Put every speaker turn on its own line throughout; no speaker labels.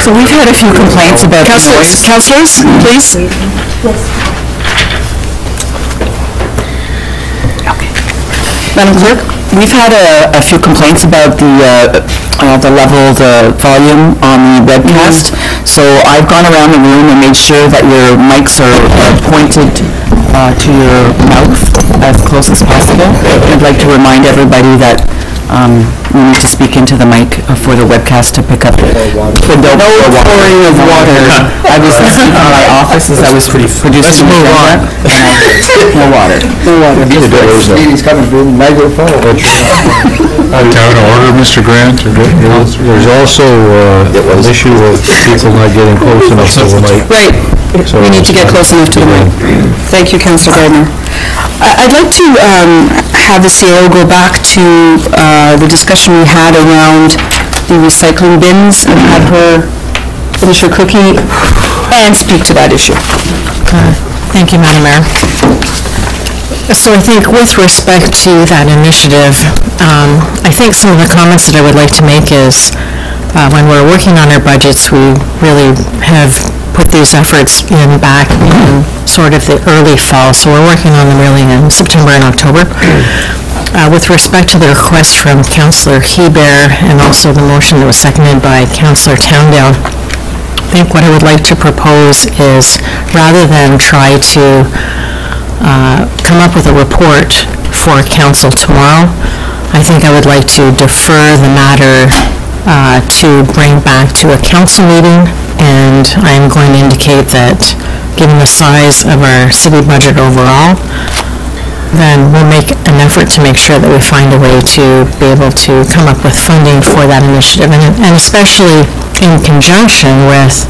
So we've had a few complaints about the noise. Councillors, please. Okay. Madam Clerk, we've had a few complaints about the level, the volume on the webcast. So I've gone around the room and made sure that your mics are pointed to your mouth as close as possible. I'd like to remind everybody that we need to speak into the mic for the webcast to pick up the no pouring of water. I was speaking in my office as I was producing the agenda. No water. No water.
Meeting's coming through the microphone.
Down to order, Mr. Grant.
There's also an issue of people not getting close enough to the mic.
Right.
So
we need to get close enough to the mic. Thank you, Councillor Gardner. I'd like to have the CAO go back to the discussion we had around the recycling bins and have her finish her cookie and speak to that issue.
Thank you, Madam Mayor. So I think with respect to that initiative, I think some of the comments that I would like to make is when we're working on our budgets, we really have put these efforts back in sort of the early fall. So we're working on them really in September and October. With respect to the request from Councillor Hebert and also the motion that was seconded by Councillor Towndale, I think what I would like to propose is rather than try to come up with a report for council tomorrow, I think I would like to defer the matter to bring back to a council meeting, and I'm going to indicate that given the size of our city budget overall, then we'll make an effort to make sure that we find a way to be able to come up with funding for that initiative, and especially in conjunction with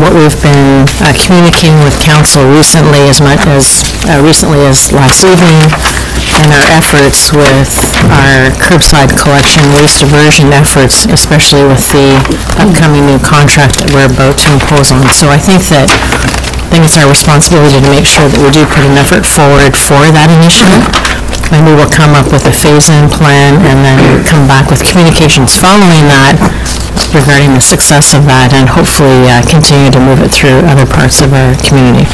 what we've been communicating with council recently, as recently as last evening, and our efforts with our curbside collection, waste diversion efforts, especially with the upcoming new contract that we're about to impose on. So I think it's our responsibility to make sure that we do put an effort forward for that initiative, and we will come up with a phase-in plan and then come back with communications following that regarding the success of that, and hopefully continue to move it through other parts of our community.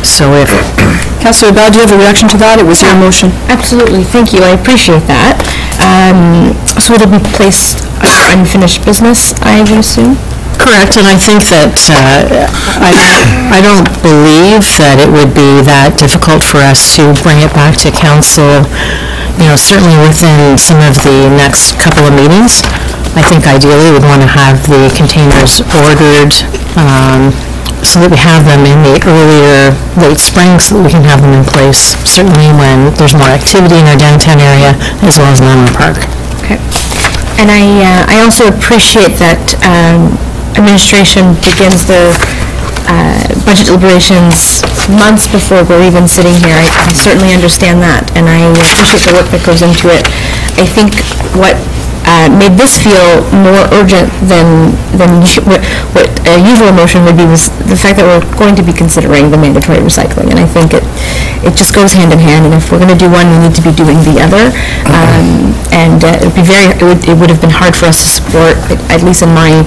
So if
Councillor Bell, do you have a reaction to that? It was your motion.
Absolutely, thank you. I appreciate that. So it'll be placed under unfinished business, I would assume?
correct, and I think that I don't believe that it would be that difficult for us to bring it back to council, certainly within some of the next couple of meetings. I think ideally we'd want to have the containers ordered so that we have them in the earlier late spring, so that we can have them in place certainly when there's more activity in our downtown area as well as Landmark Park.
Okay. And I also appreciate that administration begins the budget deliberations months before we're even sitting here. I certainly understand that, and I appreciate the work that goes into it. I think what made this feel more urgent than what a usual motion would be was the fact that we're going to be considering the mandatory recycling, and I think it just goes hand in hand, and if we're going to do one, we need to be doing the other. And it would have been hard for us to support, at least in my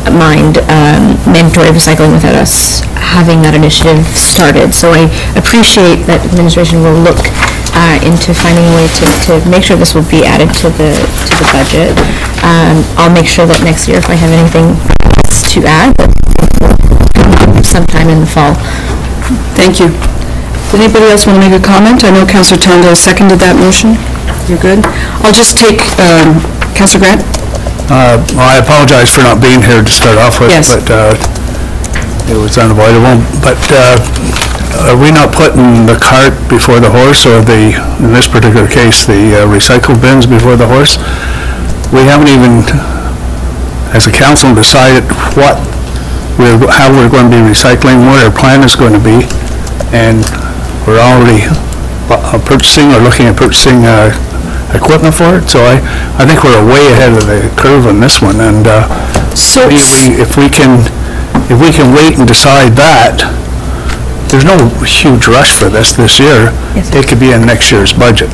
mind, mandatory recycling without us having that initiative started. So I appreciate that administration will look into finding a way to make sure this will be added to the budget. I'll make sure that next year, if I have anything else to add, sometime in the fall.
Thank you. Did anybody else want to make a comment? I know Councillor Towndale seconded that motion. You're good. I'll just take Councillor Grant.
Well, I apologize for not being here to start off with,
yes.
But it was unavoidable. But are we not putting the cart before the horse, or in this particular case, the recycle bins before the horse? We haven't even, as a council, decided how we're going to be recycling, what our plan is going to be, and we're already purchasing or looking at purchasing equipment for it. So I think we're way ahead of the curve on this one, and
so
if we can wait and decide that, there's no huge rush for this year.
Yes.
It could be in next year's budget.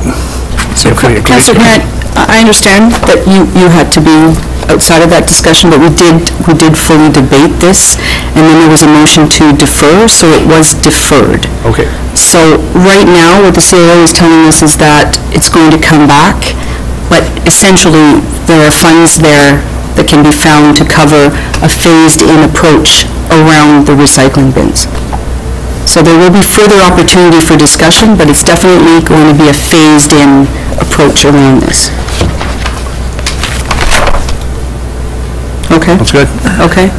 So Councillor Grant, I understand that you had to be outside of that discussion, but we did fully debate this, and then there was a motion to defer, so it was deferred.
Okay.
So right now, what the CAO is telling us is that it's going to come back, but essentially, there are funds there that can be found to cover a phased-in approach around the recycling bins. So there will be further opportunity for discussion, but it's definitely going to be a phased-in approach around this. Okay?
That's good.
Okay.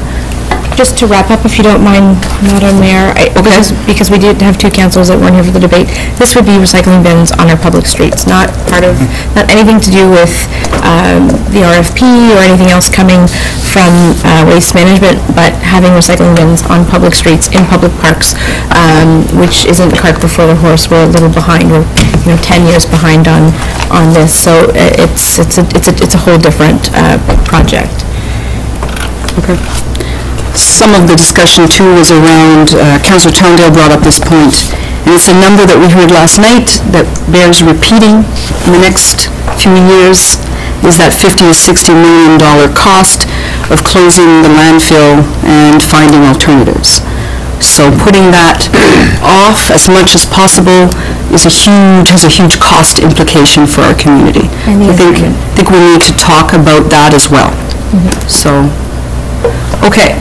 Just to wrap up, if you don't mind, Madam Mayor, because we did have two councils that weren't here for the debate, this would be recycling bins on our public streets, not anything to do with the RFP or anything else coming from waste management, but having recycling bins on public streets, in public parks, which isn't cart before the horse. We're a little behind. We're 10 years behind on this, so it's a whole different project.
Okay. Some of the discussion, too, was around, Councillor Towndale brought up this point, and it's a number that we heard last night that bears repeating in the next few years, is that $50 to $60 million cost of closing the landfill and finding alternatives. So putting that off as much as possible has a huge cost implication for our community. I think we need to talk about that as well. So, okay.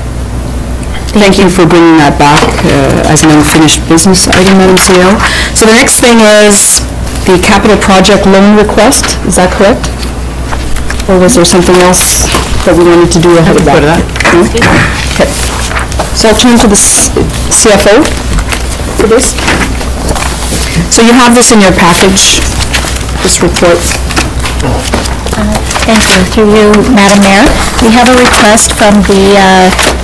Thank you for bringing that back as an unfinished business item, Madam CEO. So the next thing is the capital project loan request. Is that correct? Or was there something else that we wanted to do ahead of that? Okay. So I'll turn to the CFO for this. So you have this in your package, this report.
Thank you. Through you, Madam Mayor, we have a request from the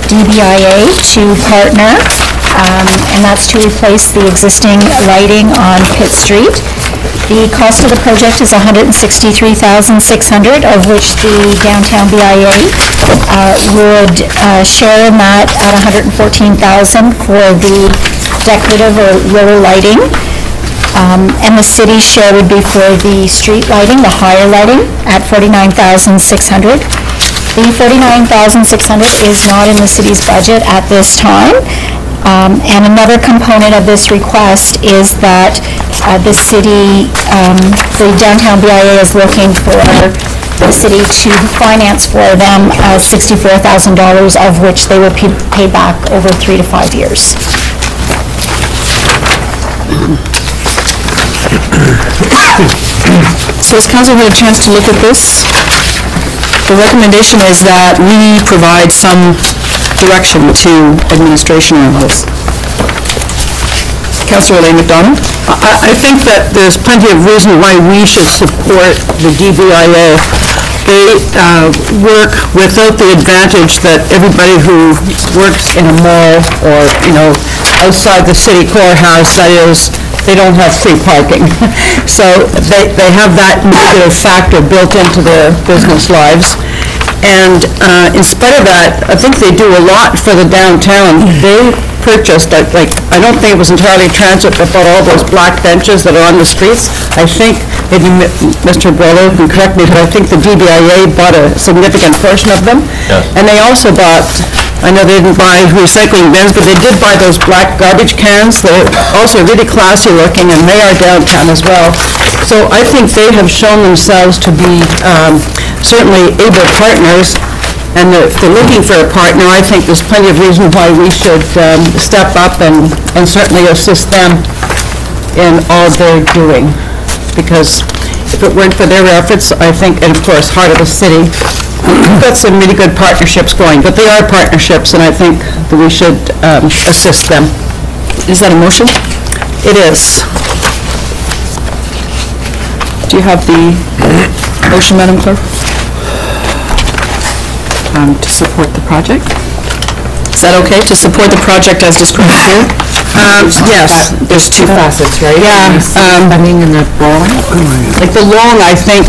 DBIA to partner, and that's to replace the existing lighting on Pitt Street. The cost of the project is $163,600, of which the downtown BIA would share in that at $114,000 for the decorative or lower lighting. And the city's share would be for the street lighting, the higher lighting, at $49,600. The $49,600 is not in the city's budget at this time. And another component of this request is that the city, the downtown BIA is looking for the city to finance for them $64,000, of which they will pay back over 3 to 5 years.
So has council had a chance to look at this? The recommendation is that we provide some direction to administration on this. Councillor Elaine McDonald?
I think that there's plenty of reason why we should support the DBIA. They work without the advantage that everybody who works in a mall or, outside the city core has, that is, they don't have free parking. So they have that negative factor built into their business lives. And in spite of that, I think they do a lot for the downtown. They purchased, I don't think it was entirely transit that bought all those black benches that are on the streets. I think, maybe Mr. Boileau can correct me, but I think the DBIA bought a significant portion of them. Yes. And they also bought, I know they didn't buy recycling bins, but they did buy those black garbage cans. They're also really classy looking, and they are downtown as well. So I think they have shown themselves to be certainly able partners. And if they're looking for a partner, I think there's plenty of reason why we should step up and certainly assist them in all they're doing. Because if it weren't for their efforts, I think, and of course, Heart of the City, we've got some really good partnerships going. But they are partnerships, and I think that we should assist them.
Is that a motion?
It is.
Do you have the motion, Madam Clerk? To support the project? Is that okay, to support the project as described here?
Yes.
There's two facets, right?
Yeah.
Funding and the long?
Like the long, I think,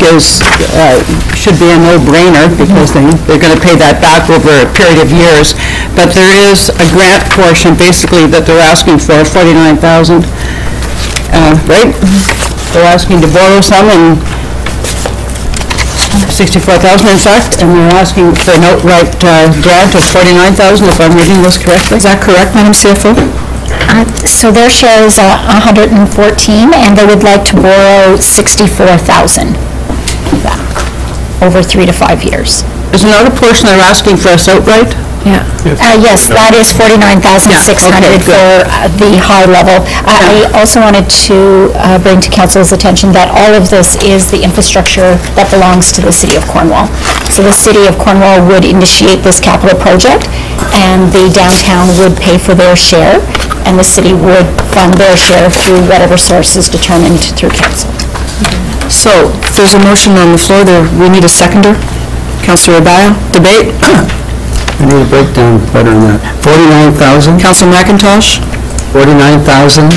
should be a no-brainer because they're going to pay that back over a period of years. But there is a grant portion, basically, that they're asking for, $49,000, right? They're asking to borrow some, and 64,000 in fact, and we're asking for an outright grant of 49,000, if I'm reading this correctly.
Is that correct, Madam CFO?
So their share is 114, and they would like to borrow 64,000 over 3 to 5 years.
Is another portion they're asking for us outright?
Yeah.
Yes, that is 49,600
okay,
for the high level. I also wanted to bring to council's attention that all of this is the infrastructure that belongs to the City of Cornwall. So the City of Cornwall would initiate this capital project, and the downtown would pay for their share, and the city would fund their share through whatever source is determined through council.
So, there's a motion on the floor there. We need a seconder. Councillor Abaya, debate.
I need a breakdown better than that. 49,000,
Councillor McIntosh.
49,000,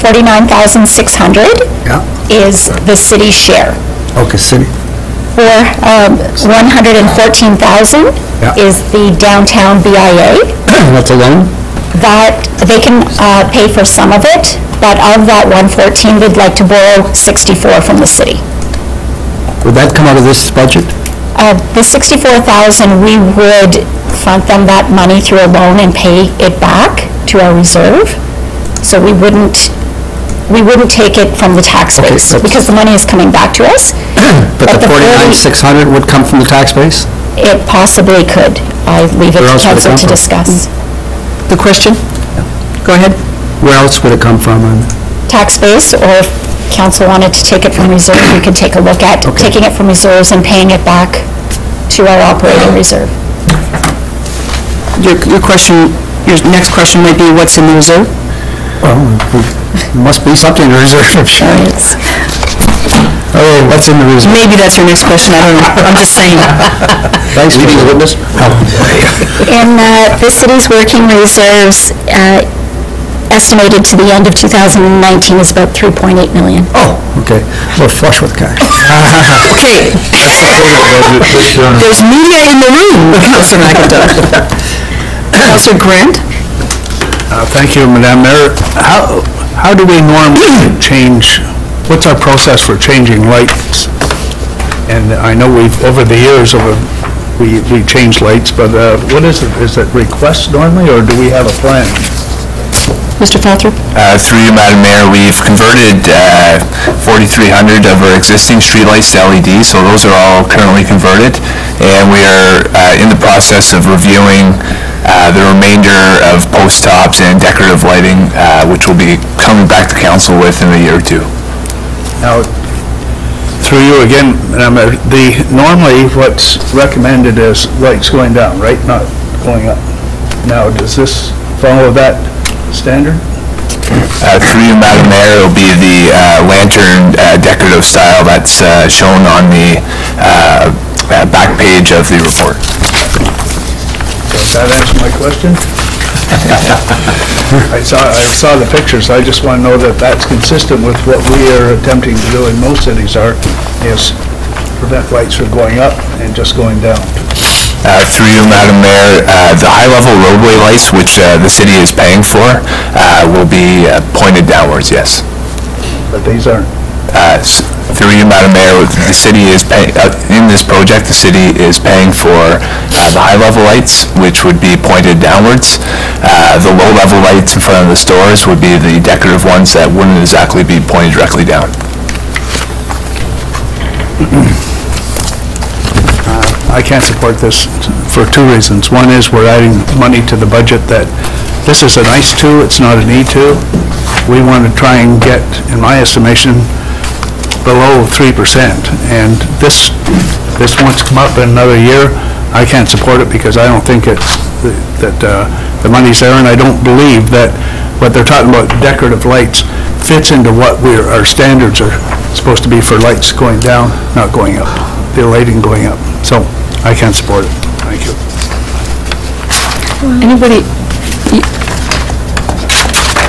49,600
yeah,
is the city's share.
okay, city,
For 114,000
Yeah.
is the downtown BIA.
that's a loan?
That, they can pay for some of it, but of that 114, they'd like to borrow 64 from the city.
Would that come out of this budget?
The 64,000, we would front them that money through a loan and pay it back to our reserve. So we wouldn't take it from the tax
Okay,
base,
that's-
because the money is coming back to us.
But the 49,600 would come from the tax base?
It possibly could. I leave it
Where
to
else would it
council
come
to
from?
discuss.
The question? Go ahead.
Where else would it come from?
Tax base, or if council wanted to take it from reserve, we could take a look at
Okay.
taking it from reserves and paying it back to our operating reserve.
Your question, your next question might be, what's in the reserve?
Well, there must be something in reserve, I'm sure.
It's-
Oh, what's in the reserve?
Maybe that's your next question, I don't know. I'm just saying.
Thanks, leading the witness.
In the city's working reserves, estimated to the end of 2019 is about 3.8 million.
Oh, okay, we're flush with cash.
Okay. There's media in the room, Councillor McIntosh. Councillor Grant?
Thank you, Madam Mayor. How do we normally change, what's our process for changing lights? And I know over the years, we change lights, but what is it? Is it requests normally, or do we have a plan?
Mr. Falter?
Through you, Madam Mayor, we've converted 4,300 of our existing streetlights to LED, so those are all currently converted, and we are in the process of reviewing the remainder of post tops and decorative lighting, which we'll be coming back to council with in a year or two.
Now, through you again, Madam Mayor, normally what's recommended is lights going down, right, not going up. Now, does this follow that standard?
Through you, Madam Mayor, it'll be the lantern decorative style that's shown on the back page of the report.
Does that answer my question? I saw the pictures, I just want to know that that's consistent with what we are attempting to do in most cities is prevent lights from going up and just going down.
Through you, Madam Mayor, the high-level roadway lights, which the city is paying for, will be pointed downwards, yes.
But these aren't.
Through you, Madam Mayor, the city is paying, in this project, the city is paying for the high-level lights, which would be pointed downwards. The low-level lights in front of the stores would be the decorative ones that wouldn't exactly be pointed directly down.
I can't support this for two reasons. One is we're adding money to the budget that, this is a nice to, it's not a need to. We want to try and get, in my estimation, below 3%. And this wants to come up in another year. I can't support it because I don't think that the money's there, and I don't believe that what they're talking about, decorative lights, fits into what our standards are supposed to be for lights going down, not going up, the lighting going up. So I can't support it. Thank you.
Anybody?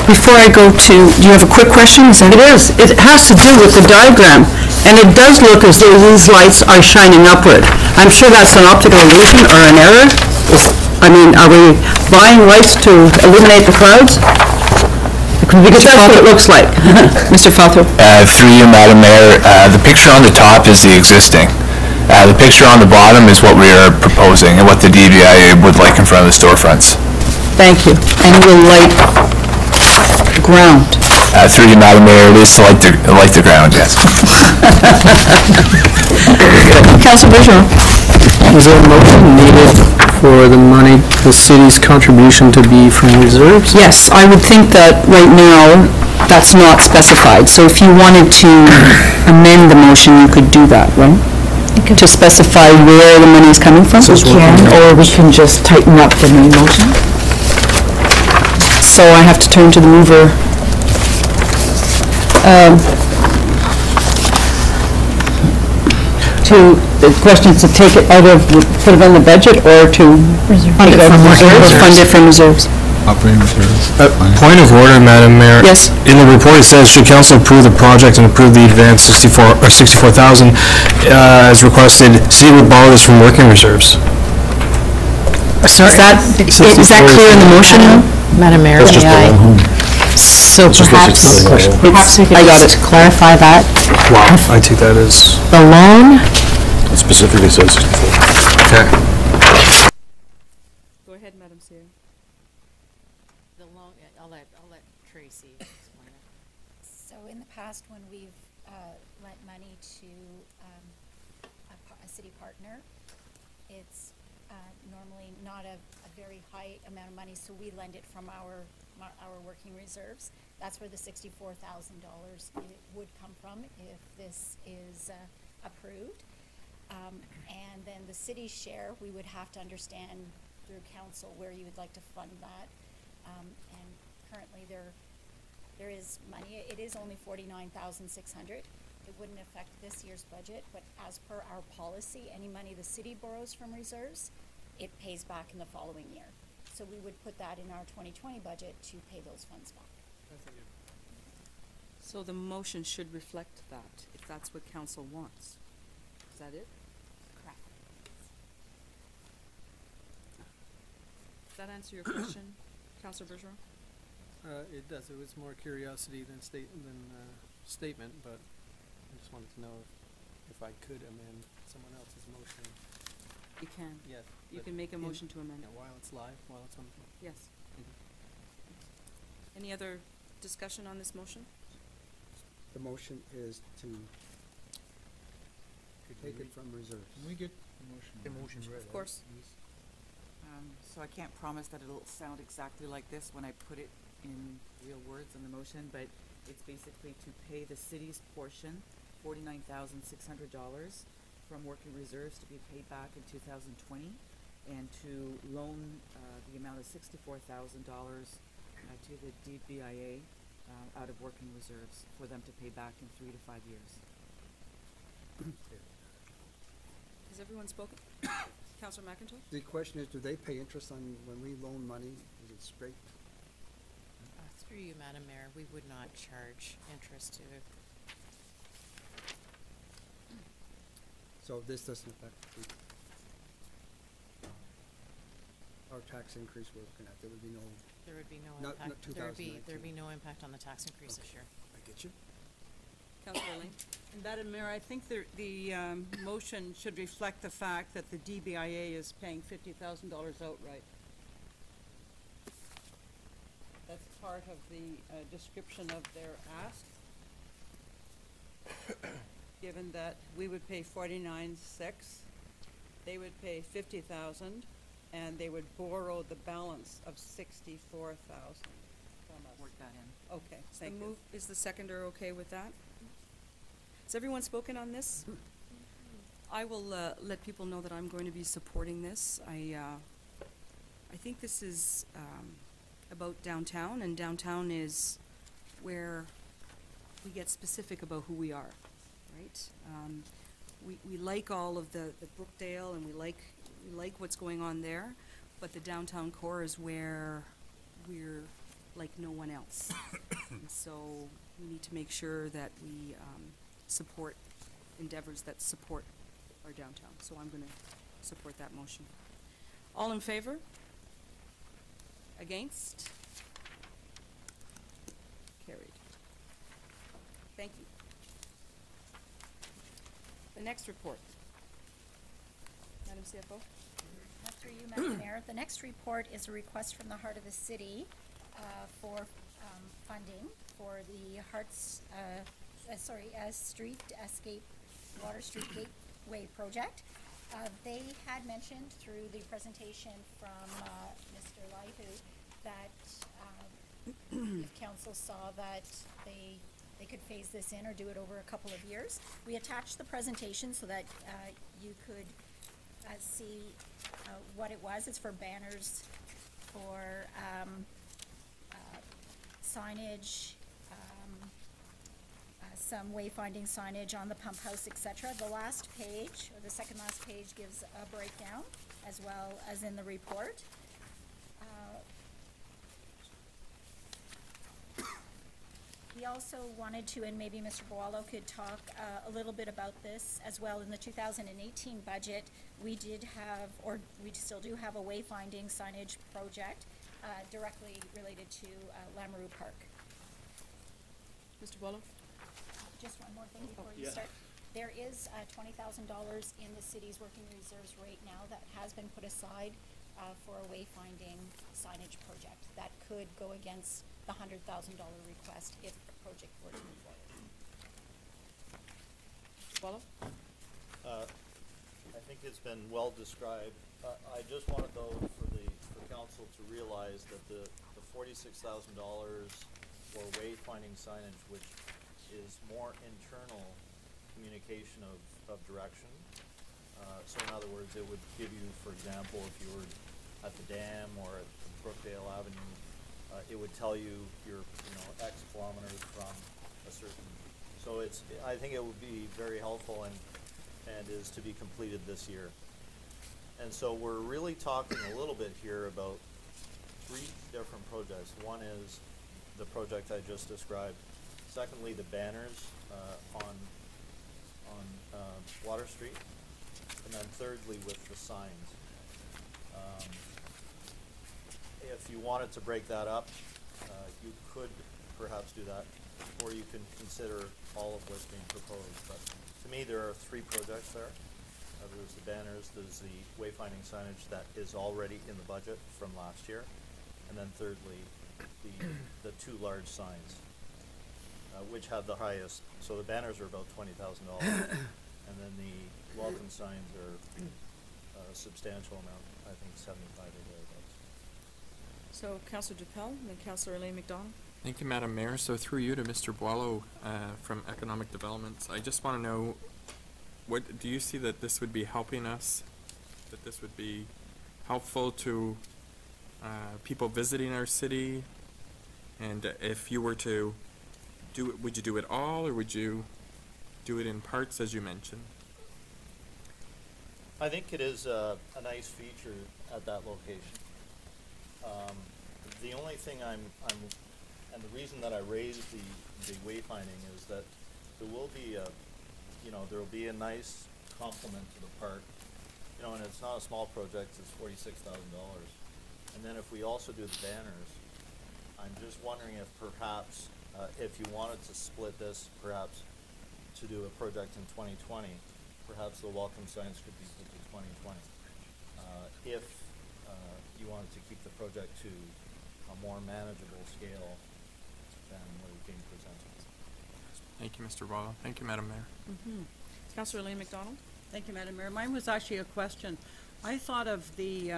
Before I go to, do you have a quick question?
It is. It has to do with the diagram, and it does look as though these lights are shining upward. I'm sure that's an optical illusion or an error. I mean, are we buying lights to illuminate the clouds? Because that's what it looks like.
Mr. Falco?
Through you, Madam Mayor, the picture on the top is the existing. The picture on the bottom is what we are proposing and what the DBIA would like in front of the storefronts.
Thank you.
And will light ground.
Through you, Madam Mayor, it is to light the ground, yes.
Councilor Bergeron?
Is there a motion needed for the money, the city's contribution to be from reserves?
Yes, I would think that right now, that's not specified. So if you wanted to amend the motion, you could do that, right? To specify where the money is coming from?
We can,
or we can just tighten up the main motion. So I have to turn to the mover. The question is to take it out of, put it on the budget, or to fund it from reserves? Or fund it from reserves.
Operating reserves.
Point of order, Madam Mayor.
Yes.
In the report, it says, should council approve the project and approve the advance 64,000 as requested, city would borrow this from working reserves.
Is that clear in the motion now?
Madam Mayor,
That's just
may I?
the loan.
So
That's just
perhaps,
another question.
perhaps we could
I got
just clarify that.
Wow. I take that as...
The loan,
It specifically says 64.
Okay.
Go ahead, Madam Chair.
the loan, I'll let Tracy explain it.
So in the past, when we've lent money to a city partner, it's normally not a very high amount of money, so we lend it from our working reserves. That's where the $64,000 would come from if this is approved. And then the city's share, we would have to understand through council where you would like to fund that. And currently there is money. It is only $49,600. It wouldn't affect this year's budget, but as per our policy, any money the city borrows from reserves, it pays back in the following year. So we would put that in our 2020 budget to pay those funds back.
So the motion should reflect that, if that's what council wants. Is that it?
Correct.
Does that answer your question, Councillor Bergeron?
It does. It was more curiosity than statement, but I just wanted to know if I could amend someone else's motion.
You can.
Yes.
You
but
can make a motion to amend.
Yeah, while it's live, while it's on.
Yes.
Thank you.
Any other discussion on this motion?
The motion is to take it from reserves.
Can we get the motion?
Of course.
So I can't promise that it'll sound exactly like this when I put it in real words in the motion, but it's basically to pay the city's portion, $49,600 from working reserves to be paid back in 2020, and to loan the amount of $64,000 to the DBIA out of working reserves for them to pay back in 3 to 5 years.
Has everyone spoken? Councillor McIntosh?
The question is, do they pay interest on when we loan money? Is it straight?
Through you, Madam Mayor, we would not charge interest to
So this doesn't affect our tax increase we're looking at. There would be no.
There would be no
Not
impact. There'd
2019.
be no impact on the tax increase this year.
I get you.
Councillor Lane?
Madam Mayor, I think the motion should reflect the fact that the DBIA is paying $50,000 outright. That's part of the description of their ask. Given that we would pay $49,600, they would pay $50,000, and they would borrow the balance of $64,000 from us.
Work that in.
Okay, thank you.
Is the seconder okay with that? Has everyone spoken on this? I will let people know that I'm going to be supporting this. I think this is about downtown, and downtown is where we get specific about who we are, right? We like all of the Brookdale, and we like what's going on there, but the downtown core is where we're like no one else. And so we need to make sure that we support endeavors that support our downtown. So I'm going to support that motion. All in favor? Against? Thank you. The next report. Madam CFO.
Through you, Madam Mayor. The next report is a request from the Heart of the City for funding for the Street Escape, Water Street Gateway project. They had mentioned through the presentation from Mr. Lyhu that if council saw that they could phase this in or do it over a couple of years. We attached the presentation so that you could see what it was. It's for banners, for signage, some wayfinding signage on the pump house, etc. The last page, or the second last page, gives a breakdown as well as in the report. We also wanted to, and maybe Mr. Boalo could talk a little bit about this as well. In the 2018 budget, we did have, or we still do have, a wayfinding signage project directly related to Lamoureux Park.
Mr. Boalo?
Just one more thing before you start. There is $20,000 in the city's working reserves right now that has been put aside for a wayfinding signage project that could go against the $100,000 request if the project were to move forward.
I think it's been well described. I just wanted though for council to realize that the $46,000 for wayfinding signage, which is more internal communication of direction. So in other words, it would give you, for example, if you were at the dam or at Brookdale Avenue, it would tell you you're, X kilometers from a certain. So I think it would be very helpful and is to be completed this year. And so we're really talking a little bit here about 3 different projects. One is the project I just described. Secondly, the banners on Water Street, and then thirdly with the signs. If you wanted to break that up, you could perhaps do that, or you can consider all of what's being proposed. But to me, there are 3 projects there. There's the banners, there's the wayfinding signage that is already in the budget from last year, and then thirdly, the 2 large signs, which have the highest. So the banners are about $20,000, and then the welcome signs are a substantial amount, I think 75 or thereabouts.
So Councillor Duppel, and then Councillor Elaine McDonald.
Thank you, Madam Mayor. So through you to Mr. Boalo from Economic Development, I just want to know, what do you see that this would be helping us, that this would be helpful to people visiting our city? And if you were to do it, would you do it all, or would you do it in parts, as you mentioned?
I think it is a nice feature at that location. The only thing and the reason that I raised the wayfinding is that there will be there will be a nice complement to the park, and it's not a small project. It's $46,000, and then if we also do the banners, I'm just wondering if perhaps if you wanted to split this, perhaps to do a project in 2020, perhaps the welcome signs could be put to 2020. If you wanted to keep the project to a more manageable scale than what is being presented.
Thank you, Mr. Boalo. Thank you, Madam Mayor.
Councillor Elaine McDonald.
Thank you, Madam Mayor. Mine was actually a question. I thought of the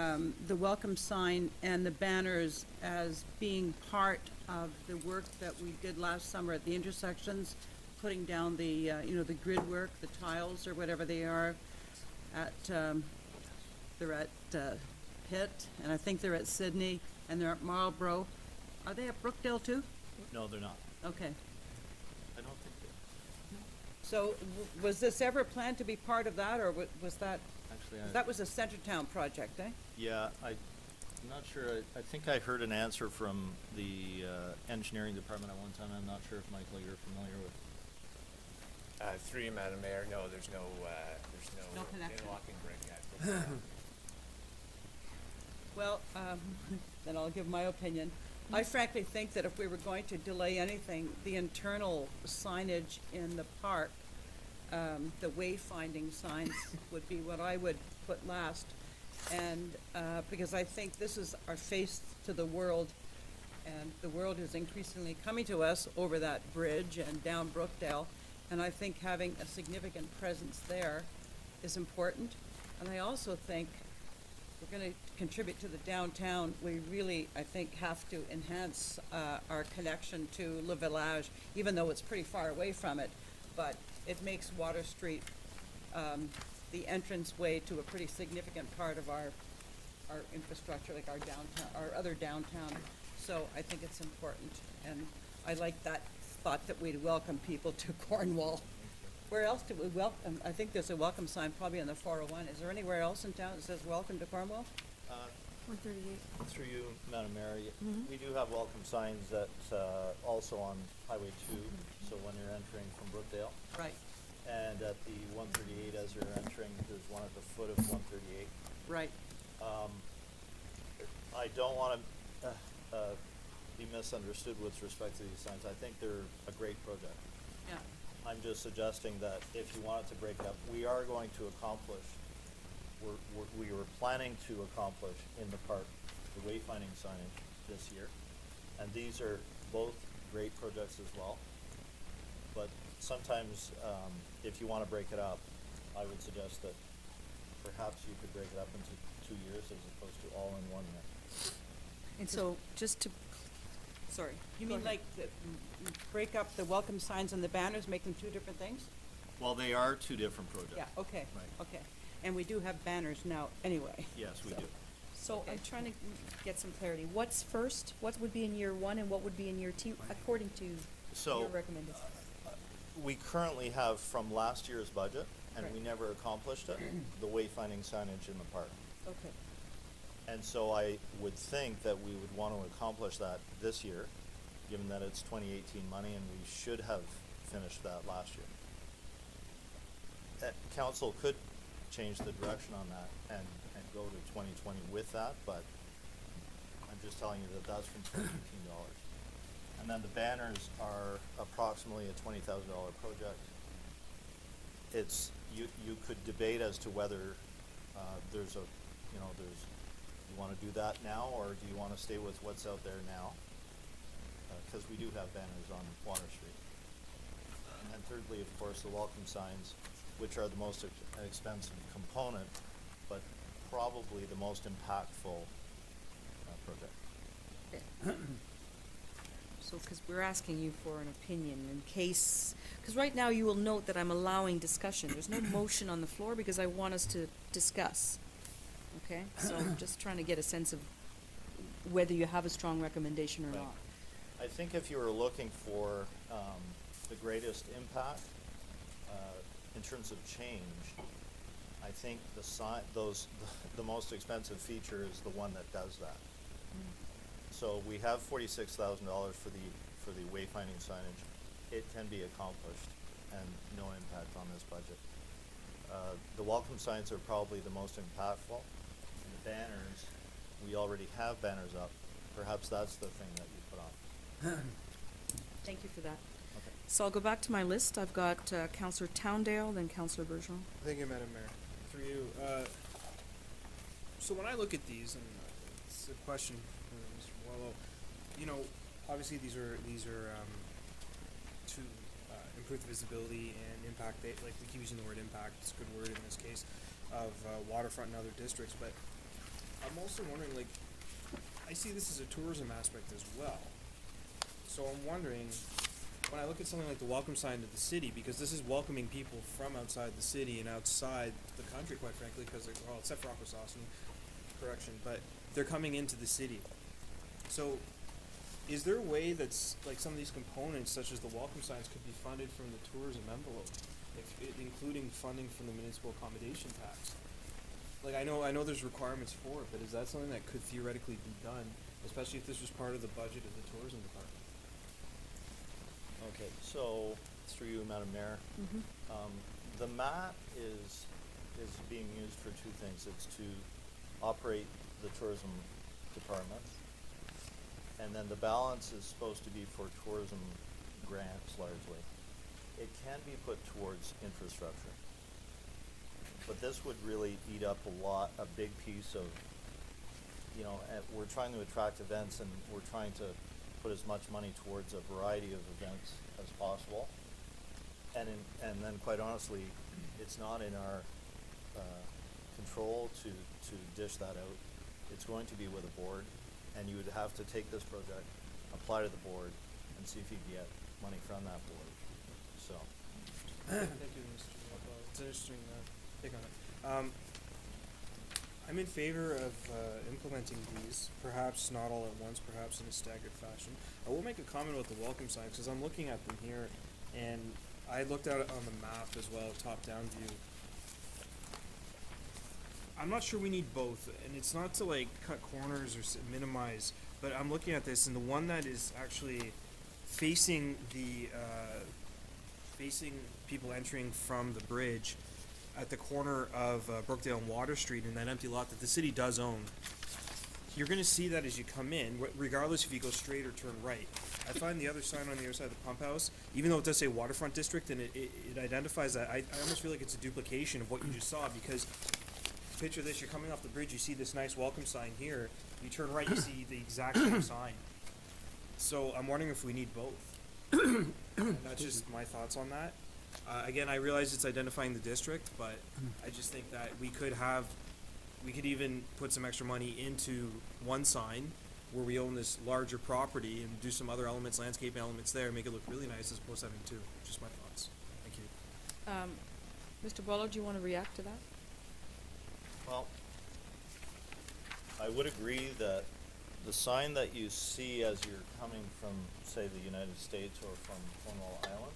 welcome sign and the banners as being part of the work that we did last summer at the intersections, putting down the the grid work, the tiles or whatever they are, they're at Pitt, and I think they're at Sydney, and they're at Marlborough. Are they at Brookdale too?
No, they're not.
Okay.
I don't think they.
So was this ever planned to be part of that, or was that?
Actually,
that was a Centertown project, eh?
Yeah, I'm not sure. I think I heard an answer from the engineering department at one time. I'm not sure if, Michael, you're familiar with.
Through you, Madam Mayor, no, there's no
connection.
interlocking brick yet.
Well, then I'll give my opinion.
I frankly think that if we were going to delay anything, the internal signage in the park, the wayfinding signs would be what I would put last. And, because I think this is our face to the world, and the world is increasingly coming to us over that bridge and down Brookdale. And I think having a significant presence there is important. And I also think we're going to contribute to the downtown. We really, I think, have to enhance our connection to Le Village, even though it's pretty far away from it. But it makes Water Street the entrance way to a pretty significant part of our infrastructure, like our downtown, our other downtown. So I think it's important, and I like that thought that we'd welcome people to Cornwall. Where else do we welcome? I think there's a welcome sign probably on the 401. Is there anywhere else in town that says welcome to Cornwall?
138.
Through you, Madam Mayor, we do have welcome signs that also on Highway 2, so when you're entering from Brookdale.
Right.
And at the 138 as you're entering, there's one at the foot of 138.
Right.
I don't want to be misunderstood with respect to these signs. I think they're a great project.
Yeah.
I'm just suggesting that if you wanted to break it up, we are going to accomplish, we were planning to accomplish in the park the wayfinding signage this year. And these are both great projects as well. But sometimes, if you want to break it up, I would suggest that perhaps you could break it up into 2 years as opposed to all in 1 year.
And so, just to, sorry, you mean like break up the welcome signs and the banners, make them 2 different things?
Well, they are 2 different projects.
Yeah, okay,
Right.
okay. And we do have banners now anyway.
Yes, we
So-
do.
So I'm trying to get some clarity. What's first? What would be in year 1 and what would be in year 2, according to
So,
your recommendation?
we currently have from last year's budget, and we
Correct.
never accomplished it, the wayfinding signage in the park.
Okay.
And so I would think that we would want to accomplish that this year, given that it's 2018 money, and we should have finished that last year. Council could change the direction on that and go to 2020 with that, but I'm just telling you that that's from $2018. And then the banners are approximately a $20,000 project. It's, you could debate as to whether there's a, you want to do that now, or do you want to stay with what's out there now? Because we do have banners on Water Street. And then thirdly, of course, the welcome signs, which are the most expensive component, but probably the most impactful project.
So, because we're asking you for an opinion in case, because right now you will note that I'm allowing discussion. There's no motion on the floor because I want us to discuss. Okay? So I'm just trying to get a sense of whether you have a strong recommendation or
Right.
not.
I think if you were looking for the greatest impact in terms of change, I think the most expensive feature is the one that does that. So we have $46,000 for the wayfinding signage. It can be accomplished and no impact on this budget. The welcome signs are probably the most impactful. And the banners, we already have banners up. Perhaps that's the thing that you put on.
Thank you for that.
Okay.
So I'll go back to my list. I've got Councillor Towndale, then Councillor Bergeron.
Thank you, Madam Mayor. Through you. So when I look at these, and it's a question for Mr. Boileau, obviously these are to improve the visibility and impact, like we keep using the word impact, it's a good word in this case, of waterfront and other districts, but I'm also wondering, like, I see this as a tourism aspect as well. So I'm wondering, when I look at something like the welcome sign to the city, because this is welcoming people from outside the city and outside the country, quite frankly, because well, except for Akwesasne, correction, but they're coming into the city. So, is there a way that's, like, some of these components, such as the welcome signs, could be funded from the tourism envelope, including funding from the municipal accommodation tax? Like, I know there's requirements for it, but is that something that could theoretically be done, especially if this was part of the budget of the tourism department?
Okay, so through you, Madam Mayor, the MAT is being used for 2 things. It's to operate the tourism department, and then the balance is supposed to be for tourism grants largely. It can be put towards infrastructure. But this would really eat up a big piece of, you know, we're trying to attract events and we're trying to put as much money towards a variety of events as possible. And then quite honestly, it's not in our control to dish that out. It's going to be with a board, and you would have to take this project, apply to the board, and see if you can get money from that board. So.
Thank you, Mr. Rockwell. It's an interesting take on it. I'm in favor of implementing these, perhaps not all at once, perhaps in a staggered fashion. I will make a comment about the welcome signs, because I'm looking at them here, and I looked at it on the map as well, top-down view. I'm not sure we need both, and it's not to like cut corners or minimize, but I'm looking at this, and the one that is actually facing the facing people entering from the bridge at the corner of Brookdale and Water Street in that empty lot that the city does own. You're going to see that as you come in, regardless if you go straight or turn right. I find the other sign on the other side of the pump house, even though it does say Waterfront District and it identifies that, I almost feel like it's a duplication of what you just saw, because picture this, you're coming off the bridge, you see this nice welcome sign here, you turn right, you see the exact same sign. So I'm wondering if we need both. And that's just my thoughts on that. Again, I realize it's identifying the district, but I just think that we could even put some extra money into one sign where we own this larger property and do some other elements, landscape elements there, make it look really nice as opposed to having two. Just my thoughts. Thank you.
Mr. Boileau, do you want to react to that?
Well, I would agree that the sign that you see as you're coming from, say, the United States or from Cornwall Island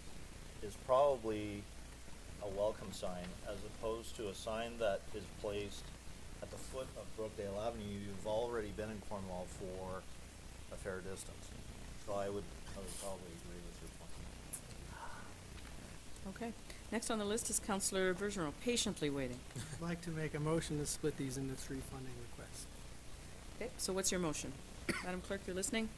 is probably a welcome sign, as opposed to a sign that is placed at the foot of Brookdale Avenue. You've already been in Cornwall for a fair distance. So I would probably agree with your point.
Okay. Next on the list is Councillor Bergeron, patiently waiting.
I'd like to make a motion to split these into 3 funding requests.
Okay, so what's your motion? Madam Clerk, you're listening?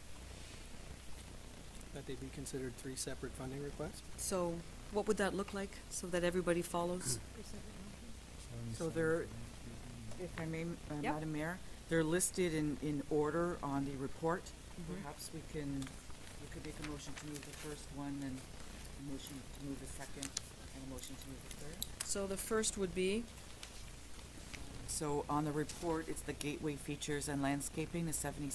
That they be considered 3 separate funding requests.
So what would that look like so that everybody follows?
So they're, if I may,
Yep.
Madam Mayor, they're listed in order on the report.
Mhm.
Perhaps we could make a motion to move the first one, and a motion to move the second, and a motion to move the third.
So the first would be,
So on the report, it's the gateway features and landscaping, the $77,500.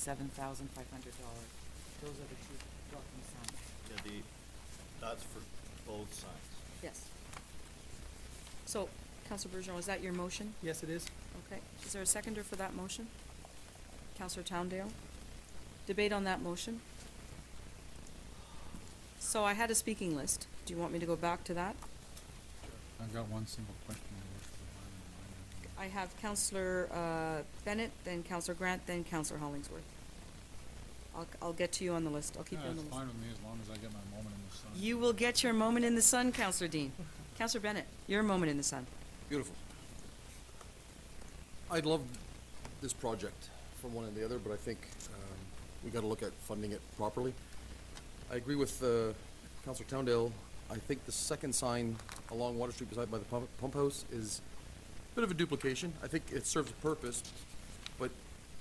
Those are the 2 welcome signs.
Yeah, that's for both signs.
yes. So, Councillor Bergeron, is that your motion?
Yes, it is.
Okay. Is there a seconder for that motion? Councillor Towndale? Debate on that motion? So I had a speaking list. Do you want me to go back to that?
I've got one simple question.
I have Councillor Bennett, then Councillor Grant, then Councillor Hollingsworth. I'll get to you on the list. I'll keep you on the
It's
list.
fine with me as long as I get my moment in the sun.
You will get your moment in the sun, Councillor Dean. Councillor Bennett, your moment in the sun.
Beautiful. I'd love this project from one and the other, but I think we got to look at funding it properly. I agree with Councillor Towndale. I think the second sign along Water Street beside by the pump house is a bit of a duplication. I think it serves a purpose, but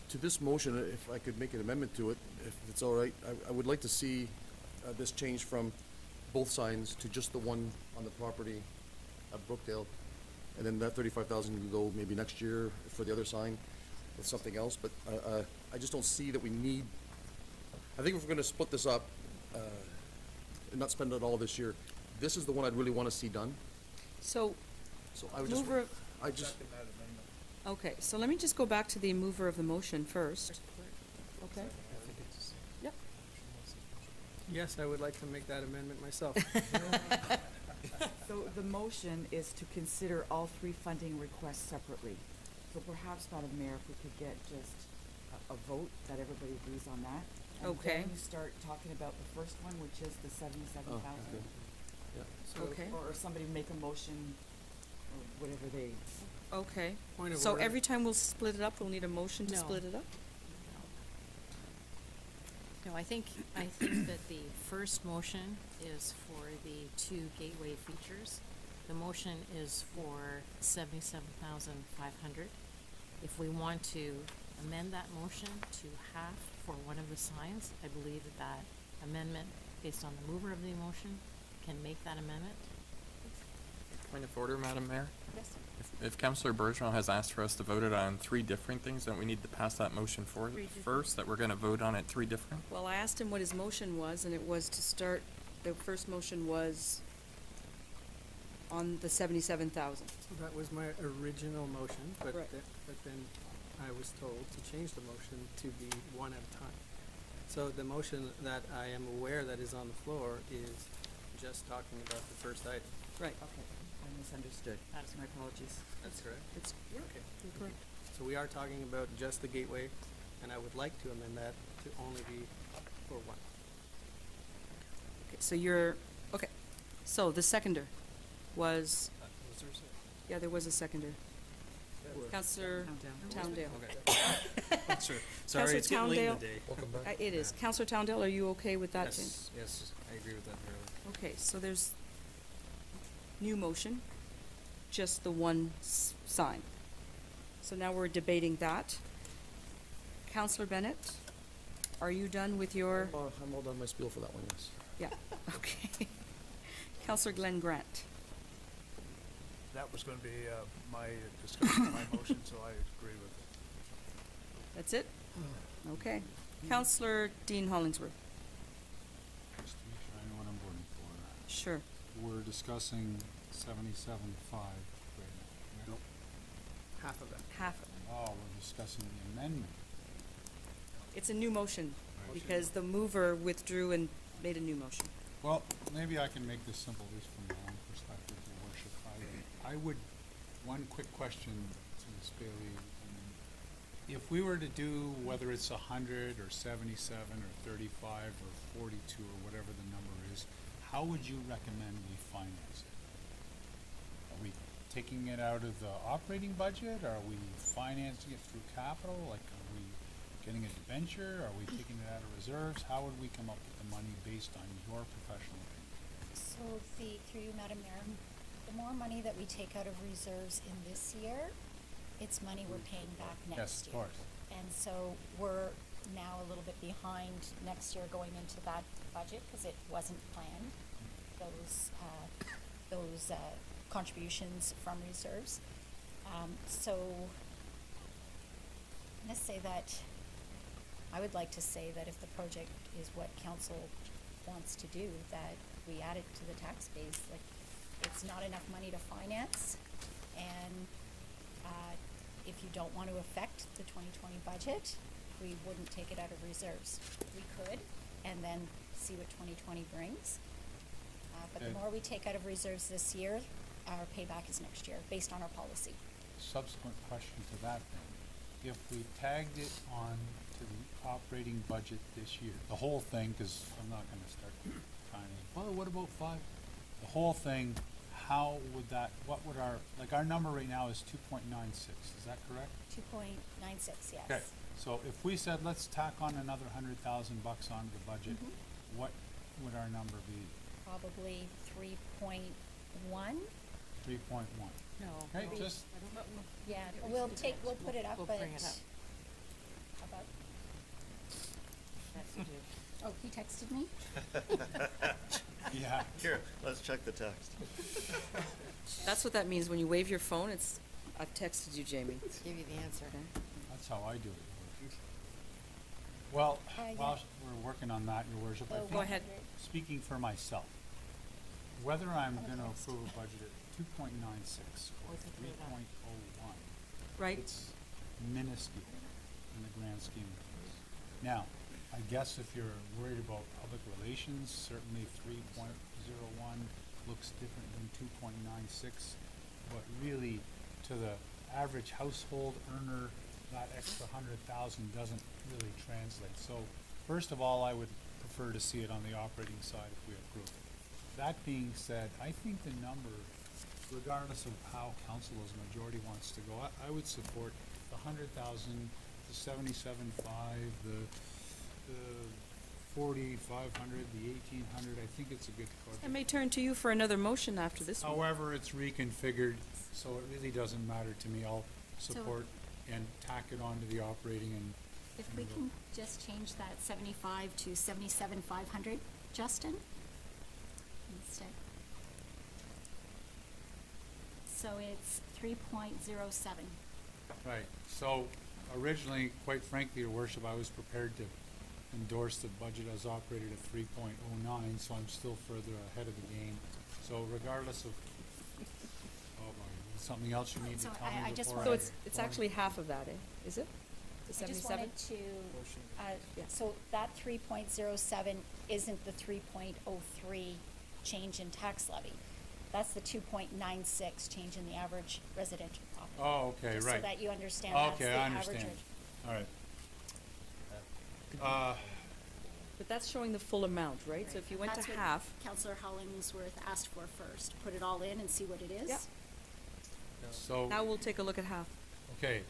to this motion, if I could make an amendment to it, if it's all right, I would like to see this change from both signs to just the one on the property at Brookdale. And then that 35,000 can go maybe next year for the other sign with something else, but I just don't see that we need, I think if we're gonna split this up, and not spend it all this year, this is the one I'd really wanna see done.
So,
I would just,
mover,
I just,
okay, so let me just go back to the mover of the motion first. Okay? Yep.
Yes, I would like to make that amendment myself.
So the motion is to consider all 3 funding requests separately. So perhaps, Madam Mayor, if we could get just a vote that everybody agrees on that. And
Okay.
then you start talking about the first one, which is the 77,000.
So
Okay.
Or somebody make a motion, or whatever they.
Okay.
Point of
So
order.
every time we'll split it up, we'll need a motion to
No.
split it up?
No, I think that the first motion is for the 2 gateway features. The motion is for 77,500. If we want to amend that motion to half for one of the signs, I believe that that amendment, based on the mover of the motion, can make that amendment.
Point of order, Madam Mayor?
Yes.
If Councillor Bergeron has asked for us to vote it on 3 different things, don't we need to pass that motion for first, that we're gonna vote on it 3 different?
Well, I asked him what his motion was, and it was to start, the first motion was on the 77,000.
So that was my original motion, but
Right.
but then I was told to change the motion to be one at a time. So the motion that I am aware that is on the floor is just talking about the first item.
Right.
Okay, I misunderstood. My apologies.
That's correct.
It's,
Okay.
you're correct.
So we are talking about just the gateway, and I would like to amend that to only be for one.
Okay, so you're, okay. So the seconder was,
Was there a second?
yeah, there was a seconder. Councillor Towndale.
Okay. Sure. Sorry, it's getting late in the day. Welcome back.
It is. Councillor Towndale, are you okay with that change?
Yes, yes, I agree with that very
Okay, so there's new motion, just the one sign. So now we're debating that. Councillor Bennett, are you done with your,
I'm all done my spiel for that one, yes.
yeah, okay. Councillor Glenn Grant.
That was going to be my discussion, my motion, so I agree with it.
That's it? Okay. Councillor Dean Hollingsworth.
Just to make sure I know what I'm voting for.
Sure.
We're discussing 77.5 right now.
Nope. Half of that.
Half.
Oh, we're discussing the amendment.
It's a new motion, because the mover withdrew and made a new motion.
Well, maybe I can make this simple, at least from my own perspective, Your Worship. I would, one quick question to Ms. Bailey. If we were to do, whether it's 100 or 77 or 35 or 42 or whatever the number is, how would you recommend we finance it? Are we taking it out of the operating budget? Are we financing it through capital? Like, are we getting a debenture? Are we taking it out of reserves? How would we come up with the money based on your professional opinion?
So through you, Madam Mayor, the more money that we take out of reserves in this year, it's money we're paying back next year.
Yes, of course.
And so we're now a little bit behind next year going into that budget because it wasn't planned, those contributions from reserves. So I'm gonna say that, I would like to say that if the project is what council wants to do, that we add it to the tax base. Like, it's not enough money to finance, and if you don't want to affect the 2020 budget, we wouldn't take it out of reserves. We could, and then see what 2020 brings. But the more we take out of reserves this year, our payback is next year, based on our policy.
Subsequent question to that then. If we tagged it on to the operating budget this year, the whole thing, because I'm not gonna start trying to, well, what about 5? The whole thing, how would that, what would our, like our number right now is 2.96, is that correct?
2.96, yes.
Okay, so if we said, let's tack on another $100,000 onto the budget, what would our number be?
Probably 3.1.
3.1.
No.
Okay,
maybe-
just,
Yeah, we'll put it up,
We'll
but.
bring it up.
How about,
Yes, you do.
oh, he texted me?
yeah.
Here, let's check the text.
That's what that means. When you wave your phone, it's, I've texted you, Jamie.
Give you the answer.
That's how I do it, Your Worship. Well,
yeah.
while we're working on that, Your Worship, I
Oh,
think,
Go ahead.
speaking for myself, whether I'm gonna approve a budget at 2.96 or 3.01,
Right?
it's minuscule in the grand scheme of things. Now, I guess if you're worried about public relations, certainly 3.01 looks different than 2.96, but really, to the average household earner, that extra 100,000 doesn't really translate. So, first of all, I would prefer to see it on the operating side if we approve it. That being said, I think the number, regardless of how council as a majority wants to go, I would support the 100,000, the 77.5, the $4,500, the $1,800, I think it's a good project.
I may turn to you for another motion after this one.
However, it's reconfigured, so it really doesn't matter to me. I'll
So-
support and tack it onto the operating and.
If we can just change that 75 to 77,500, Justin, instead. So it's 3.07.
Right, so originally, quite frankly, Your Worship, I was prepared to endorse the budget as operated at 3.09, so I'm still further ahead of the game. So regardless of, oh my, something else you need to
So
tell me
I just
before
wanted-
So it's actually half of that, is it? The
I just
77?
wanted to, so that 3.07 isn't the 3.03 change in tax levy. That's the 2.96 change in the average residential property.
Oh, okay,
Just
right.
so that you understand that's
Okay,
the
I
average.
understand. All right.
But that's showing the full amount, right? So if you went to
That's what
half,
Councillor Hollingsworth asked for first. Put it all in and see what it is.
Yep.
So.
now we'll take a look at half.
Okay,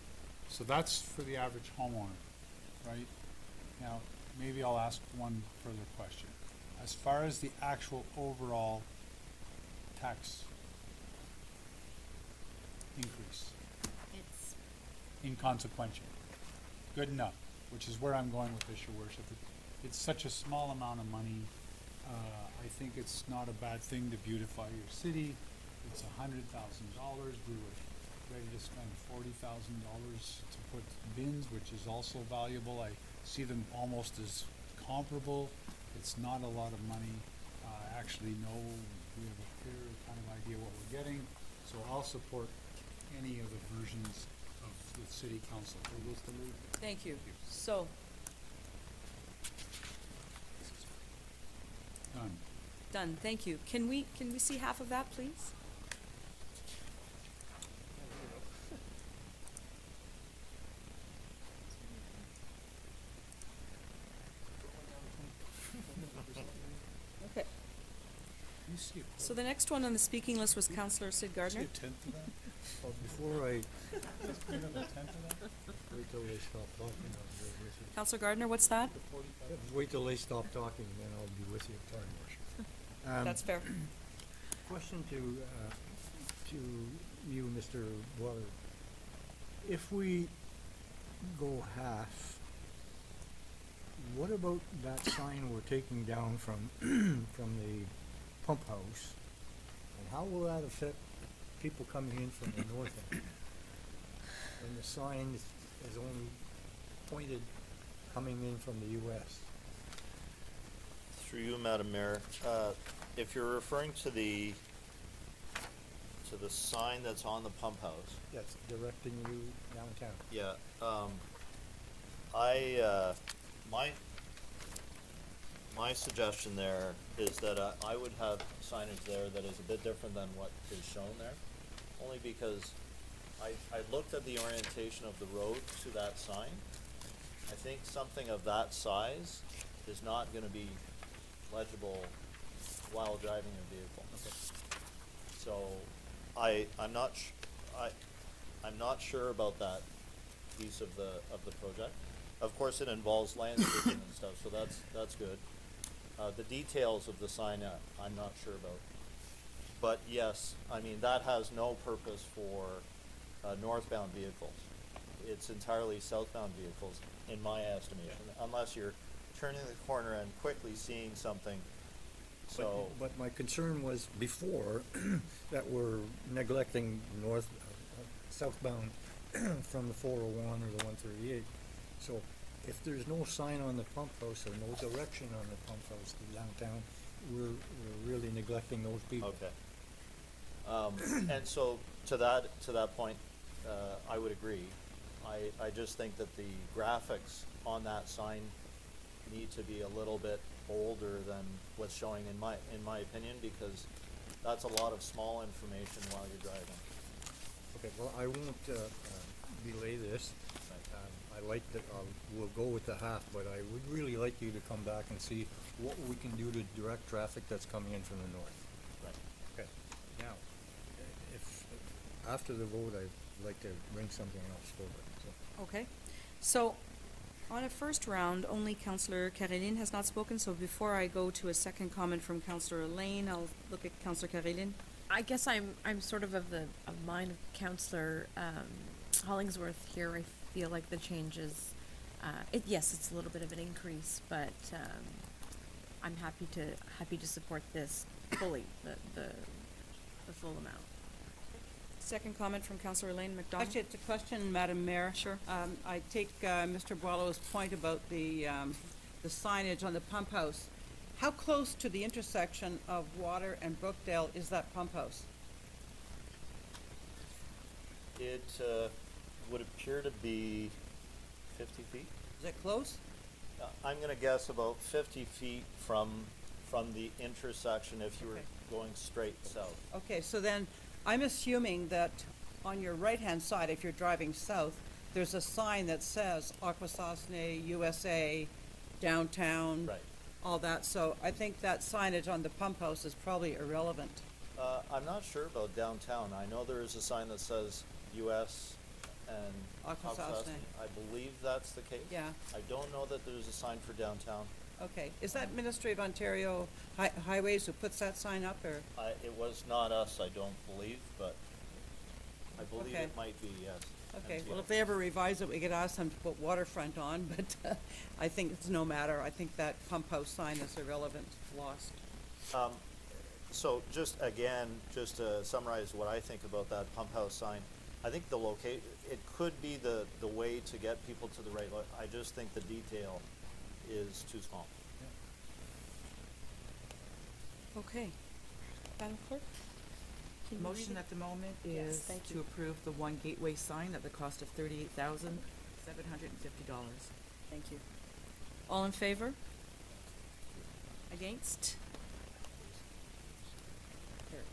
so that's for the average homeowner, right? Now, maybe I'll ask one further question. As far as the actual overall tax increase,
It's,
inconsequential, good enough, which is where I'm going with this, Your Worship. It's such a small amount of money. I think it's not a bad thing to beautify your city. It's $100,000. We were ready to spend $40,000 to put bins, which is also valuable. I see them almost as comparable. It's not a lot of money. I actually know we have a clear kind of idea what we're getting, so I'll support any of the versions of the city council.
Thank you. So,
Done.
done, thank you. Can we see half of that, please? Okay.
You see a
So the next one on the speaking list was Councillor Sid Gardner.
tenth of that?
Before I,
Another tenth of that?
wait till they stop talking, I'll be with you.
Councillor Gardner, what's that?
Wait till they stop talking, then I'll be with you. Sorry, Marcia.
That's fair.
Question to you, Mr. Waller. If we go half, what about that sign we're taking down from, from the pump house? And how will that affect people coming in from the north end? When the sign is only pointed coming in from the US?
Through you, Madam Mayor, if you're referring to the sign that's on the pump house.
Yes, directing you downtown.
Yeah, my suggestion there is that I would have signage there that is a bit different than what is shown there. Only because I looked at the orientation of the road to that sign. I think something of that size is not gonna be legible while driving a vehicle.
Okay.
So, I'm not sure about that piece of the project. Of course, it involves landscaping and stuff, so that's good. The details of the sign, I'm not sure about. But yes, I mean, that has no purpose for northbound vehicles. It's entirely southbound vehicles, in my estimation, unless you're turning the corner and quickly seeing something. So,
But my concern was before that we're neglecting southbound from the 401 or the 138. So if there's no sign on the pump house or no direction on the pump house to downtown, we're really neglecting those people.
okay. And so to that point, I would agree. I just think that the graphics on that sign need to be a little bit bolder than what's showing in my opinion, because that's a lot of small information while you're driving.
Okay, well, I won't belay this. I like that, we'll go with the half, but I would really like you to come back and see what we can do to direct traffic that's coming in from the north.
Right.
Okay, now, if, after the vote, I'd like to bring something else forward, so.
Okay. So, On a first round, only Councillor Kareline has not spoken, so before I go to a second comment from Councillor Elaine, I'll look at Councillor Kareline.
I guess I'm sort of mind of Councillor Hollingsworth here. I feel like the changes, yes, it's a little bit of an increase, but I'm happy to support this fully, the full amount.
Second comment from Councillor Elaine McDonald.
Actually, it's a question, Madam Mayor.
Sure.
I take Mr. Boileau's point about the signage on the pump house. How close to the intersection of Water and Brookdale is that pump house?
It would appear to be 50 feet.
Is it close?
I'm going to guess about 50 feet from the intersection if you were going straight south.
Okay, so then I'm assuming that on your right-hand side, if you're driving south, there's a sign that says Akwesasne, USA, downtown,
Right.
all that. So I think that signage on the pump house is probably irrelevant.
I'm not sure about downtown. I know there is a sign that says US and
Akwesasne.
I believe that's the case.
Yeah.
I don't know that there's a sign for downtown.
Okay, is that Ministry of Ontario Highways who puts that sign up, or?
It was not us, I don't believe, but I believe
Okay.
it might be, yes.
Okay, well,
MTS.
if they ever revise it, we could ask them to put waterfront on, but I think it's no matter. I think that pump house sign is irrelevant, lost.
So just again, just to summarize what I think about that pump house sign, I think the it could be the way to get people to the right, I just think the detail is too small.
Okay. Madam Clerk? Can
The
you read
motion
it?
at the moment
Yes,
is
thank
to
you.
approve the one gateway sign at the cost of $38,750.
Thank you. All in favor? Against? Carried.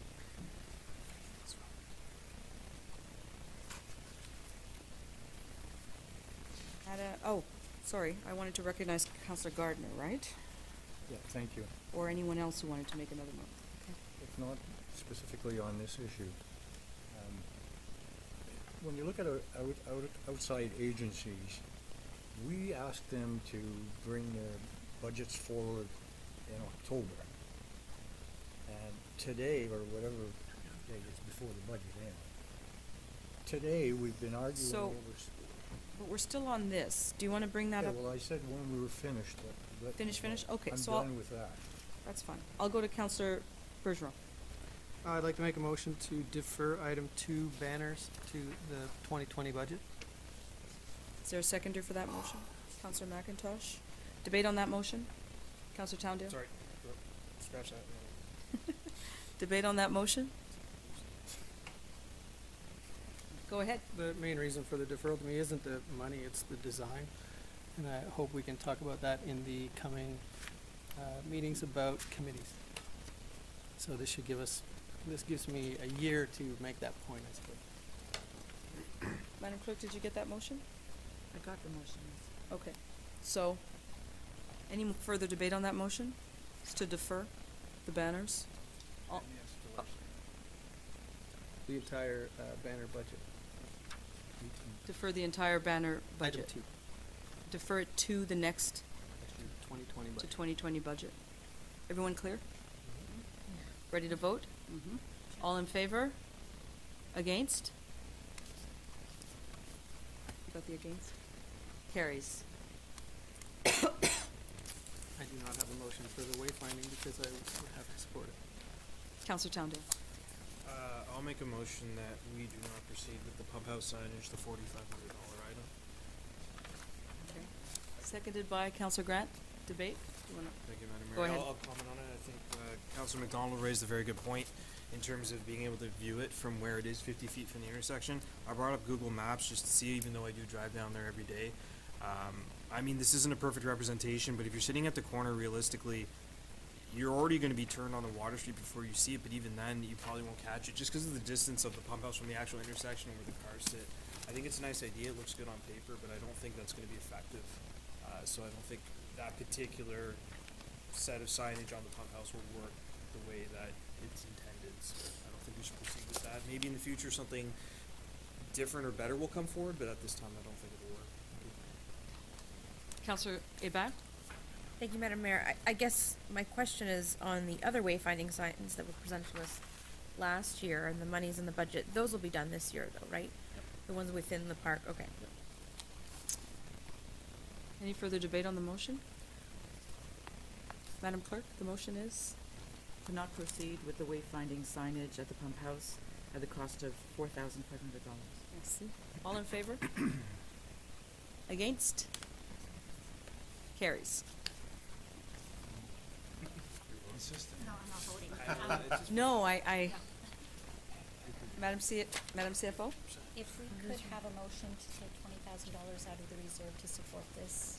Sorry, I wanted to recognize Councillor Gardner, right?
Yeah, thank you.
Or anyone else who wanted to make another motion.
If not specifically on this issue, when you look at outside agencies, we ask them to bring their budgets forward in October. And today, or whatever day is before the budget ends, today we've been arguing
So-
over.
But we're still on this. Do you want to bring that
Yeah,
up?
well, I said when we were finished.
Finish? Okay,
I'm
so I'll-
done with that.
That's fine. I'll go to Councillor Bergeron.
I'd like to make a motion to defer item 2 banners to the 2020 budget.
Is there a seconder for that motion? Councillor McIntosh? Debate on that motion? Councillor Towndale?
Sorry, scratch that.
Debate on that motion? Go ahead.
The main reason for the deferral to me isn't the money, it's the design. And I hope we can talk about that in the coming meetings about committees. So this gives me a year to make that point, I suppose.
Madam Clerk, did you get that motion?
I got the motion.
Okay. So, any further debate on that motion? It's to defer the banners? All-
The entire banner budget.
Defer the entire banner budget?
Item 2,
Defer it to the next,
2020
to
budget.
2020 budget. Everyone clear? Ready to vote?
Mm-hmm.
All in favor? Against? You got the against? Carries.
I do not have a motion for the wayfinding because I would have to support it.
Councillor Towndale.
I'll make a motion that we do not proceed with the pump house signage, the $4,500 item.
Okay. Seconded by Councillor Grant. Debate? You wanna-
Thank you, Madam Mayor.
Go ahead.
I'll comment on it. I think Councilor McDonald raised a very good point in terms of being able to view it from where it is 50 feet from the intersection. I brought up Google Maps just to see, even though I do drive down there every day. I mean, this isn't a perfect representation, but if you're sitting at the corner, realistically, you're already going to be turned onto Water Street before you see it, but even then, you probably won't catch it just because of the distance of the pump house from the actual intersection and where the cars sit. I think it's a nice idea. It looks good on paper, but I don't think that's going to be effective. So I don't think that particular set of signage on the pump house will work the way that it's intended. So I don't think we should proceed with that. Maybe in the future something different or better will come forward, but at this time I don't think it'll work.
Councillor Hébert?
Thank you, Madam Mayor. I guess my question is on the other wayfinding signs that were presented to us last year and the monies in the budget. Those will be done this year though, right? The ones within the park, okay.
Any further debate on the motion? Madam Clerk, the motion is?
To not proceed with the wayfinding signage at the pump house at the cost of $4,500.
Merci. All in favor? Against? Carries.
No, I'm not voting.
No, I, Madam CFO?
If we could have a motion to take $20,000 out of the reserve to support this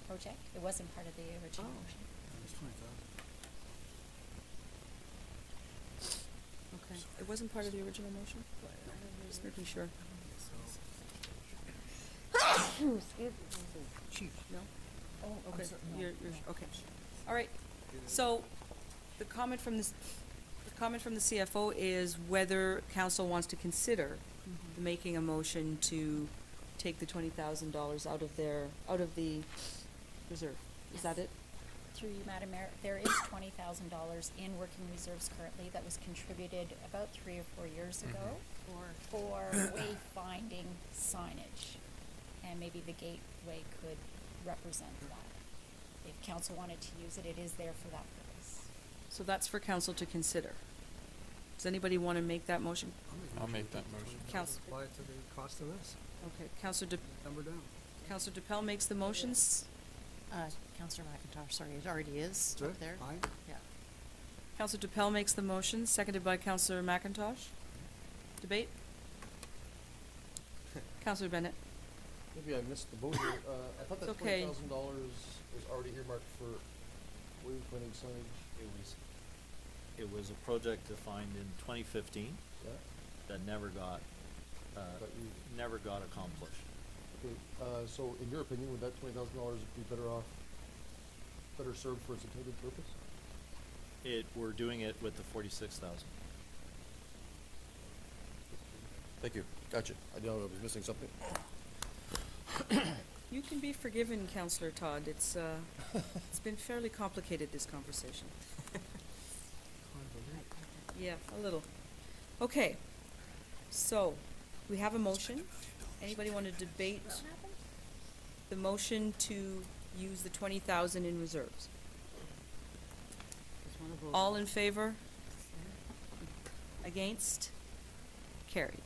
project, it wasn't part of the original motion.
Okay. It wasn't part of the original motion? Just making sure. No? Oh, okay. You're, okay. All right. So, the comment from the CFO is whether council wants to consider making a motion to take the $20,000 out of the reserve. Is that it?
Through you, Madam Mayor, there is $20,000 in working reserves currently that was contributed about 3 or 4 years ago for wayfinding signage. And maybe the gateway could represent that. If council wanted to use it, it is there for that purpose.
So that's for council to consider. Does anybody want to make that motion?
I'll make that motion.
Council.
Apply it to the cost of this.
Okay, Councillor
Number down.
Councillor DePel makes the motions.
Councillor McIntosh, sorry, it already is
That's
up
it?
there.
Fine.
Yeah.
Councillor DePel makes the motion, seconded by Councillor McIntosh. Debate? Councillor Bennett?
Maybe I missed the boat here. I thought that
It's okay.
$20,000 was already earmarked for wayfinding signage.
It was a project defined in 2015
Yeah.
that never got accomplished.
Okay, so in your opinion, would that $20,000 be better served for its intended purpose?
We're doing it with the 46,000.
Thank you. Gotcha. I know I was missing something.
You can be forgiven, Councillor Todd. It's been fairly complicated, this conversation. Yeah, a little. Okay, so we have a motion. Anybody want to debate the motion to use the 20,000 in reserves? All in favor? Against? Carried.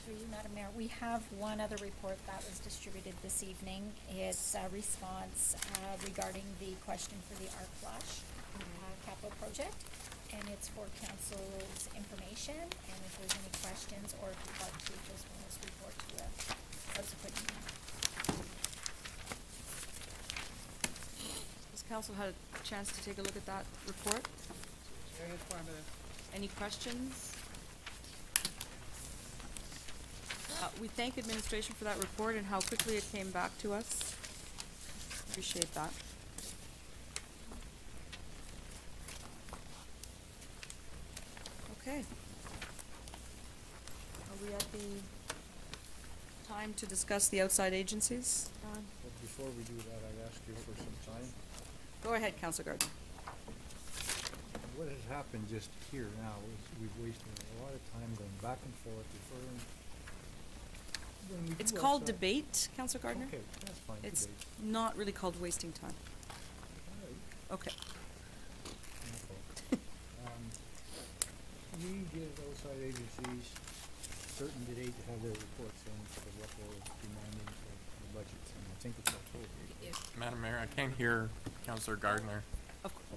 Through you, Madam Mayor, we have one other report that was distributed this evening. It's a response regarding the question for the Arc Flash capital project. And it's for council's information, and if there's any questions, or if you'd like to just want us to report to a subsequent meeting.
Has council had a chance to take a look at that report?
Very informative.
Any questions? We thank administration for that report and how quickly it came back to us. Appreciate that. Okay. Are we at the time to discuss the outside agencies? Ron?
But before we do that, I'd ask you for some time.
Go ahead, Councillor Gardner.
What has happened just here now is we've wasted a lot of time going back and forth, deferring. When we
It's
do
called
outside-
debate, Councillor Gardner.
Okay, that's fine,
It's
debate.
not really called wasting time.
All right.
Okay.
We give outside agencies certain date to have their reports in for what they're demanding for the budgets, and I think it's appropriate.
Madam Mayor, I can't hear Councillor Gardner.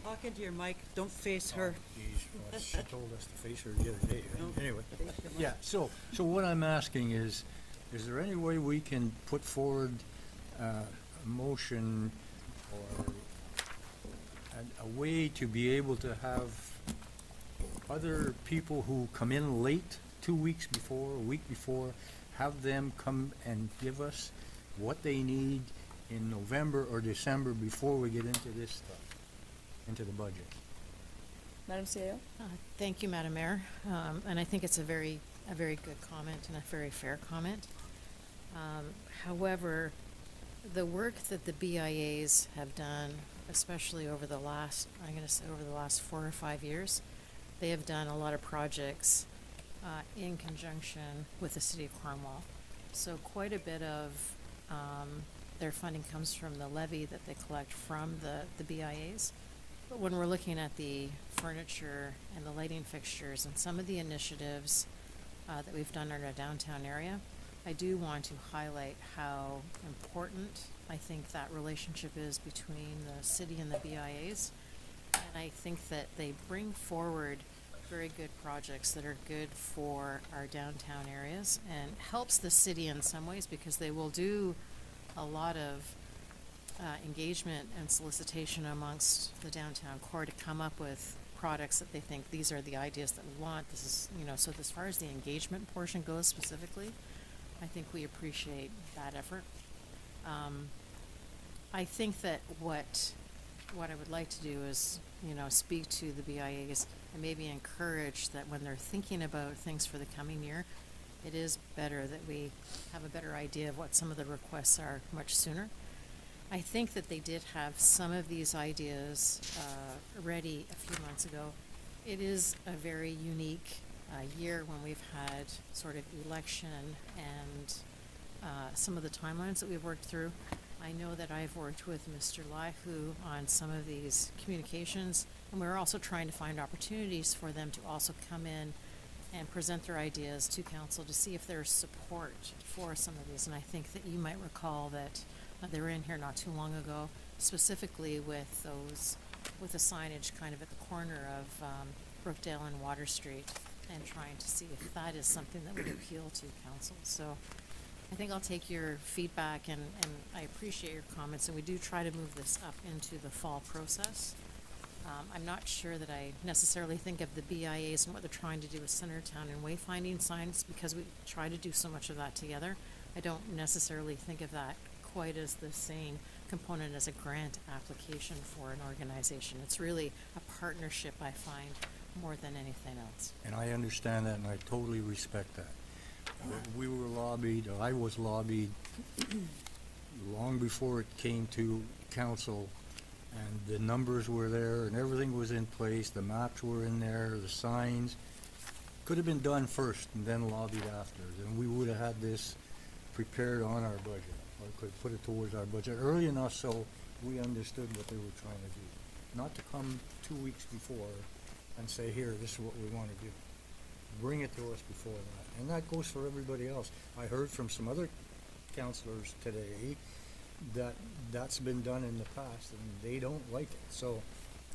Talk into your mic, don't face her.
Geez, well, she told us to face her the other day.
No,
Anyway,
face your mic.
yeah, so what I'm asking is there any way we can put forward a motion or a way to be able to have other people who come in late, 2 weeks before, a week before, have them come and give us what they need in November or December before we get into this stuff, into the budget?
Madam CAO?
Thank you, Madam Mayor. And I think it's a very good comment and a very fair comment. However, the work that the BIAs have done, especially over the last, I'm going to say over the last 4 or 5 years, they have done a lot of projects in conjunction with the City of Cornwall. So quite a bit of their funding comes from the levy that they collect from the BIAs. But when we're looking at the furniture and the lighting fixtures and some of the initiatives that we've done in our downtown area, I do want to highlight how important I think that relationship is between the city and the BIAs. And I think that they bring forward very good projects that are good for our downtown areas and helps the city in some ways because they will do a lot of engagement and solicitation amongst the downtown core to come up with products that they think these are the ideas that we want. This is, so as far as the engagement portion goes specifically, I think we appreciate that effort. I think that what I would like to do is, speak to the BIAs and maybe encourage that when they're thinking about things for the coming year, it is better that we have a better idea of what some of the requests are much sooner. I think that they did have some of these ideas ready a few months ago. It is a very unique year when we've had sort of election and some of the timelines that we've worked through. I know that I've worked with Mr. Lyhu on some of these communications, and we're also trying to find opportunities for them to also come in and present their ideas to council to see if there's support for some of these. And I think that you might recall that they were in here not too long ago, specifically with the signage kind of at the corner of Brookdale and Water Street, and trying to see if that is something that would appeal to council. So I think I'll take your feedback, and I appreciate your comments, and we do try to move this up into the fall process. I'm not sure that I necessarily think of the BIAs and what they're trying to do with Centertown and wayfinding signs, because we try to do so much of that together. I don't necessarily think of that quite as the same component as a grant application for an organization. It's really a partnership, I find, more than anything else.
And I understand that, and I totally respect that. We were lobbied, or I was lobbied, long before it came to council, and the numbers were there, and everything was in place, the maps were in there, the signs. Could have been done first and then lobbied after, and we would have had this prepared on our budget, or could put it towards our budget early enough so we understood what they were trying to do. Not to come 2 weeks before and say, here, this is what we want to do. Bring it to us before that. And that goes for everybody else. I heard from some other councillors today that that's been done in the past and they don't like it. So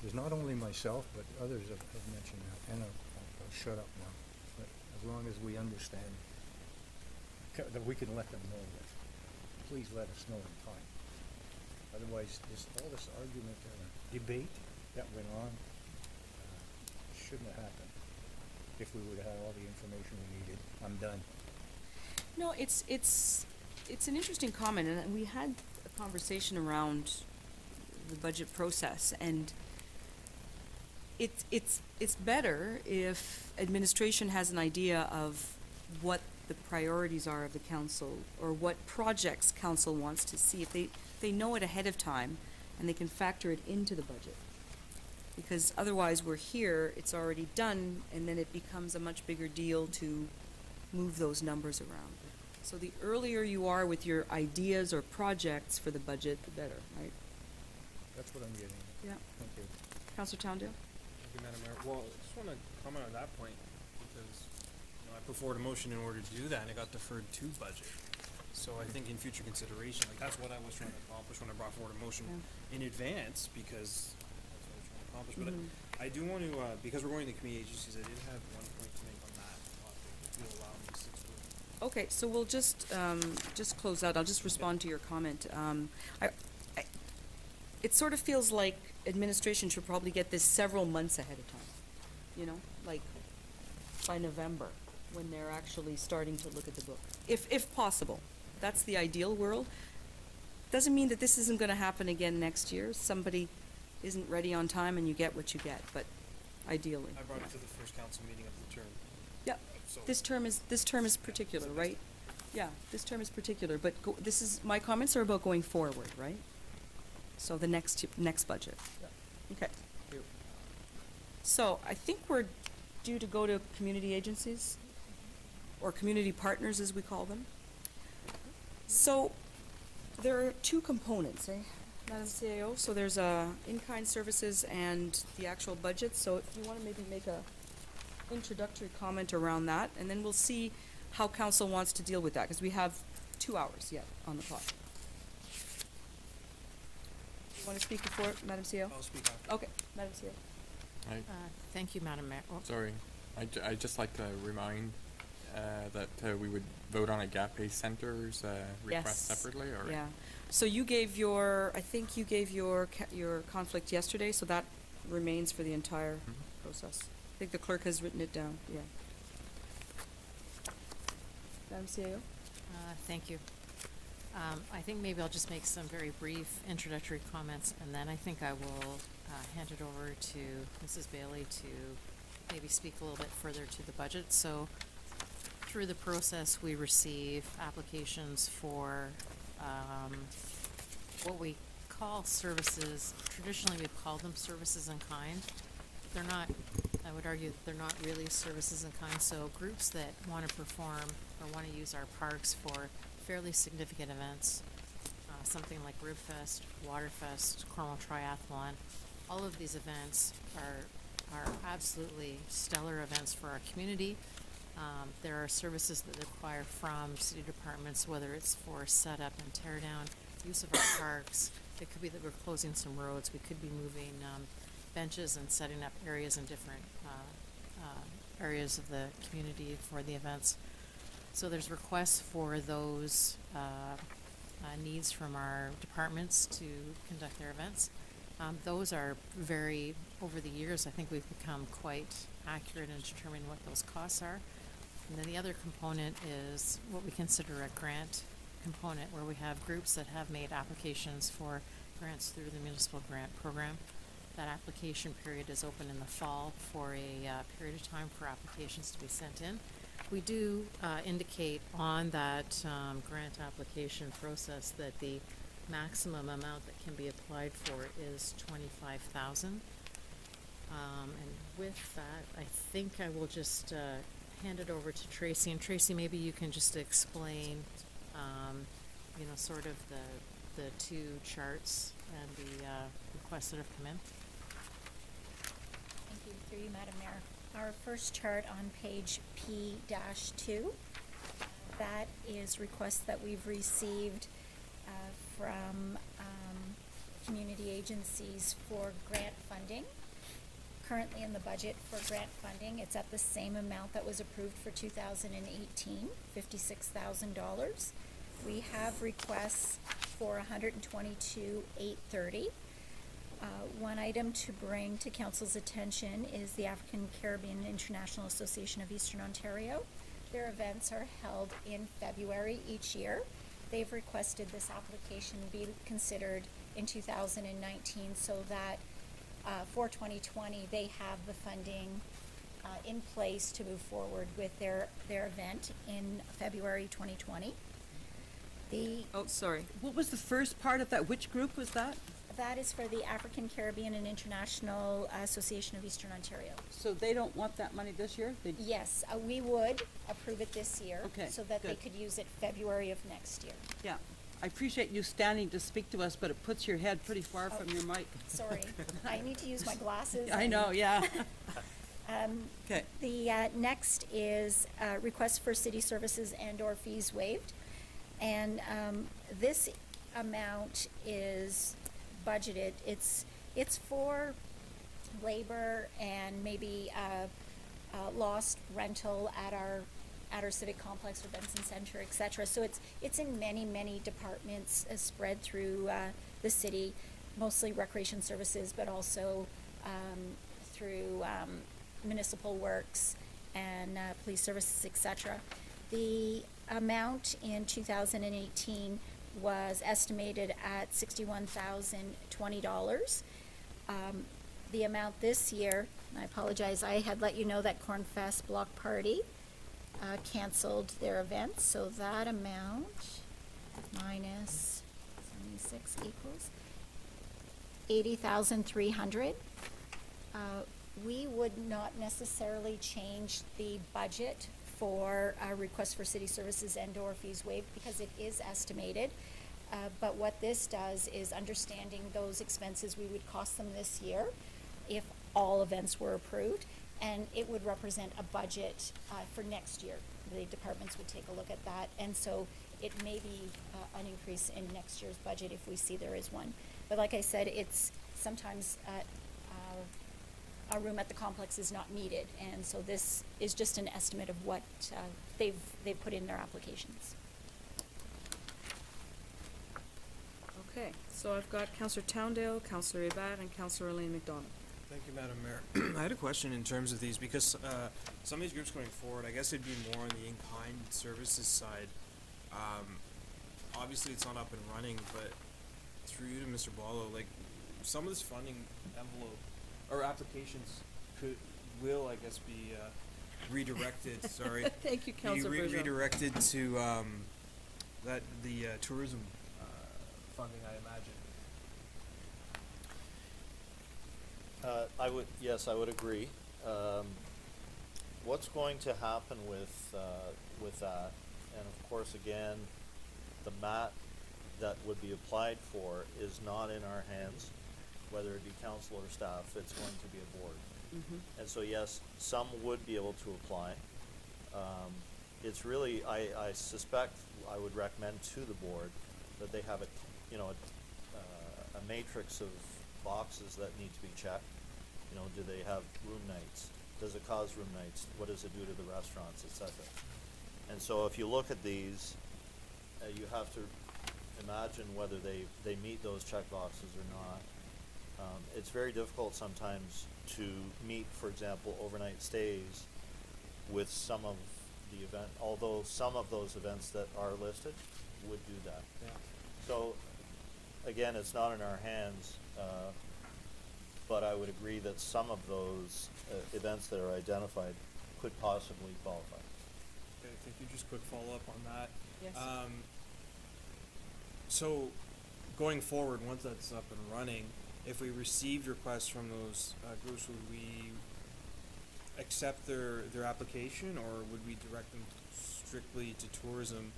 there's not only myself, but others have mentioned that. And I'll shut up now. But as long as we understand that we can let them know that, please let us know in time. Otherwise, all this argument and debate that went on shouldn't have happened. If we would have had all the information we needed. I'm done.
No, it's an interesting comment, and we had a conversation around the budget process, and it's better if administration has an idea of what the priorities are of the council, or what projects council wants to see. If they know it ahead of time, and they can factor it into the budget. Because otherwise we're here, it's already done, and then it becomes a much bigger deal to move those numbers around. So the earlier you are with your ideas or projects for the budget, the better, right?
That's what I'm getting at.
Yeah.
Thank you.
Councillor Towndale?
Thank you, Madam Mayor. Well, I just want to comment on that point, because I put forward a motion in order to do that, and it got deferred to budget. So I think in future consideration, that's what I was trying to accomplish when I brought forward a motion in advance, because accomplish, but I do want to, because we're going to committee agencies, I did have one point to make on that topic, if you'll allow me 6 minutes.
Okay, so we'll just close out. I'll just respond to your comment. It sort of feels like administration should probably get this several months ahead of time, like by November, when they're actually starting to look at the book, if possible. That's the ideal world. Doesn't mean that this isn't going to happen again next year. Somebody isn't ready on time and you get what you get, but ideally.
I brought
yeah.
it to the first council meeting of the term.
Yeah,
So-
this term is particular, right? Yeah, this term is particular, but this is, my comments are about going forward, right? So the next budget. Okay. So I think we're due to go to community agencies, or community partners as we call them. So there are two components, Madam CAO? So there's in-kind services and the actual budget. So if you want to maybe make a introductory comment around that, and then we'll see how council wants to deal with that, because we have 2 hours yet on the clock. You want to speak before, Madam CEO?
I'll speak after.
Okay, Madam CEO.
Thank you, Madam Mayor. Oh,
Sorry, I'd just like to remind that we would vote on a gap-based centers request
Yes.
separately, or?
Yeah. So you gave your, I think you gave your conflict yesterday, so that remains for the entire process. I think the clerk has written it down, yeah. Madam CAO?
Thank you. I think maybe I'll just make some very brief introductory comments, and then I think I will hand it over to Mrs. Bailey to maybe speak a little bit further to the budget. So through the process, we receive applications for what we call services. Traditionally, we've called them services in kind. They're not, I would argue, they're not really services in kind. So groups that want to perform or want to use our parks for fairly significant events, something like Ribfest, Waterfest, Cornwall Triathlon, all of these events are absolutely stellar events for our community. There are services that require from city departments, whether it's for setup and tear down, use of our parks. It could be that we're closing some roads. We could be moving benches and setting up areas in different areas of the community for the events. So there's requests for those needs from our departments to conduct their events. Those are very, over the years, I think we've become quite accurate in determining what those costs are. And then the other component is what we consider a grant component, where we have groups that have made applications for grants through the municipal grant program. That application period is open in the fall for a period of time for applications to be sent in. We do indicate on that grant application process that the maximum amount that can be applied for is $25,000. And with that, I think I will just hand it over to Tracy. And Tracy, maybe you can just explain, you know, sort of the two charts and the requests that have come in.
Thank you, through you, Madam Mayor. Our first chart on page P-2, that is requests that we've received from community agencies for grant funding. Currently in the budget for grant funding, it's at the same amount that was approved for 2018, $56,000. We have requests for $122,830. One item to bring to council's attention is the African Caribbean International Association of Eastern Ontario. Their events are held in February each year. They've requested this application be considered in 2019 so that for 2020 they have the funding in place to move forward with their event in February 2020.
Oh, sorry. What was the first part of that? Which group was that?
That is for the African Caribbean and International Association of Eastern Ontario.
So they don't want that money this year?
Yes, we would approve it this year.
Okay,
so that they
good.
could use it February of next year.
Yeah. I appreciate you standing to speak to us, but it puts your head pretty far from your mic.
Sorry, I need to use my glasses.
I know, yeah.
Okay. The next is request for city services and/or fees waived. And this amount is budgeted. It's for labor and maybe lost rental at our civic complex or Benson Center, etc. So it's in many departments spread through the city, mostly recreation services, but also through municipal works and police services, etc. The amount in 2018 was estimated at $61,020. The amount this year And I apologize, I had let you know that Cornfest Block Party canceled their event, so that amount minus 76 equals 80,300. We would not necessarily change the budget for requests for city services and/or fees waived because it is estimated. But what this does is understanding those expenses we would cost them this year if all events were approved, and it would represent a budget for next year. The departments would take a look at that, and so it may be an increase in next year's budget if we see there is one. But like I said, it's sometimes a room at the complex is not needed, and so this is just an estimate of what they've put in their applications.
Okay, so I've got Councillor Towndale, Councillor Abad, and Councillor Elaine McDonald.
Thank you, Madam Mayor. I had a question in terms of these, because some of these groups going forward, I guess it'd be more on the in-kind services side. Obviously, it's not up and running, but through you to Mr. Boileau, like, some of this funding envelope, or applications will, I guess, be redirected, sorry.
Thank you, Councillor Bergeron.
Redirected to the tourism funding, I imagine.
Yes, I would agree. What's going to happen with that, and of course, again, the MAT that would be applied for is not in our hands, whether it be council or staff, it's going to be a board. And so yes, some would be able to apply. It's really, I suspect, I would recommend to the board that they have a matrix of boxes that need to be checked. You know, do they have room nights? Does it cause room nights? What does it do to the restaurants, etc.? And so if you look at these, you have to imagine whether they meet those check boxes or not. It's very difficult sometimes to meet, for example, overnight stays with some of the event, although some of those events that are listed would do that.
Yeah.
So again, it's not in our hands, but I would agree that some of those events that are identified could possibly qualify.
Okay, thank you. Just quick follow-up on that.
Yes.
So going forward, once that's up and running, if we received requests from those groups, would we accept their application, or would we direct them strictly to tourism?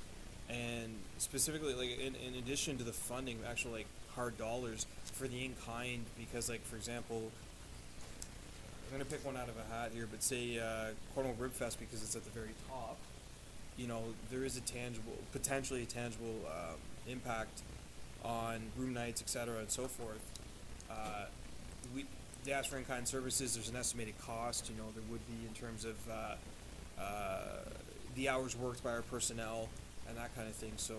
And specifically, like, in addition to the funding, actual, like, hard dollars for the in-kind, because, like, for example, I'm going to pick one out of a hat here, but say Cornwall Rib Fest, because it's at the very top, you know, there is a tangible, potentially a tangible impact on room nights, etc., and so forth. They ask for in-kind services, there's an estimated cost, you know, there would be in terms of the hours worked by our personnel and that kind of thing. So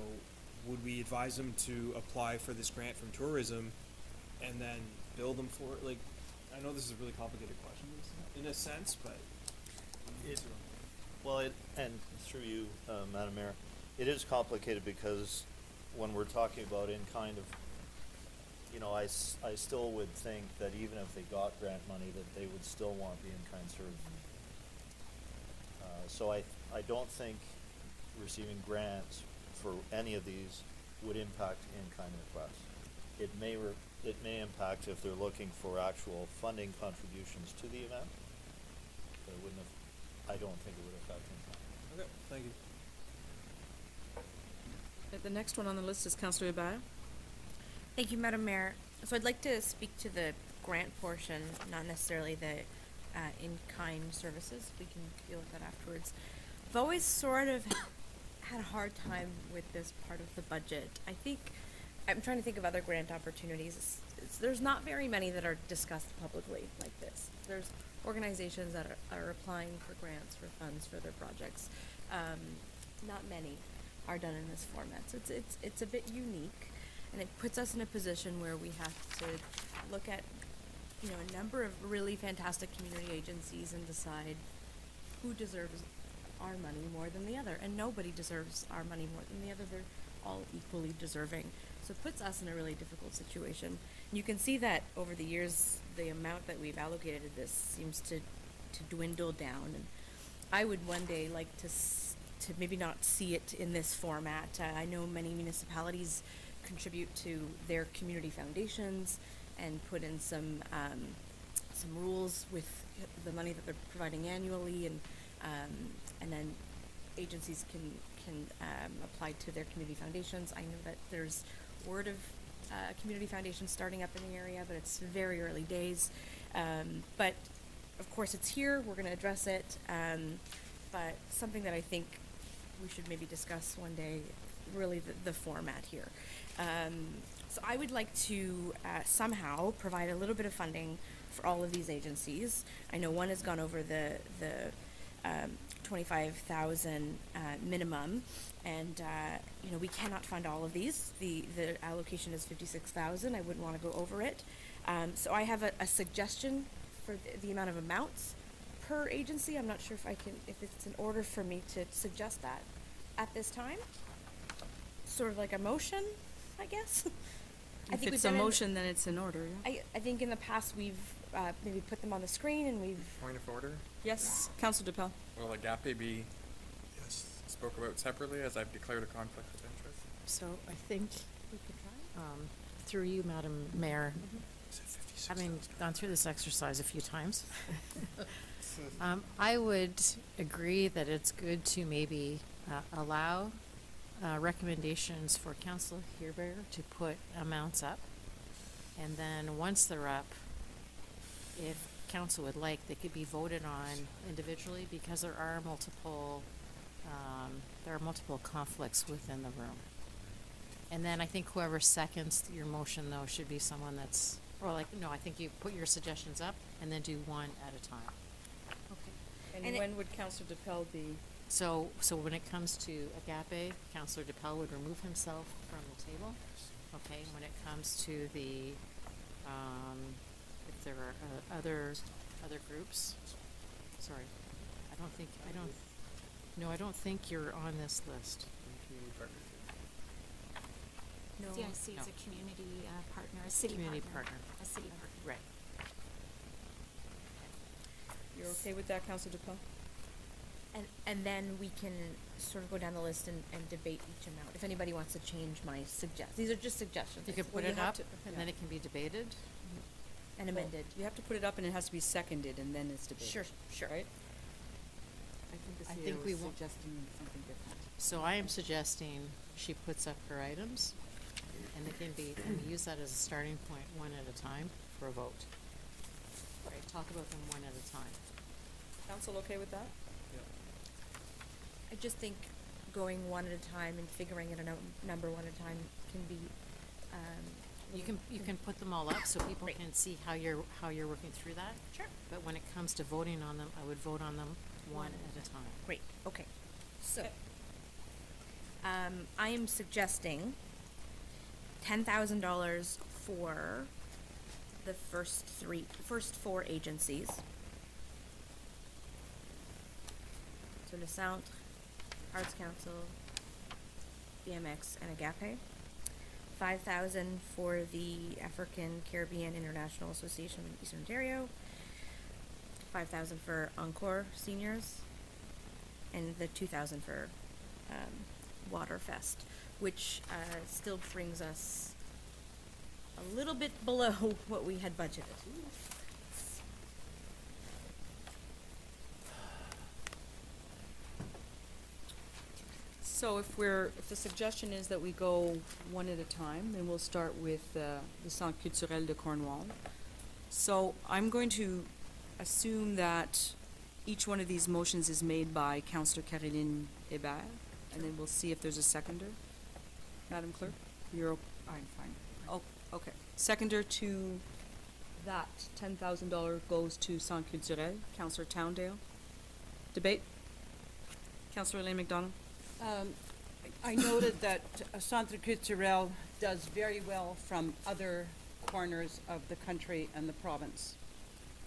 would we advise them to apply for this grant from tourism and then bill them for it? Like, I know this is a really complicated question in a sense, but
and through you, Madam Mayor, it is complicated because when we're talking about in kind of, you know, I still would think that even if they got grant money, that they would still want the in-kind service. So I don't think receiving grants for any of these would impact in-kind requests. It may impact if they're looking for actual funding contributions to the event, but it wouldn't have, I don't think it would affect in-kind.
Okay, thank you.
The next one on the list is Councillor Abad.
Thank you, Madam Mayor. So I'd like to speak to the grant portion, not necessarily the in-kind services. We can deal with that afterwards. I've always sort of had a hard time with this part of the budget. I'm trying to think of other grant opportunities. There's not very many that are discussed publicly like this. There's organizations that are applying for grants, for funds for their projects. Not many are done in this format. So it's a bit unique, and it puts us in a position where we have to look at, you know, a number of really fantastic community agencies and decide who deserves our money more than the other. And nobody deserves our money more than the other. They're all equally deserving. So it puts us in a really difficult situation. And you can see that over the years, the amount that we've allocated to this seems to dwindle down. And I would one day like to maybe not see it in this format. I know many municipalities contribute to their community foundations and put in some rules with the money that they're providing annually, and then agencies can apply to their community foundations. I know that there's word of community foundations starting up in the area, but it's very early days. But of course it's here, we're going to address it, but something that I think we should maybe discuss one day, really the format here. So I would like to somehow provide a little bit of funding for all of these agencies. I know one has gone over the 25,000 minimum, and you know, we cannot fund all of these. The allocation is 56,000. I wouldn't want to go over it. So I have a suggestion for the amount of amounts per agency. I'm not sure if it's in order for me to suggest that at this time. Sort of like a motion, I guess. I think
If it's a motion, then it's in order, yeah?
I think in the past we've maybe put them on the screen and we've...
Point of order?
Yes, Councillor DePel.
Will Agape be spoke about separately, as I've declared a conflict of interest?
So I think, through you, Madam Mayor, having gone through this exercise a few times, I would agree that it's good to maybe allow recommendations for Councillor Herber to put amounts up. And then once they're up, if council would like, they could be voted on individually, because there are multiple conflicts within the room. And then I think whoever seconds your motion, though, should be someone that's, or like, no, I think you put your suggestions up and then do one at a time.
Okay. And when would Councillor DePel be?
So when it comes to Agape, Councillor DePel would remove himself from the table. Okay, when it comes to the, if there are other groups, sorry, I don't think you're on this list.
No.
CIC is a community partner, a city partner.
Community partner.
A city partner.
Right.
You're okay with that, Councillor DePel?
And then we can sort of go down the list and debate each amount. If anybody wants to change my these are just suggestions.
You could put it up, and then it can be debated.
And amended.
You have to put it up and it has to be seconded and then it's debated.
Sure.
Right?
I think we were suggesting something different.
So I am suggesting she puts up her items, and it can be, and we use that as a starting point, one at a time, for a vote. Right, talk about them one at a time.
Council okay with that?
I just think going one at a time and figuring it a number one at a time can be,
You can put them all up so people can see how you're working through that.
Sure.
But when it comes to voting on them, I would vote on them one at a time.
Great, okay. So, I am suggesting $10,000 for the first four agencies. So Le Centre, Arts Council, BMX, and Agape. 5,000 for the African Caribbean International Association in Eastern Ontario. 5,000 for Encore Seniors, and the 2,000 for Waterfest, which still brings us a little bit below what we had budgeted.
So if the suggestion is that we go one at a time, then we'll start with the Centre Culturel de Cornwall. So I'm going to assume that each one of these motions is made by Councillor Caroline Hébert, and then we'll see if there's a seconder. Madam Clerk, I'm fine. Oh, okay. Seconder to that $10,000 goes to Centre Culturel, Councillor Towndale. Debate? Councillor Elaine McDonald?
I noted that Centre Culturel does very well from other corners of the country and the province,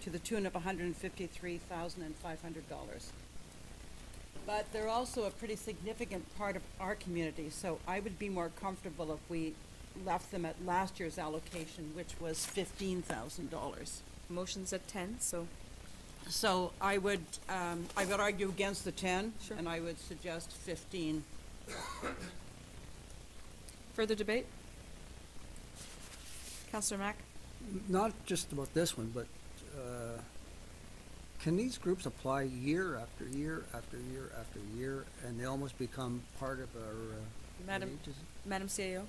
to the tune of $153,500. but they're also a pretty significant part of our community, so I would be more comfortable if we left them at last year's allocation, which was $15,000.
Motion's at 10, so
So I would argue against the 10, and I would suggest 15.
further debate? Councillor Mack?
Not just about this one, but can these groups apply year after year after year after year, and they almost become part of our
Madam CAO?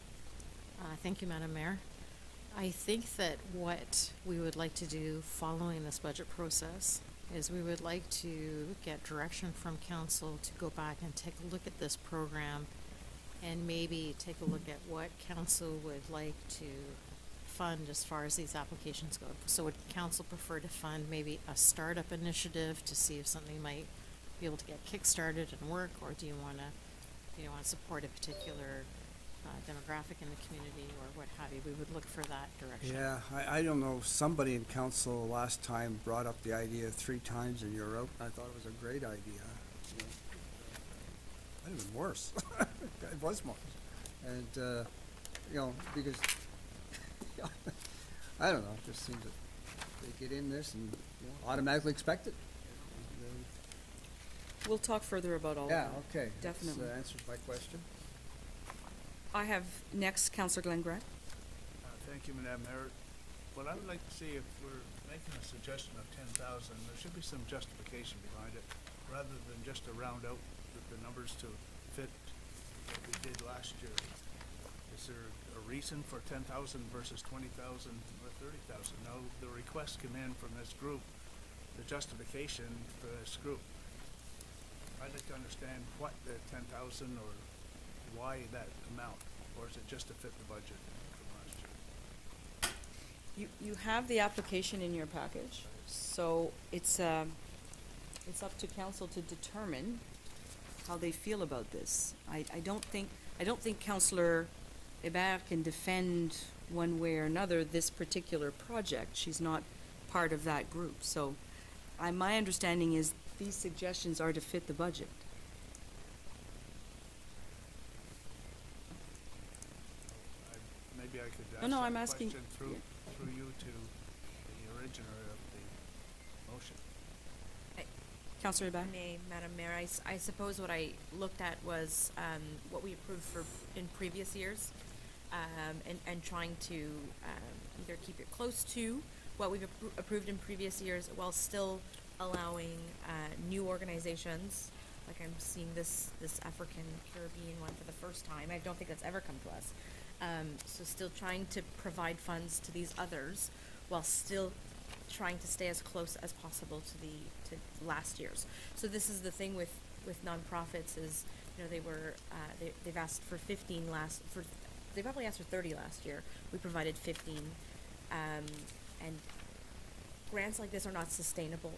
Thank you, Madam Mayor. I think that what we would like to do following this budget process is we would like to get direction from council to go back and take a look at this program and maybe take a look at what council would like to fund as far as these applications go. So would council prefer to fund maybe a startup initiative to see if something might be able to get kick-started and work, or do you want to support a particular demographic in the community or what have you? We would look for that direction.
Yeah, I don't know, somebody in council last time brought up the idea 3 times in Europe. I thought it was a great idea. Might have been worse. It was worse. And, because, I don't know, it just seems that they get in this and automatically expect it.
We'll talk further about all of that.
Yeah, okay.
Definitely.
That answers my question.
I have next Councillor Glenn Grant.
Thank you, Madam Mayor. What I would like to see, if we're making a suggestion of 10,000, there should be some justification behind it, rather than just to round out the numbers to fit what we did last year. Is there a reason for 10,000 versus 20,000 or 30,000? Now, the request came in from this group, the justification for this group. I'd like to understand what the 10,000 or why that amount, or is it just to fit the budget from last year?
You have the application in your package, so it's up to council to determine how they feel about this. I don't think Councillor Hébert can defend one way or another this particular project. She's not part of that group. So my understanding is these suggestions are to fit the budget.
Maybe I could ask
No, I'm
that
asking-
question through you to the originator of the motion.
Councillor Hébert?
Madam Mayor, I suppose what I looked at was what we approved in previous years, and trying to either keep it close to what we've approved in previous years while still allowing new organizations. Like I'm seeing this African Caribbean one for the first time. I don't think that's ever come to us. So still trying to provide funds to these others while still trying to stay as close as possible to last year's. So this is the thing with nonprofits is, they've asked for 15 they probably asked for 30 last year. We provided 15, and grants like this are not sustainable.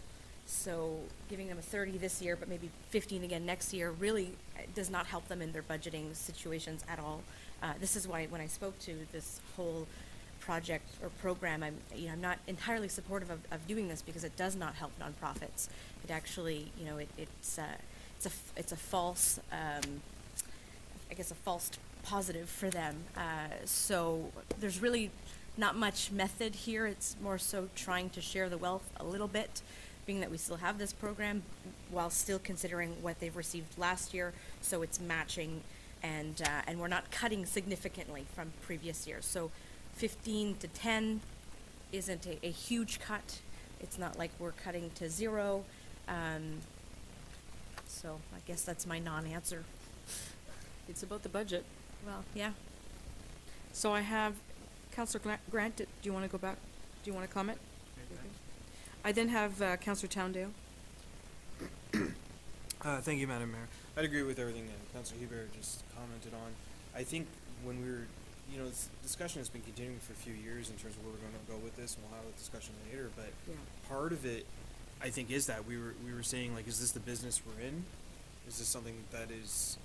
So giving them a 30 this year, but maybe 15 again next year, really does not help them in their budgeting situations at all. This is why when I spoke to this whole project or program, I'm not entirely supportive of doing this because it does not help nonprofits. It actually, it's a false, I guess a false positive for them. So there's really not much method here. It's more so trying to share the wealth a little bit, being that we still have this program while still considering what they've received last year. So it's matching, and we're not cutting significantly from previous years. So 15 to 10 isn't a huge cut. It's not like we're cutting to 0. So I guess that's my non-answer.
It's about the budget.
Well, yeah.
So I have Councillor Grant. Do you want to go back? Do you want to comment? I then have Councillor Towndale.
Thank you, Madam Mayor. I'd agree with everything that Councillor Hébert just commented on. I think when we were, this discussion has been continuing for a few years in terms of where we're going to go with this, and we'll have a discussion later, but part of it, I think, is that we were saying, like, is this the business we're in? Is this something that is,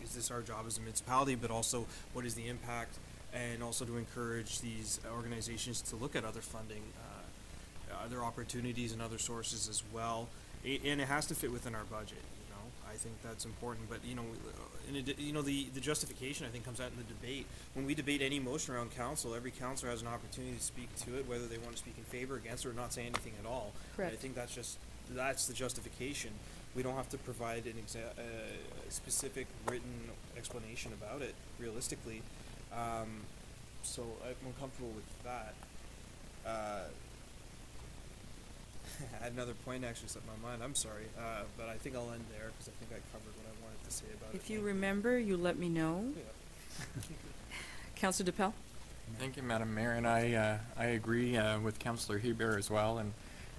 is this our job as a municipality, but also what is the impact, and also to encourage these organizations to look at other funding, other opportunities and other sources as well. And it has to fit within our budget, I think that's important, but, you know, the justification, I think, comes out in the debate. When we debate any motion around council, every councillor has an opportunity to speak to it, whether they want to speak in favor, against, or not say anything at all.
Correct.
I think that's the justification. We don't have to provide a specific written explanation about it, realistically. So I'm comfortable with that. I had another point actually slipped my mind. I'm sorry, but I think I'll end there because I think I covered what I wanted to say about it.
If you remember, you let me know. Councillor DePel?
Thank you, Madam Mayor, and I agree with Councillor Hebert as well. And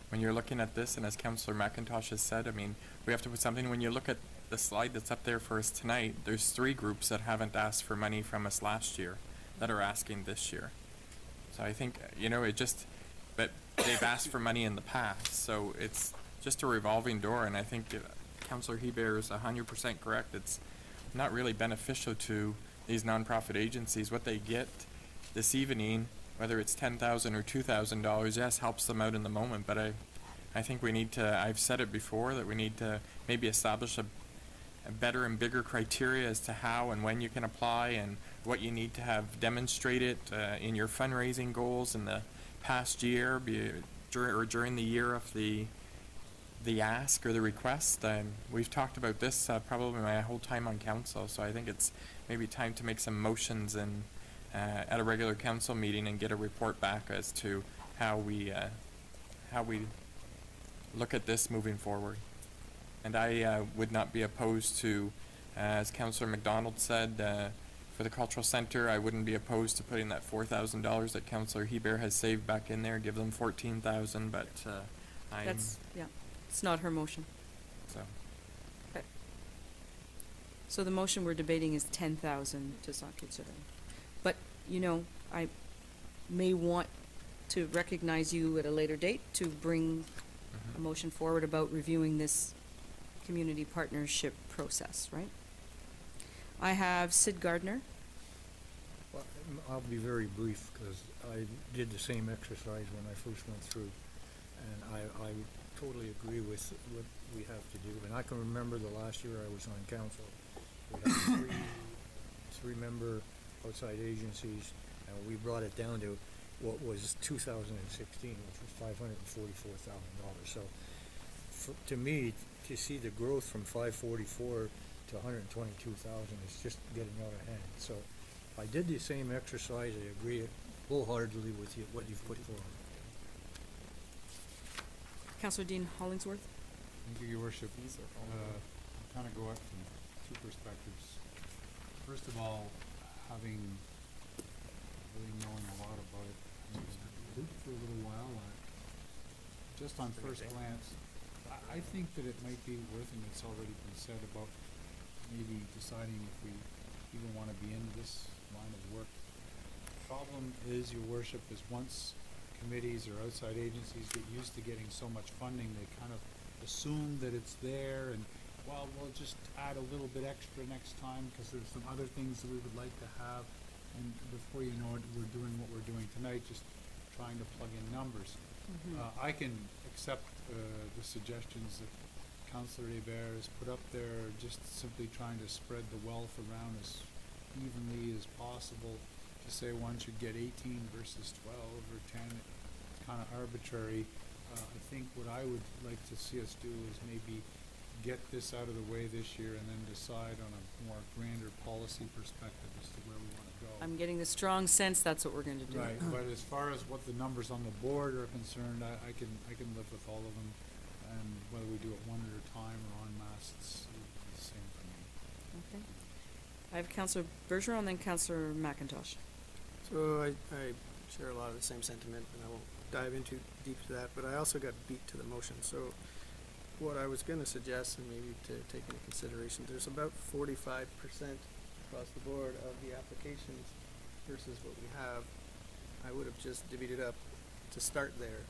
when you're looking at this, and as Councillor McIntosh has said, I mean, we have to put something. When you look at the slide that's up there for us tonight, there's 3 groups that haven't asked for money from us last year that are asking this year. So I think, you know, but they've asked for money in the past, so it's just a revolving door. And I think Councillor Hebert is 100% correct. It's not really beneficial to these nonprofit agencies. What they get this evening, whether it's $10,000 or $2,000, yes, helps them out in the moment. But I think we need to. I've said it before that we need to maybe establish a better and bigger criteria as to how and when you can apply and what you need to have demonstrated in your fundraising goals in the past year, during the year of the ask or the request. And we've talked about this probably my whole time on council, so I think it's maybe time to make some motions and at a regular council meeting and get a report back as to how we look at this moving forward. And I would not be opposed to, as Councillor McDonald said, for the cultural center, I wouldn't be opposed to putting that $4,000 that Councillor Hebert has saved back in there, give them $14,000, but
It's not her motion.
So.
Okay. So the motion we're debating is 10,000 to Saket Sudan. But, you know, I may want to recognize you at a later date to bring a motion forward about reviewing this community partnership process, right? I have Sid Gardner.
Well, I'll be very brief because I did the same exercise when I first went through, and I totally agree with what we have to do. And I can remember the last year I was on council. We had three-member outside agencies, and we brought it down to what was 2016, which was $544,000. So, to me, to see the growth from 544 to 122,000 is just getting out of hand. So, I did the same exercise. I agree wholeheartedly with you, what you've put forward.
Councillor Dean Hollingsworth.
Thank you, Your Worship. I'll kind of go at from 2 perspectives. First of all, having really knowing a lot about it for a little while, just on first glance, I think that it might be worth, and it's already been said about maybe deciding if we even want to be in this line of work. The problem is, Your Worship, is once committees or outside agencies get used to getting so much funding, they kind of assume that it's there, and well, we'll just add a little bit extra next time because there's some other things that we would like to have, and before you know it, we're doing what we're doing tonight, just trying to plug in numbers. I can accept the suggestions that Councillor Hebert has put up there, just simply trying to spread the wealth around as evenly as possible. To say one should get 18 versus 12 or 10, it's kind of arbitrary. I think what I would like to see us do is maybe get this out of the way this year and then decide on a more grander policy perspective as to where we want to go.
I'm getting the strong sense that's what we're going to do.
Right, but as far as what the numbers on the board are concerned, I can live with all of them, and whether we do it one at a time or en masse, it's the same for me.
Okay. I have Councillor Bergeron and then Councillor McIntosh.
So I share a lot of the same sentiment, and I won't dive into deep to that, but I also got beat to the motion. So what I was going to suggest, and maybe to take into consideration, there's about 45% across the board of the applications versus what we have. I would have just divvied it up to start there.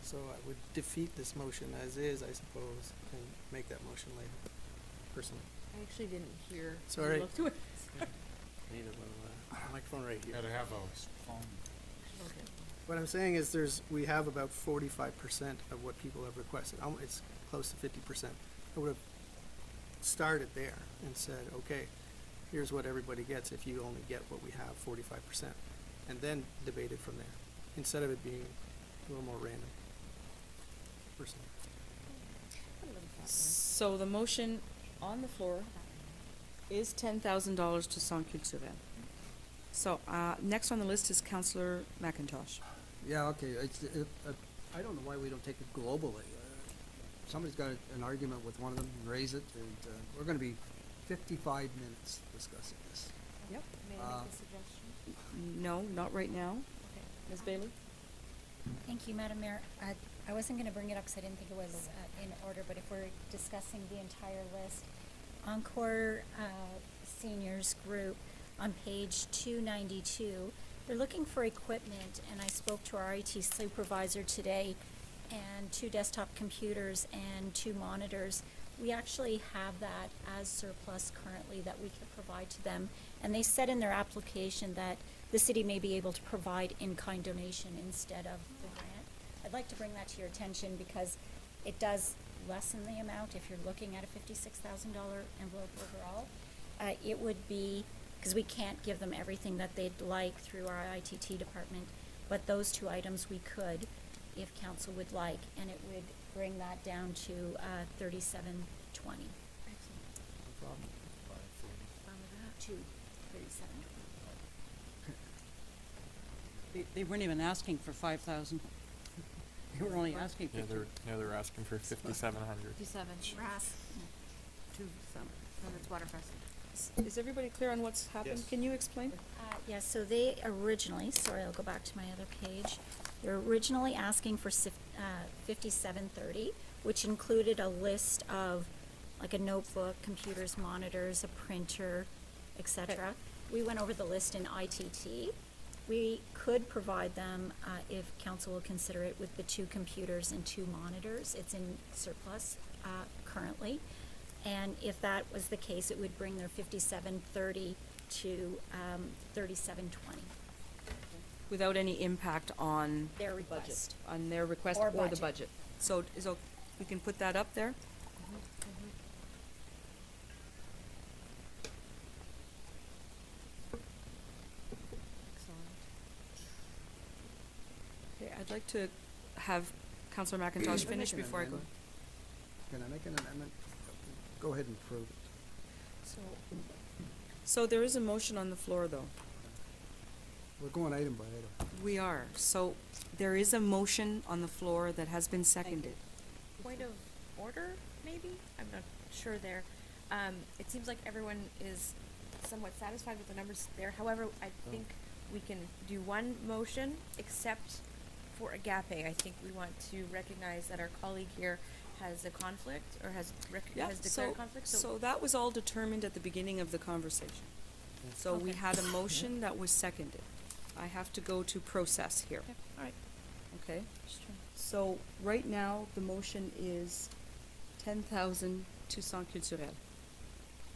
So I would defeat this motion as is, I suppose, and make that motion later, personally.
I actually didn't hear.
Sorry.
Look to it.
Need a microphone right here.
Gotta have a phone.
Okay.
What I'm saying is we have about 45% of what people have requested. It's close to 50%. I would have started there and said, okay, here's what everybody gets if you only get what we have, 45%, and then debated from there, instead of it being a little more random. Personally.
So the motion on the floor is $10,000 to Centre Culturel. So, next on the list is Councillor McIntosh.
Yeah, okay, I don't know why we don't take it globally. Somebody's got an argument with one of them, raise it, and we're gonna be 55 minutes discussing this.
Yep.
May I make a suggestion?
No, not right now. Ms. Bailey?
Thank you, Madam Mayor. I wasn't going to bring it up because I didn't think it was in order, but if we're discussing the entire list, Encore Seniors Group on page 292, they're looking for equipment, and I spoke to our IT supervisor today, and 2 desktop computers and 2 monitors. We actually have that as surplus currently that we could provide to them, and they said in their application that the city may be able to provide in-kind donation instead of the grant. I'd like to bring that to your attention because it does lessen the amount if you're looking at a $56,000 envelope overall. It would be, because we can't give them everything that they'd like through our ITT department, but those 2 items we could, if council would like, and it would bring that down to $37.20.
No problem.
To $37.20.
They weren't even asking for 5,000. They were only asking for
They're asking for 5,700.
57.
Brass.
two some.
And it's Waterfront.
Is everybody clear on what's happened?
Yes.
Can you explain?
Yes, so they originally, sorry, I'll go back to my other page. They're originally asking for $57.30, which included a list of like a notebook, computers, monitors, a printer, etc. We went over the list in ITT. We could provide them, if council will consider it, with the 2 computers and 2 monitors. It's in surplus currently. And if that was the case, it would bring their $57.30 to $37.20.
Without any impact on
Their
budget,
request.
on their request
Or
or the
budget.
budget. So we can put that up there? Okay, I'd like to have Councillor McIntosh finish before I go.
Can I make an amendment? Go ahead and prove it.
So there is a motion on the floor, though.
We're going item by item.
We are. So there is a motion on the floor that has been seconded.
Point of order, maybe? I'm not sure there. It seems like everyone is somewhat satisfied with the numbers there. However, I think we can do one motion, except for Agape. I think we want to recognize that our colleague here has a conflict, or has declared conflict.
So that was all determined at the beginning of the conversation. So we
Okay.
had a motion that was seconded. I have to go to process here.
Okay, all right.
Okay? So right now, the motion is 10,000 to Centre Culturel.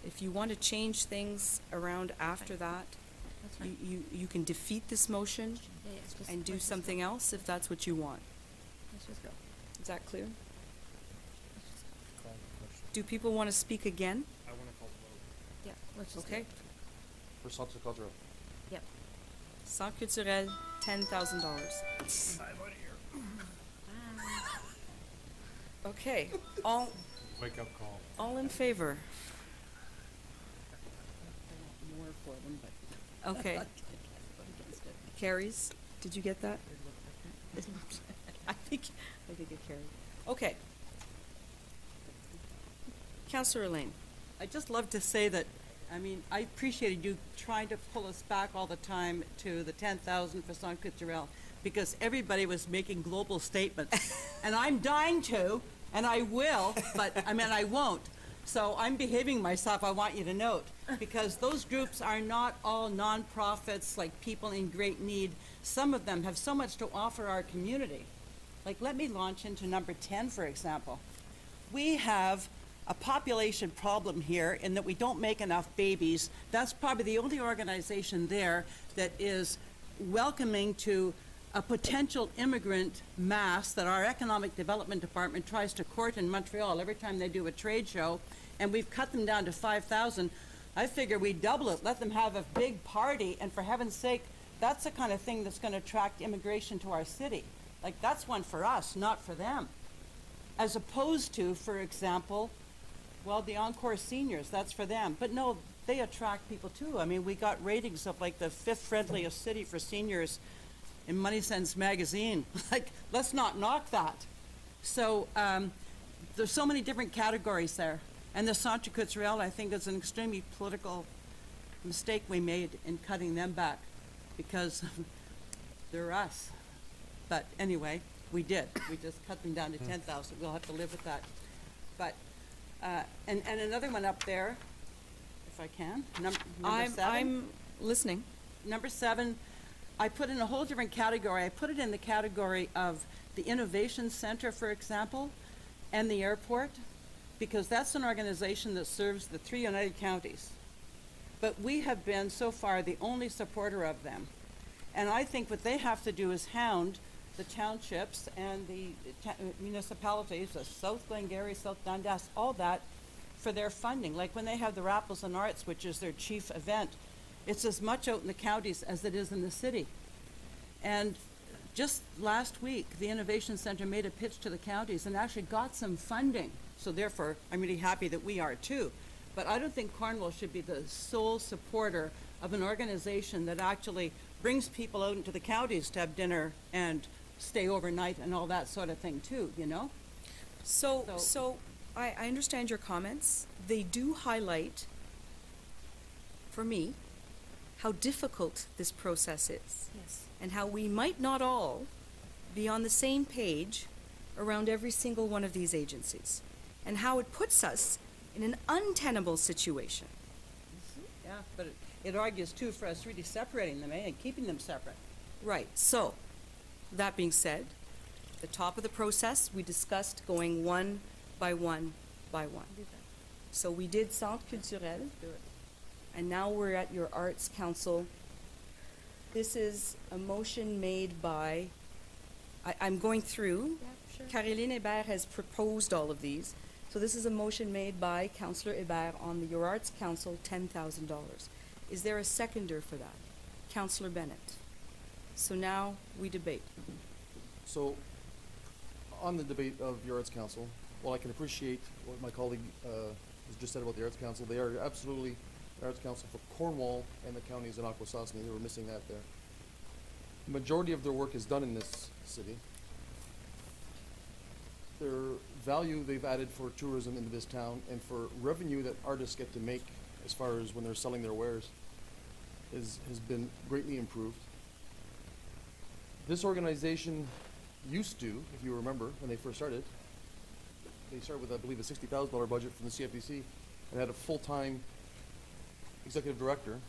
If you want to change things around after that,
That's fine.
you can defeat this motion
Yeah, it's just-
and do
let's just
something
go.
else if that's what you want.
Let's just go.
Is that clear?
Let's just go.
Do people want to speak again?
I want to call the vote.
Yeah, let's just
Okay.
go.
For Centre Culturel.
Yep.
Centre Culturel, $10,000. Okay, all
Wake up call.
in favor?
More for them, but
Okay. Carries? Did you get that? I think it carried. Okay. Councillor Elaine.
I'd just love to say that, I mean, I appreciated you trying to pull us back all the time to the 10,000 for Centre Culturel, because everybody was making global statements. And I'm dying to, and I will, but, I mean, I won't. So I'm behaving myself, I want you to note, because those groups are not all nonprofits, like people in great need. Some of them have so much to offer our community. Like, let me launch into number 10, for example. We have a population problem here in that we don't make enough babies. That's probably the only organization there that is welcoming to a potential immigrant mass that our Economic Development Department tries to court in Montreal every time they do a trade show. and we've cut them down to 5,000, I figure we double it, let them have a big party, and for heaven's sake, that's the kind of thing that's gonna attract immigration to our city. Like, that's one for us, not for them. As opposed to, for example, well, the Encore Seniors, that's for them. But no, they attract people too. I mean, we got ratings of like the 5th friendliest city for seniors in Money Sense magazine. Like, let's not knock that. So there's so many different categories there. And the Centre Culturel, I think, is an extremely political mistake we made in cutting them back because they're us. But anyway, we did. We just cut them down to 10,000. We'll have to live with that. But, and another one up there, if I can, number 7.
I'm listening.
Number 7, I put in a whole different category. I put it in the category of the Innovation Center, for example, and the airport, because that's an organization that serves the 3 United Counties. But we have been, so far, the only supporter of them. And I think what they have to do is hound the townships and the municipalities, South Glengarry, South Dundas, all that, for their funding. Like when they have the Rappels and Arts, which is their chief event, it's as much out in the counties as it is in the city. And just last week, the Innovation Center made a pitch to the counties and actually got some funding. So therefore, I'm really happy that we are too. But I don't think Cornwall should be the sole supporter of an organization that actually brings people out into the counties to have dinner and stay overnight and all that sort of thing too, you know?
So I understand your comments. They do highlight, for me, how difficult this process is.
Yes.
And how we might not all be on the same page around every single one of these agencies. And how it puts us in an untenable situation.
Yeah, but it argues too for us really separating them, and keeping them separate.
Right. So, that being said, the top of the process, we discussed going one by one by one. So we did Centre Culturel, and now we're at your Arts Council. This is a motion made by, I'm going through.
Yeah, sure.
Caroline Hébert has proposed all of these. So this is a motion made by Councillor Hébert on the Your Arts Council, $10,000. Is there a seconder for that? Councillor Bennett. So now we debate.
So, on the debate of your Arts Council, while I can appreciate what my colleague has just said about the Arts Council, they are absolutely the Arts Council for Cornwall and the counties in Akwesasne. They were missing that there. The majority of their work is done in this city. Their value they've added for tourism into this town and for revenue that artists get to make as far as when they're selling their wares has been greatly improved. This organization used to, if you remember, when they first started, they started with, I believe, a $60,000 budget from the CFDC and had a full-time executive director.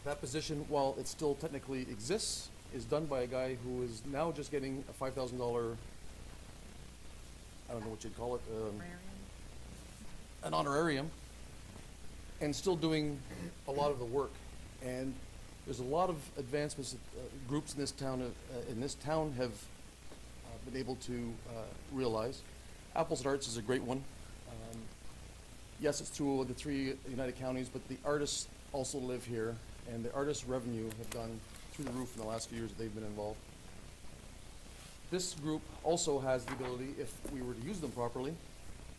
That position, while it still technically exists, is done by a guy who is now just getting a $5,000, I don't know what you'd call it, an honorarium, and still doing a lot of the work. And there's a lot of advancements that groups in this town have been able to realize. Apples and Arts is a great one. Yes, it's through the 3 United Counties, but the artists also live here, and the artists' revenue have gone through the roof in the last few years that they've been involved. This group also has the ability, if we were to use them properly,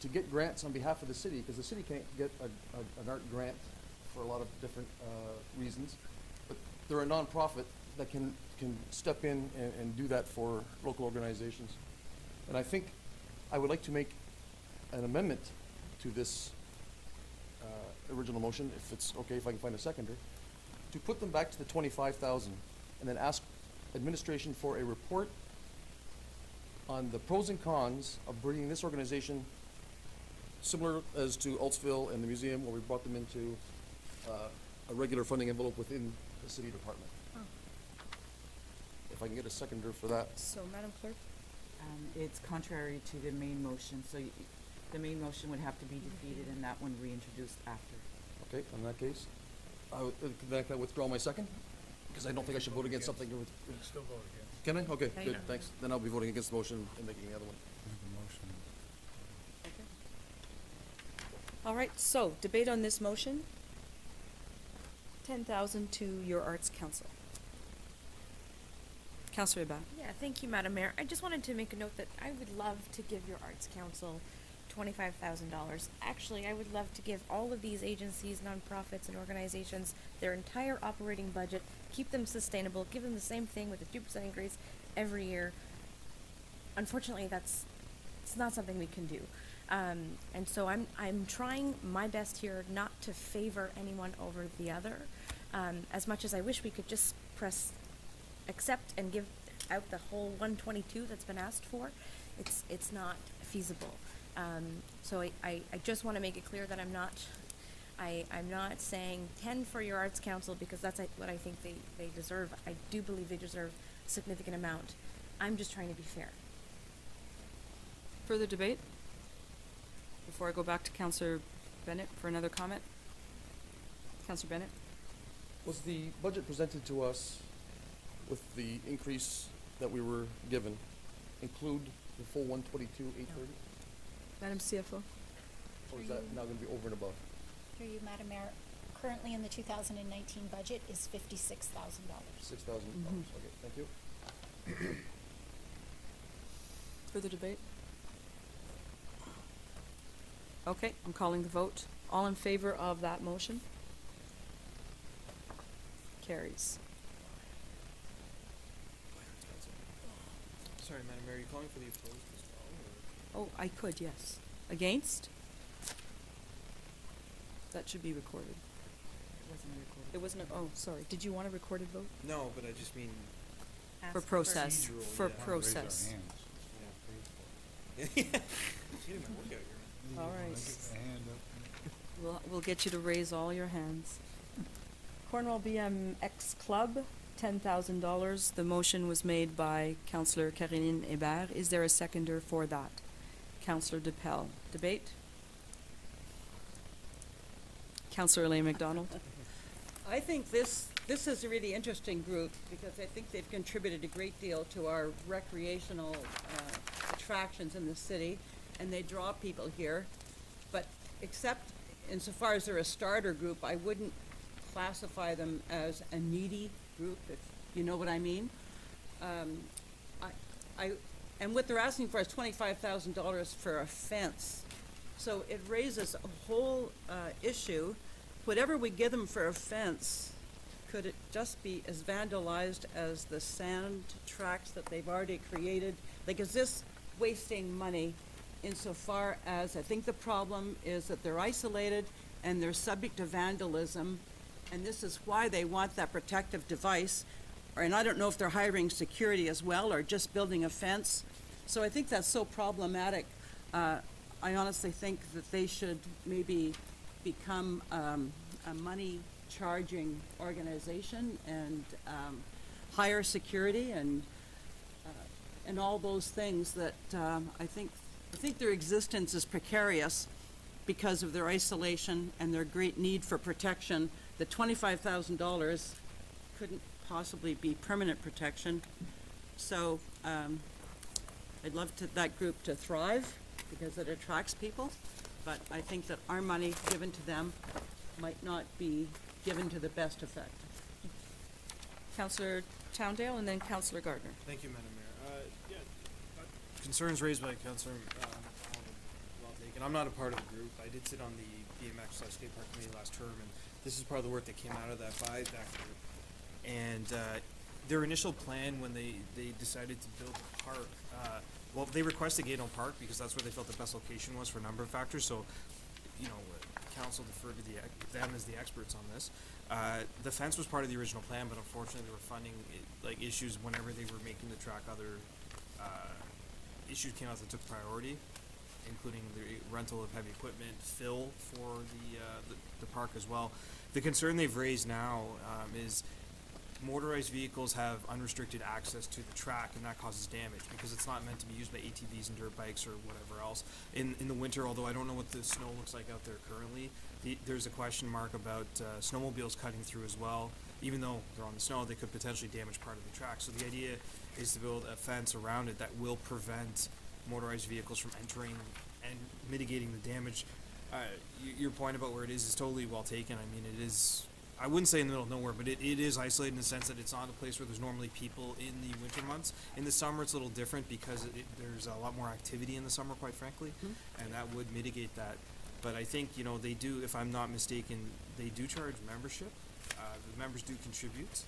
to get grants on behalf of the city, because the city can't get an art grant for a lot of different reasons. But they're a nonprofit that can step in and do that for local organizations. And I think I would like to make an amendment to this original motion, if it's okay, if I can find a seconder, to put them back to the 25,000 and then ask administration for a report on the pros and cons of bringing this organization, similar as to Altsville and the museum, where we brought them into a regular funding envelope within the city department.
Oh.
If I can get a seconder for that.
So, Madam Clerk?
It's contrary to the main motion, so the main motion would have to be defeated and that one reintroduced after.
Okay, in that case, then can I withdraw my second? Because I don't think I should vote against something.
Still vote against.
Can I? Okay,
Yeah.
good, thanks. Then I'll be voting against the motion and making the other one.
All right, so debate on this motion. 10,000 to your Arts Council. Councillor Abad.
Yeah, thank you, Madam Mayor. I just wanted to make a note that I would love to give your Arts Council $25,000. Actually, I would love to give all of these agencies, nonprofits, and organizations their entire operating budget, keep them sustainable, give them the same thing with a 2% increase every year. Unfortunately, it's not something we can do. And so I'm trying my best here not to favor anyone over the other. As much as I wish we could just press accept and give out the whole 122 that's been asked for, it's not feasible. So I just want to make it clear that I'm not saying 10 for your Arts Council because that's what I think they deserve. I do believe they deserve a significant amount. I'm just trying to be fair.
Further debate? Before I go back to Councillor Bennett for another comment? Councillor Bennett?
Was the budget presented to us with the increase that we were given include the full 122,830?
Madam CFO?
Or is that now going to be over and above?
Through you, Madam Mayor, currently in the 2019 budget is $56,000.
$6,000. Okay, thank you.
Further debate? Okay, I'm calling the vote. All in favor of that motion? Carries.
Sorry, Madam Mayor, are you calling for the opposed as well?
Oh, I could, yes. Against? That should be recorded.
It wasn't recorded.
It wasn't, oh, sorry. Did you want a recorded vote?
No, but I just mean.
For process,
Procedural,
for
yeah.
process.
Yeah. Getting my workout here.
All right. We'll get you to raise all your hands. Cornwall BMX Club, $10,000. The motion was made by Councillor Karine Hébert. Is there a seconder for that? Councillor DePel. Debate? Councillor Elaine McDonald.
I think this is a really interesting group because I think they've contributed a great deal to our recreational attractions in the city, and they draw people here. But except insofar as they're a starter group, I wouldn't classify them as a needy group, if you know what I mean. And what they're asking for is $25,000 for a fence. So it raises a whole issue. Whatever we give them for a fence, could it just be as vandalized as the sand tracks that they've already created? Like, is this wasting money insofar as I think the problem is that they're isolated and they're subject to vandalism, and this is why they want that protective device. And I don't know if they're hiring security as well or just building a fence. So I think that's so problematic. I honestly think that they should maybe become a money charging organization and hire security and all those things that I think their existence is precarious because of their isolation and their great need for protection. The $25,000 couldn't possibly be permanent protection. So I'd love that group to thrive because it attracts people, but I think that our money given to them might not be given to the best effect.
Councillor Towndale and then Councillor Gardner.
Thank you, Madam Mayor. Concerns raised by Councillor well taken. I'm not a part of the group. I did sit on the BMX/skate park committee last term, and this is part of the work that came out of that by that group. And their initial plan when they decided to build a park, well, they requested Gatineau Park because that's where they felt the best location was for a number of factors. So, council deferred to them as the experts on this. The fence was part of the original plan, but unfortunately there were funding issues whenever they were making the track. Other issues came out that took priority, including the rental of heavy equipment, fill for the park as well. The concern they've raised now is motorized vehicles have unrestricted access to the track, and that causes damage because it's not meant to be used by ATVs and dirt bikes or whatever else. In the winter, although I don't know what the snow looks like out there currently, there's a question mark about snowmobiles cutting through as well. Even though they're on the snow, they could potentially damage part of the track. So the idea is to build a fence around it that will prevent motorized vehicles from entering and mitigating the damage your point about where it is totally well taken. I mean, it is, I wouldn't say in the middle of nowhere, but it is isolated in the sense that it's not a place where there's normally people in the winter months. In the summer, it's a little different because there's a lot more activity in the summer, quite frankly, and that would mitigate that. But I think, you know, they do, if I'm not mistaken, they do charge membership. The members do contribute.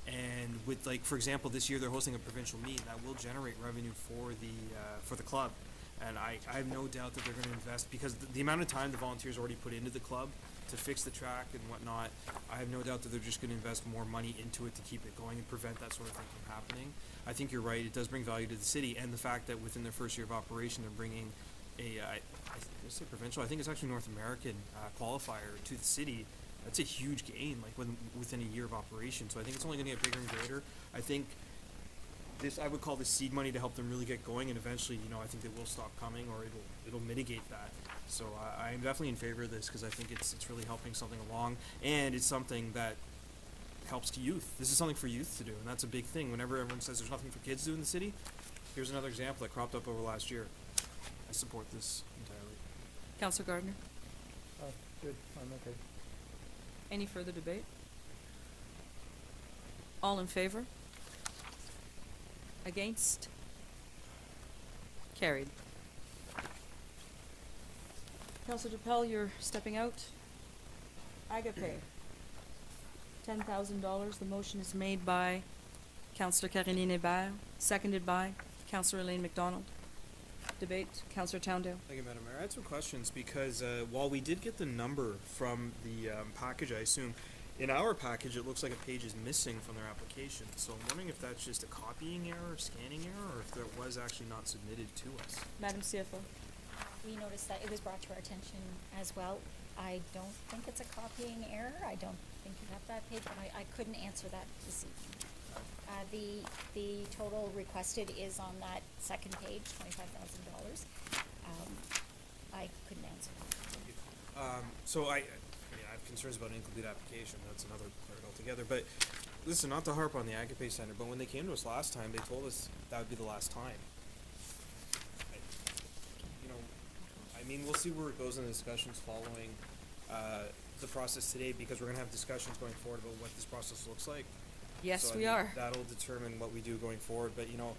And with, like, for example, this year they're hosting a provincial meet that will generate revenue for the club. And I have no doubt that they're going to invest, because the amount of time the volunteers already put into the club to fix the track and whatnot, I have no doubt that they're just going to invest more money into it to keep it going and prevent that sort of thing from happening. I think you're right, it does bring value to the city, and the fact that within their first year of operation they're bringing I say provincial, I think it's actually North American qualifier to the city. That's a huge gain, like within a year of operation. So I think it's only going to get bigger and greater. I think I would call this seed money to help them really get going, and eventually, you know, I think they will stop coming, or it'll mitigate that. So I'm definitely in favor of this, because I think it's really helping something along, and it's something that helps youth. This is something for youth to do, and that's a big thing. Whenever everyone says there's nothing for kids to do in the city, here's another example that cropped up over last year. I support this entirely.
Councillor Gardner?
Good, I'm okay.
Any further debate? All in favor? Against? Carried. Councillor DePel, you're stepping out. Agape. $10,000. The motion is made by Councillor Caroline Hébert, seconded by Councillor Elaine McDonald. Debate, Councillor Towndale.
Thank you, Madam Mayor. I had some questions because while we did get the number from the package, I assume, in our package it looks like a page is missing from their application. So I'm wondering if that's just a copying error or scanning error, or if that was actually not submitted to us.
Madam CFO.
We noticed that it was brought to our attention as well. I don't think it's a copying error. I don't think you have that page, but I couldn't answer that this evening. The total requested is on that second page, $25,000. I couldn't answer that.
So I mean, I have concerns about an incomplete application. That's another part altogether. But listen, not to harp on the Agape Center, but when they came to us last time, they told us that would be the last time. I mean, we'll see where it goes in the discussions following the process today, because we're going to have discussions going forward about what this process looks like.
Yes,
so,
we are.
That'll determine what we do going forward. But, you know,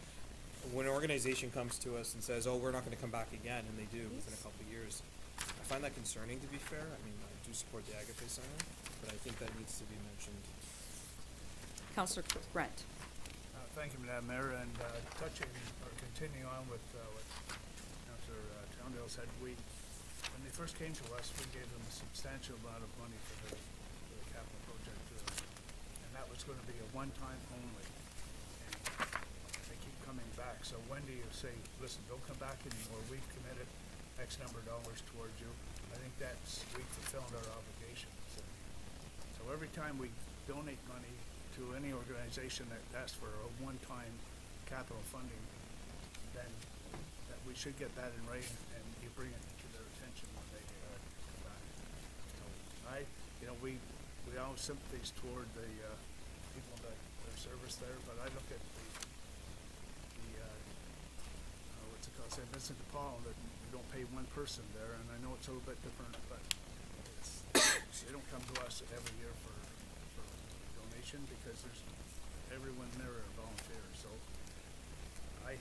when an organization comes to us and says, oh, we're not going to come back again, and they do within a couple of years, I find that concerning, to be fair. I mean, I do support the Agape Center, but I think that needs to be mentioned.
Councillor Brent.
Thank you, Madam Mayor, and touching or continuing on with what Councillor Towndale said, when they first came to us, we gave them a substantial amount of money for the capital project, and that was going to be a one-time only. And they keep coming back. So when do you say, listen, don't come back anymore? We've committed X number of dollars towards you. I think we've fulfilled our obligations. So every time we donate money to any organization that asks for a one-time capital funding, then that we should get that in writing, and you bring it to their attention when they come back. So we all have sympathies toward the people that are service there, but I look at the what's it called, St. Vincent de Paul, that we don't pay one person there, and I know it's a little bit different, but they don't come to us every year for donation, because everyone there are volunteers. So I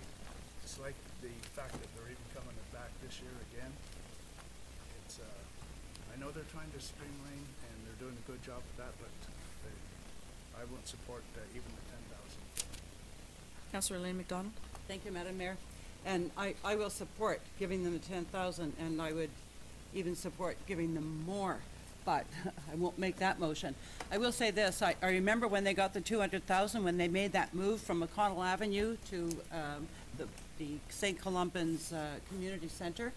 dislike the fact that they're even coming back this year again. It's I know they're trying to streamline, and they're doing a good job with that, but I won't support even the 10,000.
Councillor Elaine McDonald.
Thank you, Madam Mayor. And I will support giving them the 10,000, and I would even support giving them more, but I won't make that motion. I will say this, I remember when they got the 200,000, when they made that move from McConnell Avenue to the St. Columban's Community Center.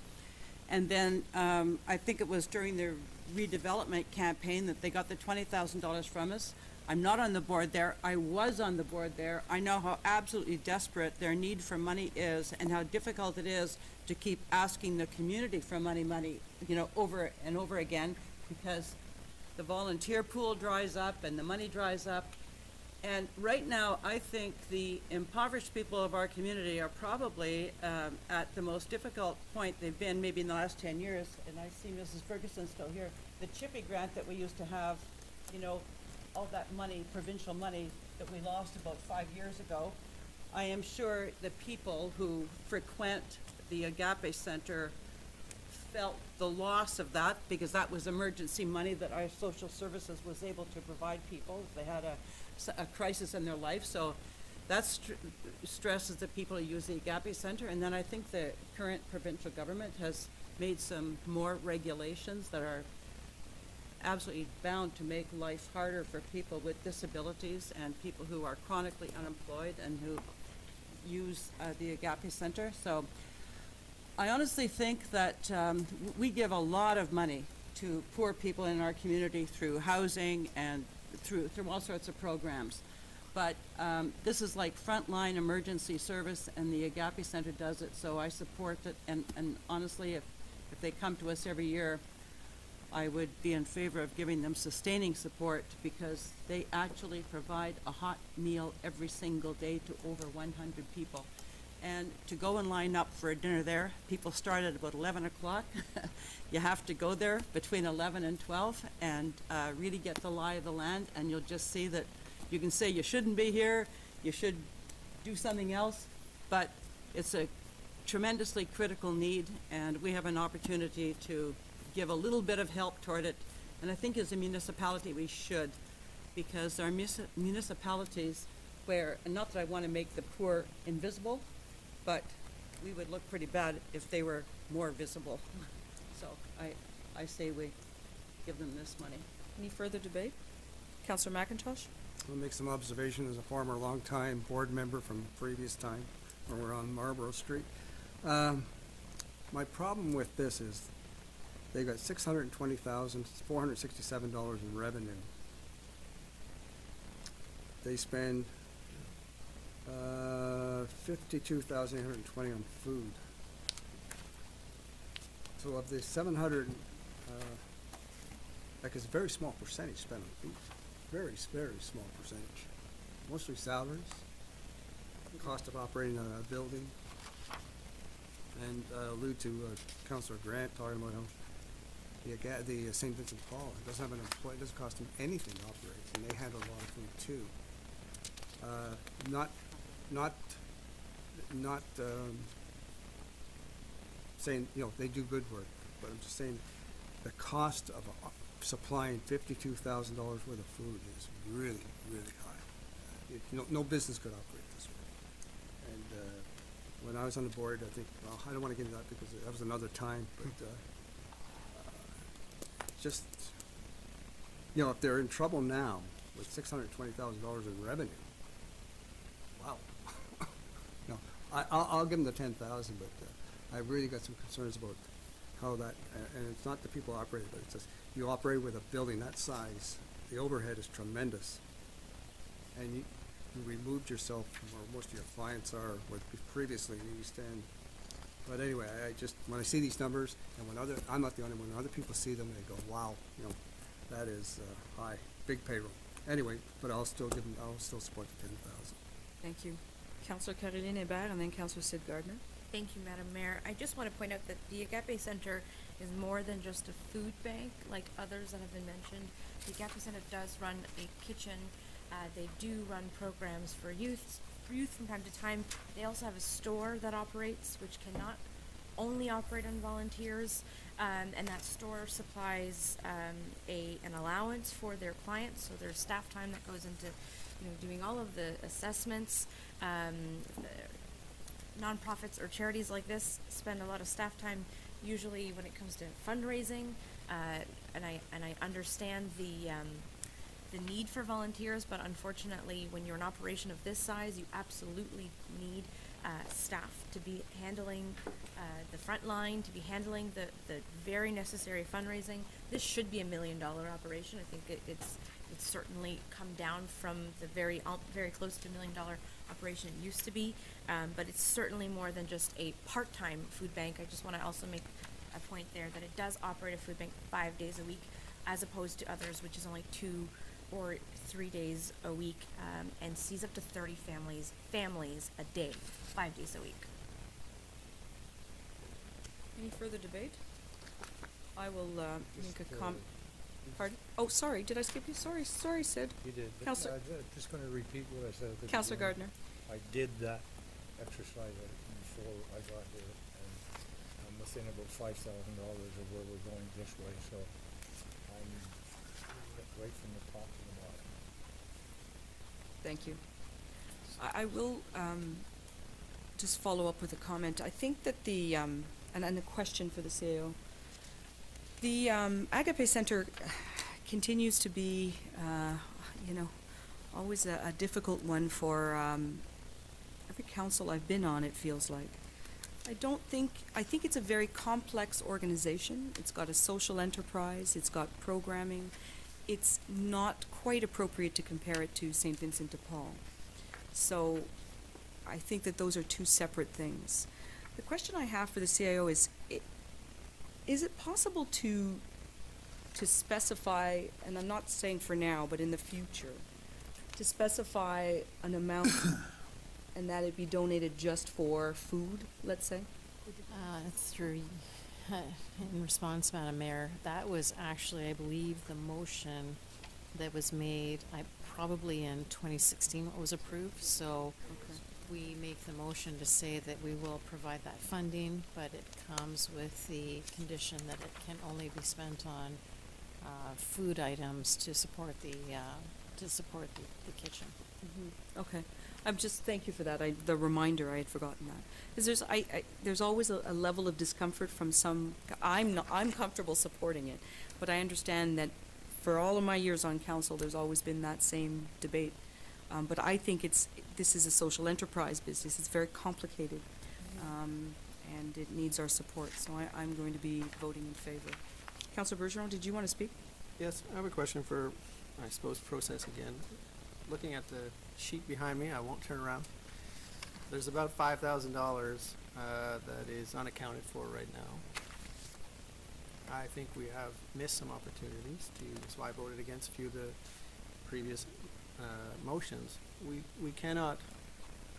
And then I think it was during their redevelopment campaign that they got the $20,000 from us. I'm not on the board there. I was on the board there. I know how absolutely desperate their need for money is, and how difficult it is to keep asking the community for money, you know, over and over again, because the volunteer pool dries up and the money dries up. And right now, I think the impoverished people of our community are probably at the most difficult point they've been maybe in the last 10 years. And I see Mrs. Ferguson still here. The Chippy grant that we used to have, you know, all that money, provincial money that we lost about 5 years ago. I am sure the people who frequent the Agape Center felt the loss of that, because that was emergency money that our social services was able to provide people if they had a crisis in their life. So that stresses the people who use the Agape Center. And then I think the current provincial government has made some more regulations that are absolutely bound to make life harder for people with disabilities and people who are chronically unemployed and who use the Agape Center. So I honestly think that we give a lot of money to poor people in our community through housing and through all sorts of programs. But this is like frontline emergency service, and the Agape Center does it, so I support it. And honestly, if they come to us every year, I would be in favor of giving them sustaining support, because they actually provide a hot meal every single day to over 100 people. And to go and line up for a dinner there, people start at about 11 o'clock. You have to go there between 11 and 12 and really get the lie of the land, and you'll just see that you can say you shouldn't be here, you should do something else, but it's a tremendously critical need, and we have an opportunity to give a little bit of help toward it. And I think as a municipality we should, because there are municipalities where, and not that I want to make the poor invisible, but we would look pretty bad if they were more visible. So I say we give them this money.
Any further debate? Councillor McIntosh?
I'll make some observation as a former long-time board member from previous time when we were on Marlborough Street. My problem with this is they got $620,467 in revenue. They spend $52,820 on food. So of the 700, like it's a very small percentage spent on food. Very, very small percentage. Mostly salaries, cost of operating a building, and allude to Councillor Grant talking about how the St. Vincent Paul, it doesn't have an employee, it doesn't cost them anything to operate, and they handle a lot of food too. Not saying, you know, they do good work, but I'm just saying the cost of supplying $52,000 worth of food is really, really high. No business could operate this way. And when I was on the board, I think, well, I don't want to get into that because that was another time, but just, you know, if they're in trouble now with $620,000 in revenue, wow. No, I'll give them the 10,000, but I really got some concerns about how that, and it's not the people operating, but it's just, you operate with a building that size, the overhead is tremendous, and you removed yourself from where most of your clients are with previously in the East End. But anyway, I just, when I see these numbers, and when I'm not the only one, when other people see them, they go, wow, you know, that is high, big payroll. Anyway, but I'll still support the 10,000.
Thank you. Councillor Caroline Hébert and then Councillor Sid Gardner.
Thank you, Madam Mayor. I just want to point out that the Agape Center is more than just a food bank, like others that have been mentioned. The Agape Center does run a kitchen. They do run programs for youth from time to time. They also have a store that operates, which cannot only operate on volunteers, and that store supplies an allowance for their clients, so there's staff time that goes into, you know, doing all of the assessments. Nonprofits or charities like this spend a lot of staff time, usually when it comes to fundraising, and I understand the need for volunteers, but unfortunately, when you're an operation of this size, you absolutely need staff to be handling the front line, to be handling the very necessary fundraising. This should be $1 million operation. I think it's certainly come down from the very close to $1 million operation it used to be, but it's certainly more than just a part-time food bank. I just want to also make a point there that it does operate a food bank 5 days a week, as opposed to others, which is only 2 or 3 days a week, and sees up to 30 families a day, 5 days a week.
Any further debate? I will make a pardon? Oh, sorry, did I skip you? Sorry, Sid.
You did. but
Counselor,
just gonna repeat what I said at the
Counselor
beginning.
Gardner.
I did that exercise before I got here, and I'm within about $5,000 of where we're going this way, so I'm right from the top to the bottom.
Thank you. I will just follow up with a comment. I think that the, and a question for the CAO. The Agape Center continues to be, always a difficult one for every council I've been on, it feels like. I think it's a very complex organization. It's got a social enterprise, it's got programming. It's not quite appropriate to compare it to St. Vincent de Paul. So I think that those are two separate things. The question I have for the CIO is it possible to specify, and I'm not saying for now, but in the future, to specify an amount and that it be donated just for food, let's say?
In response, Madam Mayor, that was actually, I believe, the motion that was made, probably in 2016 what was approved, so we make the motion to say that we will provide that funding, but it comes with the condition that it can only be spent on food items to support the kitchen.
Mm-hmm. Okay. Thank you for that. The reminder, I had forgotten that. Because there's always a level of discomfort from some. I'm comfortable supporting it, but I understand that for all of my years on council, there's always been that same debate. But I think this is a social enterprise business. It's very complicated, and it needs our support. So I'm going to be voting in favor. Councillor Bergeron, did you want to speak?
Yes, I have a question for, I suppose, process again. Looking at the sheet behind me, I won't turn around. There's about $5,000 that is unaccounted for right now. I think we have missed some opportunities so I voted against a few of the previous motions. We cannot,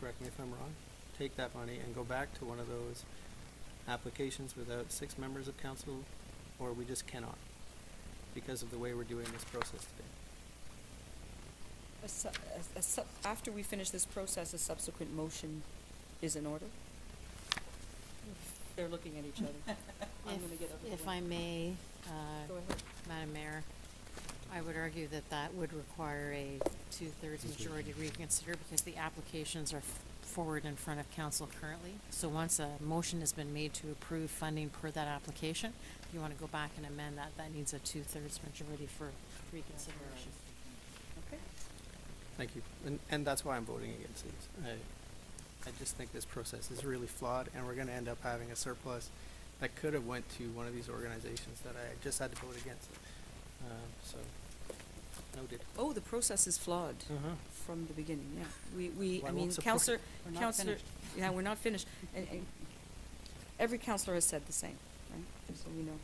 correct me if I'm wrong, take that money and go back to one of those applications without 6 members of council, or we just cannot because of the way we're doing this process today.
After we finish this process, a subsequent motion is in order? They're looking at each other. I'm going to get up.
If I may,
Go ahead.
Madam Mayor, I would argue that that would require a 2/3 majority to reconsider because the applications are forward in front of council currently. So once a motion has been made to approve funding per that application, if you want to go back and amend that, that needs a 2/3 majority for reconsideration.
Okay.
Thank you. And that's why I'm voting against these. I just think this process is really flawed, and we're going to end up having a surplus that could have went to one of these organizations that I just had to vote against. So, noted.
Oh, the process is flawed from the beginning, yeah. I mean, Councillor, yeah, we're not finished. And every councillor has said the same, right? Just so we know.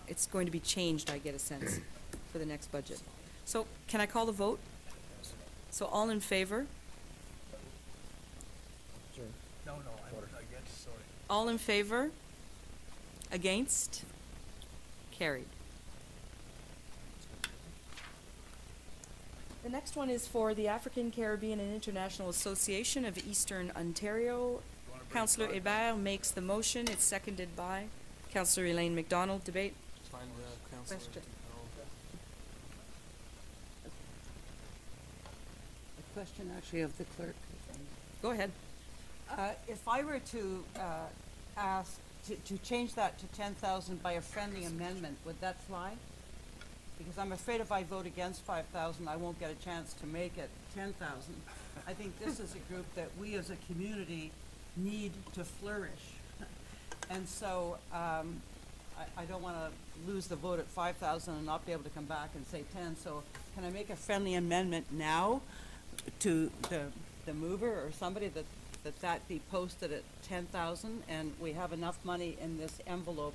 It's going to be changed, I get a sense, for the next budget. So, can I call the vote? So, all in favor?
No, I guess, sorry.
All in favor? Against? Carried. The next one is for the African, Caribbean and International Association of Eastern Ontario. Councillor Hébert makes the motion. It's seconded by Councillor Elaine McDonald. Debate?
Question.
A question actually of the clerk.
Go ahead.
If I were to ask to change that to 10,000 by a friendly amendment, would that fly? Because I'm afraid if I vote against 5,000, I won't get a chance to make it 10,000. I think this is a group that we as a community need to flourish. And so I don't want to lose the vote at 5,000 and not be able to come back and say 10. So can I make a friendly amendment now to the mover or somebody that be posted at 10,000 and we have enough money in this envelope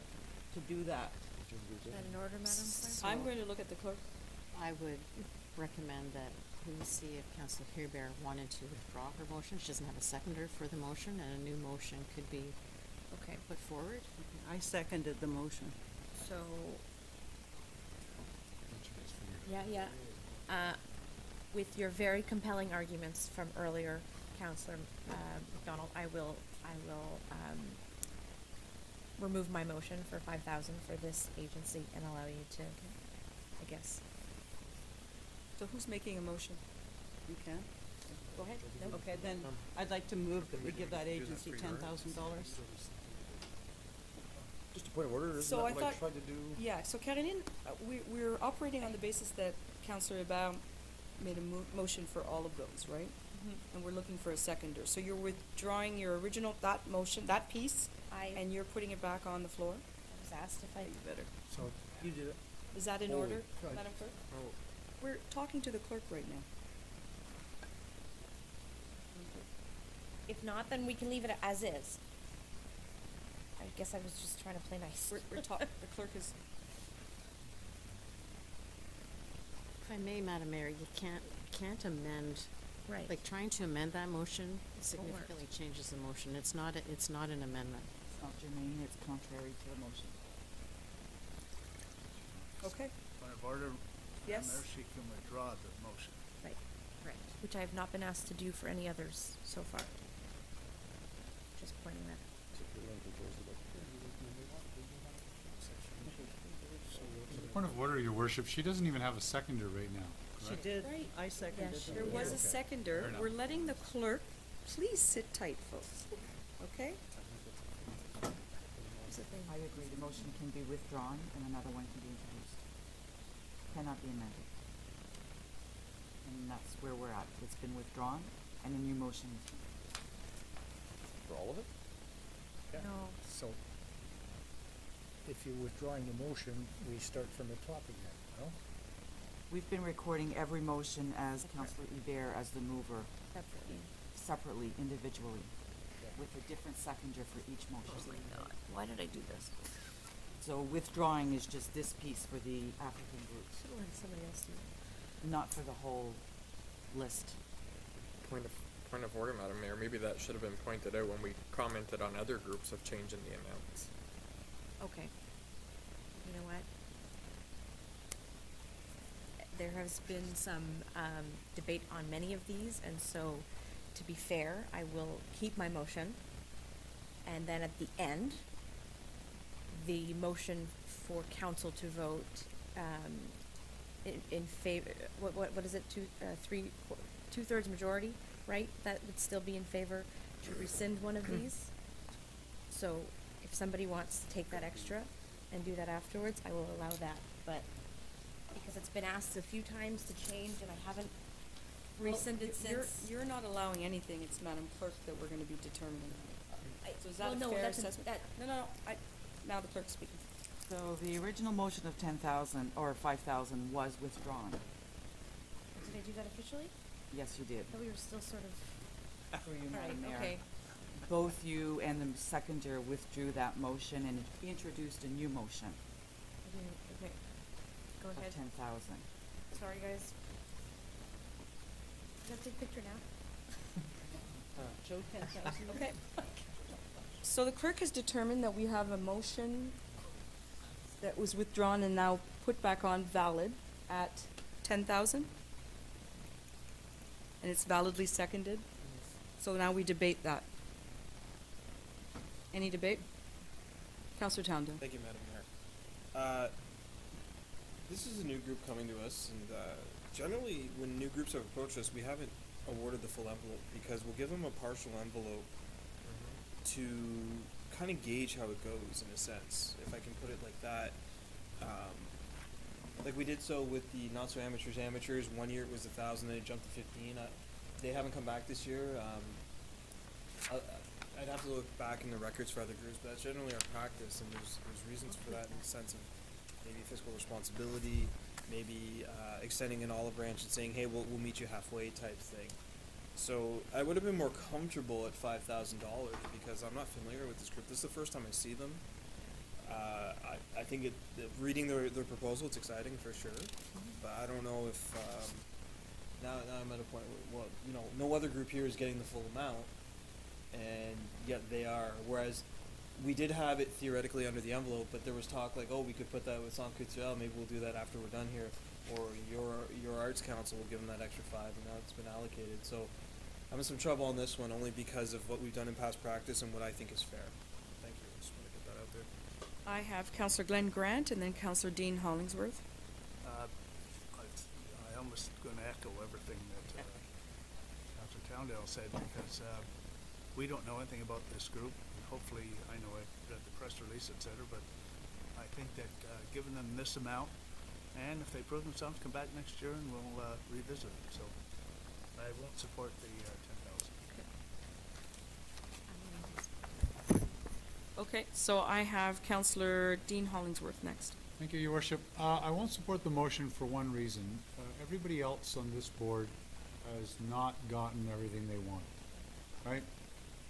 to do that?
Is that in order, Madam Clerk?
I'm going to look at the clerk.
I would recommend that we see if Councillor Hebert wanted to withdraw her motion. She doesn't have a seconder for the motion, and a new motion could be put forward.
I seconded the motion.
So, yeah. With your very compelling arguments from earlier, Councillor McDonald, I will remove my motion for 5,000 for this agency and allow you to, I guess.
So who's making a motion? You can?
Go ahead. No?
Okay, then I'd like to move that we give that agency $10,000.
Just a point of order, isn't
So
that
I
what I
thought,
tried to do?
yeah, so Carolyn, we're operating on the basis that Councillor Hebert made a motion for all of those, right? And we're looking for a seconder. So you're withdrawing your original, that motion, that piece, and you're putting it back on the floor?
I was asked if I...
You better.
So you did it.
Is that in
Oh,
order,
right.
Madam Clerk? We're talking to the clerk right now.
If not, then we can leave it as is. I guess I was just trying to play nice.
We're talking, the clerk is...
If I may, Madam Mayor, you can't amend.
Right.
Like, trying to amend that motion significantly changes the motion. It's not an amendment.
It's not germane, it's contrary to the motion.
Okay.
Point of order,
Yes.
Mayor, she can withdraw the motion.
Right, which I have not been asked to do for any others so far. Just pointing that.
Point of order, Your Worship, she doesn't even have a seconder right now,
She
correct?
did.
Right.
I seconded it.
There was a seconder.
Fair enough.
We're letting the clerk, please sit tight, folks, okay?
I agree, the motion can be withdrawn and another one can be introduced. Cannot be amended. And that's where we're at. It's been withdrawn and a new motion is introduced.
For all of it?
No.
So if you're withdrawing the motion, we start from the top again, no?
We've been recording every motion as Councillor Hebert as the mover, separately, individually, with a different seconder for each motion.
Oh my God, why did I do this?
So withdrawing is just this piece for the African groups,
Should have let somebody else do it.
not for the whole list.
Point of order, Madam Mayor, maybe that should have been pointed out when we commented on other groups of changing the amounts.
Okay. You know what? There has been some debate on many of these, and so, to be fair, I will keep my motion. And then at the end, the motion for council to vote in favor, what is it, two-thirds majority, right? That would still be in favor to rescind one of these. So if somebody wants to take that extra and do that afterwards, I will allow that, but because it's been asked a few times to change and I haven't rescinded since.
You're not allowing anything, it's Madam Clerk that we're gonna be determining. So is that
well,
a
no,
fair
that's
assessment? No, now the clerk's speaking.
So the original motion of 10,000 or 5,000 was withdrawn.
Did I do that officially?
Yes, you did.
I thought we were still sort of.
Through you,
Alright,
Madam Mayor.
okay.
Both you and the seconder withdrew that motion and introduced a new motion
Okay. Go
of
ahead.
10,000.
Sorry, guys. Is that a big picture now?
Joe 10,000.
Okay. So the clerk has determined that we have a motion that was withdrawn and now put back on valid at 10,000? And it's validly seconded? So now we debate that. Any debate? Councillor Townsend.
Thank you, Madam Mayor. This is a new group coming to us, and generally, when new groups have approached us, we haven't awarded the full envelope because we'll give them a partial envelope to kind of gauge how it goes, in a sense, if I can put it like that. Like we did so with the not so amateurs. 1 year it was 1,000, then it jumped to 15. They haven't come back this year. I'd have to look back in the records for other groups, but that's generally our practice, and there's reasons for that in the sense of maybe fiscal responsibility, maybe extending an olive branch and saying, hey, we'll meet you halfway type thing. So I would have been more comfortable at $5,000 because I'm not familiar with this group. This is the first time I see them. I think reading their proposal, it's exciting for sure, but I don't know if, now I'm at a point where, well, you know, no other group here is getting the full amount, and yet they are, whereas we did have it theoretically under the envelope, but there was talk like, oh, we could put that with Centre Culturel, maybe we'll do that after we're done here, or your Arts Council will give them that extra 5, and now it's been allocated, so I'm in some trouble on this one, only because of what we've done in past practice and what I think is fair. Thank you, I just want to get that out there.
I have Councillor Glenn Grant and then Councillor Dean Hollingsworth.
I almost going to echo everything that Councillor Towndale said, because we don't know anything about this group. And hopefully, I know I read the press release, etc. But I think that giving them this amount, and if they prove themselves, come back next year and we'll revisit it. So I won't support the 10,000.
Okay, so I have Councillor Dean Hollingsworth next.
Thank you, Your Worship. I won't support the motion for one reason. Everybody else on this board has not gotten everything they want, right?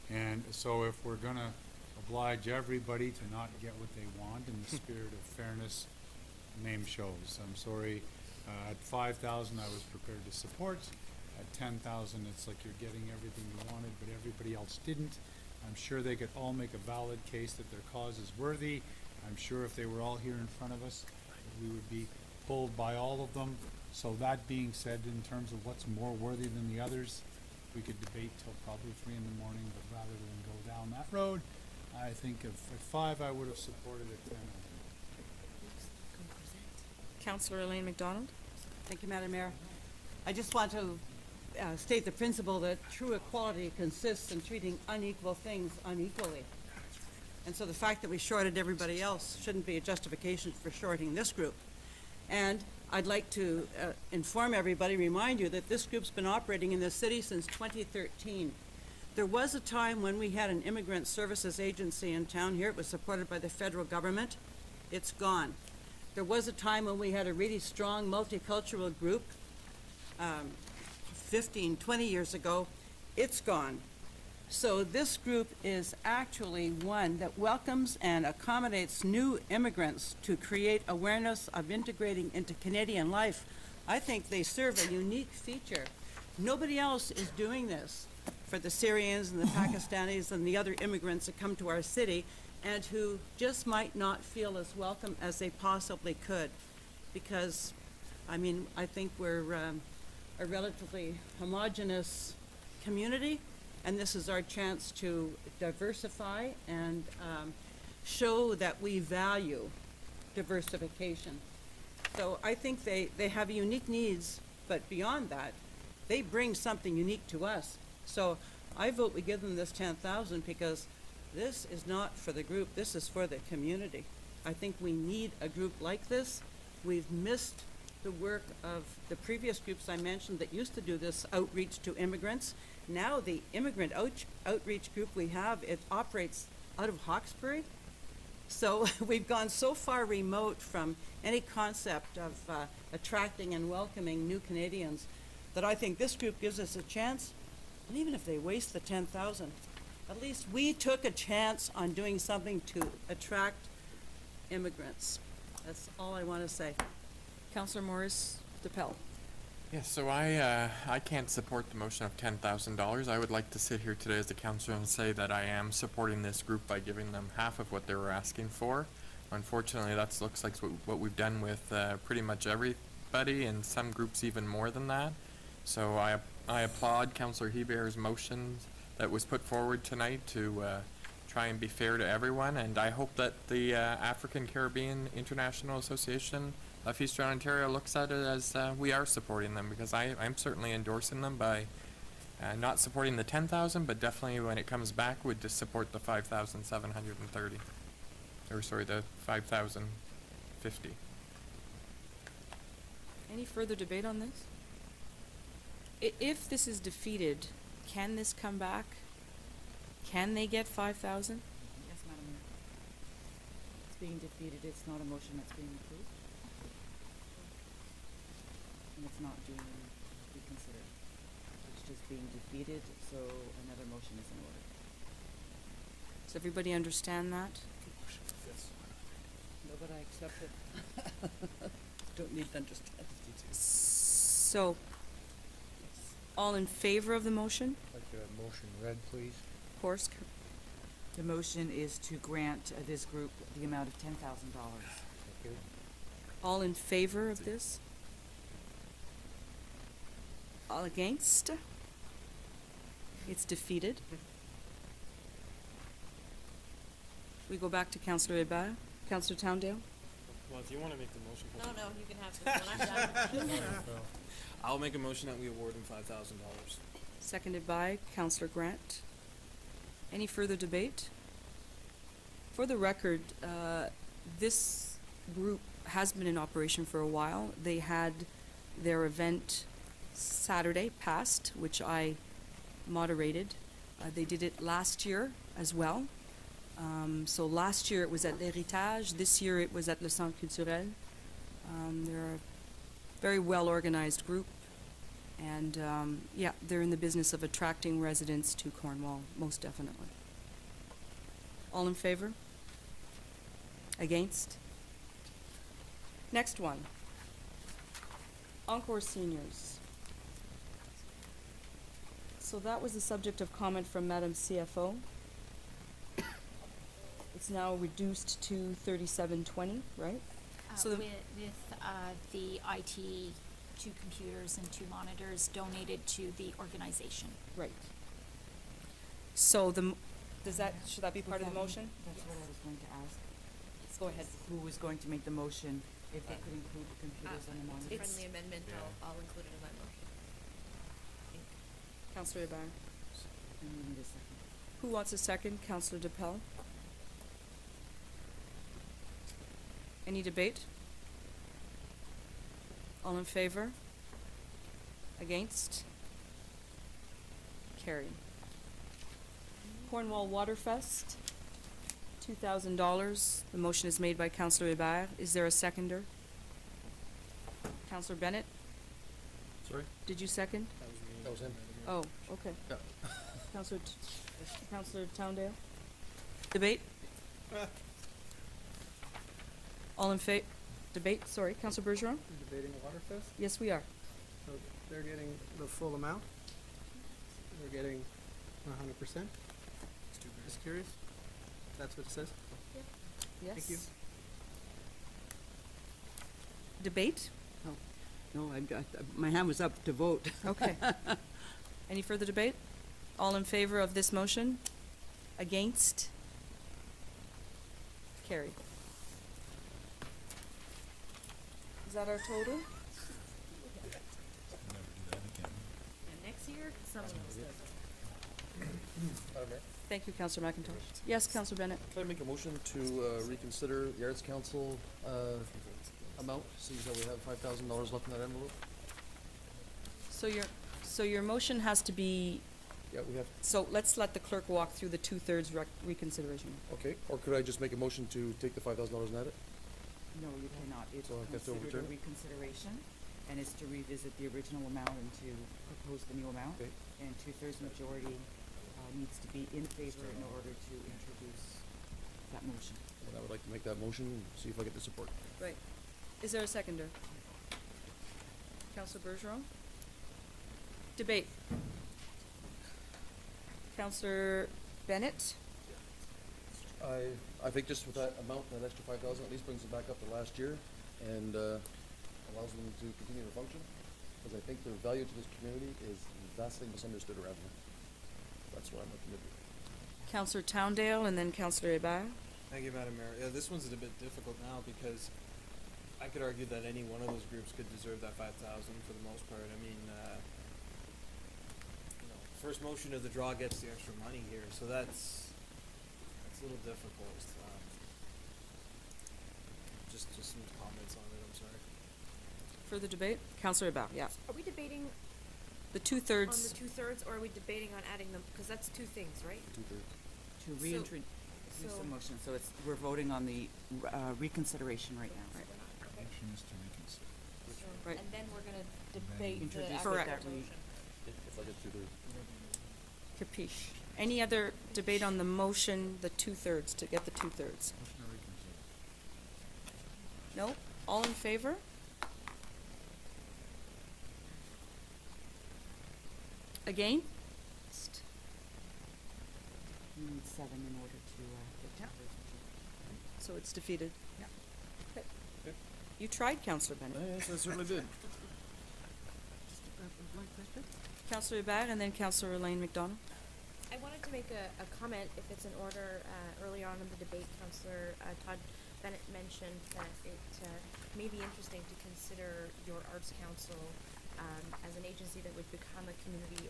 And so if we're gonna oblige everybody to not get what they want in the spirit of fairness, name shows. I'm sorry, at 5,000 I was prepared to support. At 10,000 it's like you're getting everything you wanted, but everybody else didn't. I'm sure they could all make a valid case that their cause is worthy. I'm sure if they were all here in front of us, we would be pulled by all of them. So that being said, in terms of what's more worthy than the others, we could debate till probably 3 in the morning, but rather than go down that road, I think at 5 I would have supported at 10.
Councillor Elaine McDonald.
Thank you, Madam Mayor. I just want to state the principle that true equality consists in treating unequal things unequally. And so the fact that we shorted everybody else shouldn't be a justification for shorting this group. And I'd like to inform everybody, remind you that this group's been operating in this city since 2013. There was a time when we had an immigrant services agency in town here. It was supported by the federal government. It's gone. There was a time when we had a really strong multicultural group 15, 20 years ago. It's gone. So this group is actually one that welcomes and accommodates new immigrants to create awareness of integrating into Canadian life. I think they serve a unique feature. Nobody else is doing this for the Syrians and the Pakistanis and the other immigrants that come to our city and who just might not feel as welcome as they possibly could. Because, I mean, I think we're a relatively homogenous community, and this is our chance to diversify and show that we value diversification. So I think they have unique needs, but beyond that, they bring something unique to us. So I vote we give them this 10,000 because this is not for the group, this is for the community. I think we need a group like this. We've missed the work of the previous groups I mentioned that used to do this outreach to immigrants. Now the immigrant outreach group we have, it operates out of Hawkesbury. So we've gone so far remote from any concept of attracting and welcoming new Canadians that I think this group gives us a chance. And even if they waste the 10,000, at least we took a chance on doing something to attract immigrants. That's all I want to say.
Councillor Morris DePel.
Yeah, so I can't support the motion of $10,000. I would like to sit here today as a councillor and say that I am supporting this group by giving them half of what they were asking for. Unfortunately, that looks like what we've done with pretty much everybody, and some groups even more than that. So I applaud Councillor Hebert's motion that was put forward tonight to try and be fair to everyone, and I hope that the African Caribbean International Association of Eastern Ontario looks at it as we are supporting them, because I'm certainly endorsing them by not supporting the 10,000, but definitely when it comes back would just support the 5,730, or sorry, the 5,050.
Any further debate on this? If this is defeated, can this come back? Can they get 5,000?
Yes, Madam Mayor. It's being defeated. It's not a motion that's being approved. And it's not being reconsidered. It's just being defeated, so another motion is in order.
Does everybody understand that? No, but I accept it. Don't need to understand. So, all in favor of the motion?
Like the motion read, please.
Horst,
The motion is to grant this group the amount of $10,000.
Thank you.
all in favor of this? All against? It's defeated. We go back to Councillor Hébert. Councillor Towndale?
Well, if you want to make the motion.
No, you can have this one. I'm done.
I'll make a motion that we award him $5,000.
Seconded by Councillor Grant. Any further debate? For the record, this group has been in operation for a while. They had their event Saturday past, which I moderated. They did it last year as well. So last year it was at l'Héritage. This year it was at Le Centre Culturel. They're a very well-organized group. And yeah, they're in the business of attracting residents to Cornwall, most definitely. All in favor? Against? Next one. Encore Seniors. So that was the subject of comment from Madam CFO. It's now reduced to $37.20, right? So the-
With the IT, 2 computers and 2 monitors donated to the organization.
Right. So should that be part of the motion?
That's what I was going to ask.
Go ahead.
Who was going to make the motion, if it could include the computers and the
It's a
monitors?
friendly amendment, I'll include it in my motion.
Councillor Hébert.
And we need a second.
Who wants a second? Councillor DePel. Any debate? All in favor? Against? Carried. Cornwall Waterfest, $2,000. The motion is made by Councillor Hébert. Is there a seconder? Councillor Bennett?
Sorry?
Did you second?
That was him.
Oh, okay.
Yeah.
Councillor Towndale? Debate? All in debate, sorry. Councillor Bergeron?
We're debating Waterfest,
Yes, we are.
so they're getting the full amount? They're getting 100%? Just curious? That's what it says?
Yes.
Thank you.
Debate?
No, my hand was up to vote.
Okay. Any further debate? All in favor of this motion? Against? Carried. Is that our total?
And next year, someone else does it.
Madam Mayor,
Thank you, Councillor McIntosh. Yes, Councillor Bennett.
can I make a motion to reconsider the Arts Council amount, seeing that we have $5,000 left in that envelope?
So your motion has to be,
Yeah, we have,
so let's let the clerk walk through the 2/3 reconsideration.
okay, or could I just make a motion to take the $5,000 and add it?
No, you cannot. It's
So I have to
considered a
overturn it?
reconsideration, and it's to revisit the original amount and to propose the new amount.
Okay.
And 2/3 majority needs to be in favor in order to introduce that motion.
And I would like to make that motion and see if I get the support.
Right. Is there a seconder? Councillor Bergeron? Debate. Councillor Bennett?
I think just with that amount, that extra 5,000 at least brings it back up to last year and allows them to continue to function. Because I think their value to this community is vastly misunderstood around here. That's what I'm looking to do.
Councillor Towndale and then Councillor Hébert.
Thank you, Madam Mayor. Yeah, this one's a bit difficult now because I could argue that any one of those groups could deserve that 5,000 for the most part. I mean, first motion of the draw gets the extra money here, so that's a little difficult. Just some comments on it. I'm sorry.
Further debate? Councillor Hébert, yeah.
Are we debating
The
on
2/3.
the 2/3, or are we debating on adding them? Because that's two things, right?
To reintroduce
so-
the motion, so we're voting on the reconsideration right now.
Motion is to reconsider.
Right.
And then we're gonna debate the
Introduce
actual
Correct.
that
motion.
If I get through the
Capiche. Any other debate on the motion, the 2/3, to get the 2/3?
Motion to reconsider.
No? All in favor? Again?
You need 7 in order to get to
So it's defeated?
Yeah.
Okay. You tried, Councillor Bennett.
Yes, I certainly did.
One question?
Councillor Hubert and then Councillor Elaine McDonald.
I wanted to make a comment, if it's in order. Early on in the debate, Councillor Todd Bennett mentioned that it may be interesting to consider your Arts Council as an agency that would become a community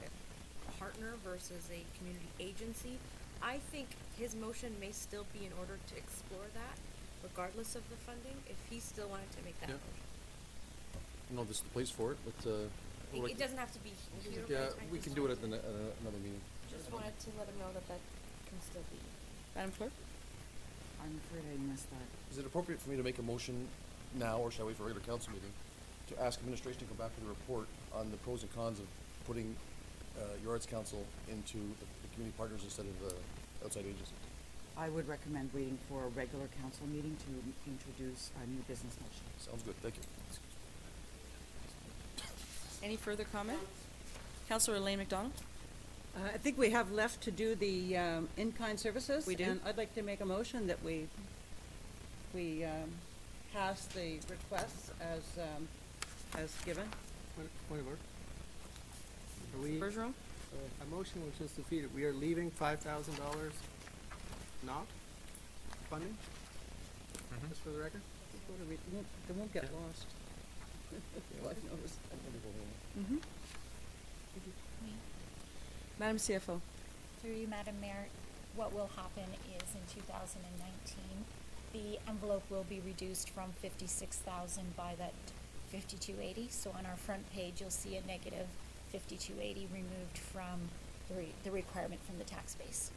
partner versus a community agency. I think his motion may still be in order to explore that, regardless of the funding, if he still wanted to make that
Yeah.
motion.
No, this is the place for it, but,
It doesn't have to be here. but
yeah,
I
we
just
can do it
wanted
at another meeting.
Just wanted to let him know that that can still be.
Madam Clerk?
I'm afraid I missed that.
Is it appropriate for me to make a motion now, or shall I wait for a regular council meeting, to ask administration to come back with a report on the pros and cons of putting your Arts Council into the community partners instead of the outside agency?
I would recommend waiting for a regular council meeting to introduce a new business motion.
Sounds good, thank you.
Any further comment? Councillor Elaine McDonald?
I think we have left to do the in-kind services.
We do.
And I'd like to make a motion that we pass the requests as given.
Point of order. Are we,
Bergeron?
a motion was just defeated. We are leaving $5,000 not funding? Just for the record?
They won't get lost. Life knows.
Mm-hmm. Madam CFO.
Through you, Madam Mayor, what will happen is in 2019, the envelope will be reduced from 56,000 by that 5280. So on our front page, you'll see a negative 5280 removed from the requirement from the tax base.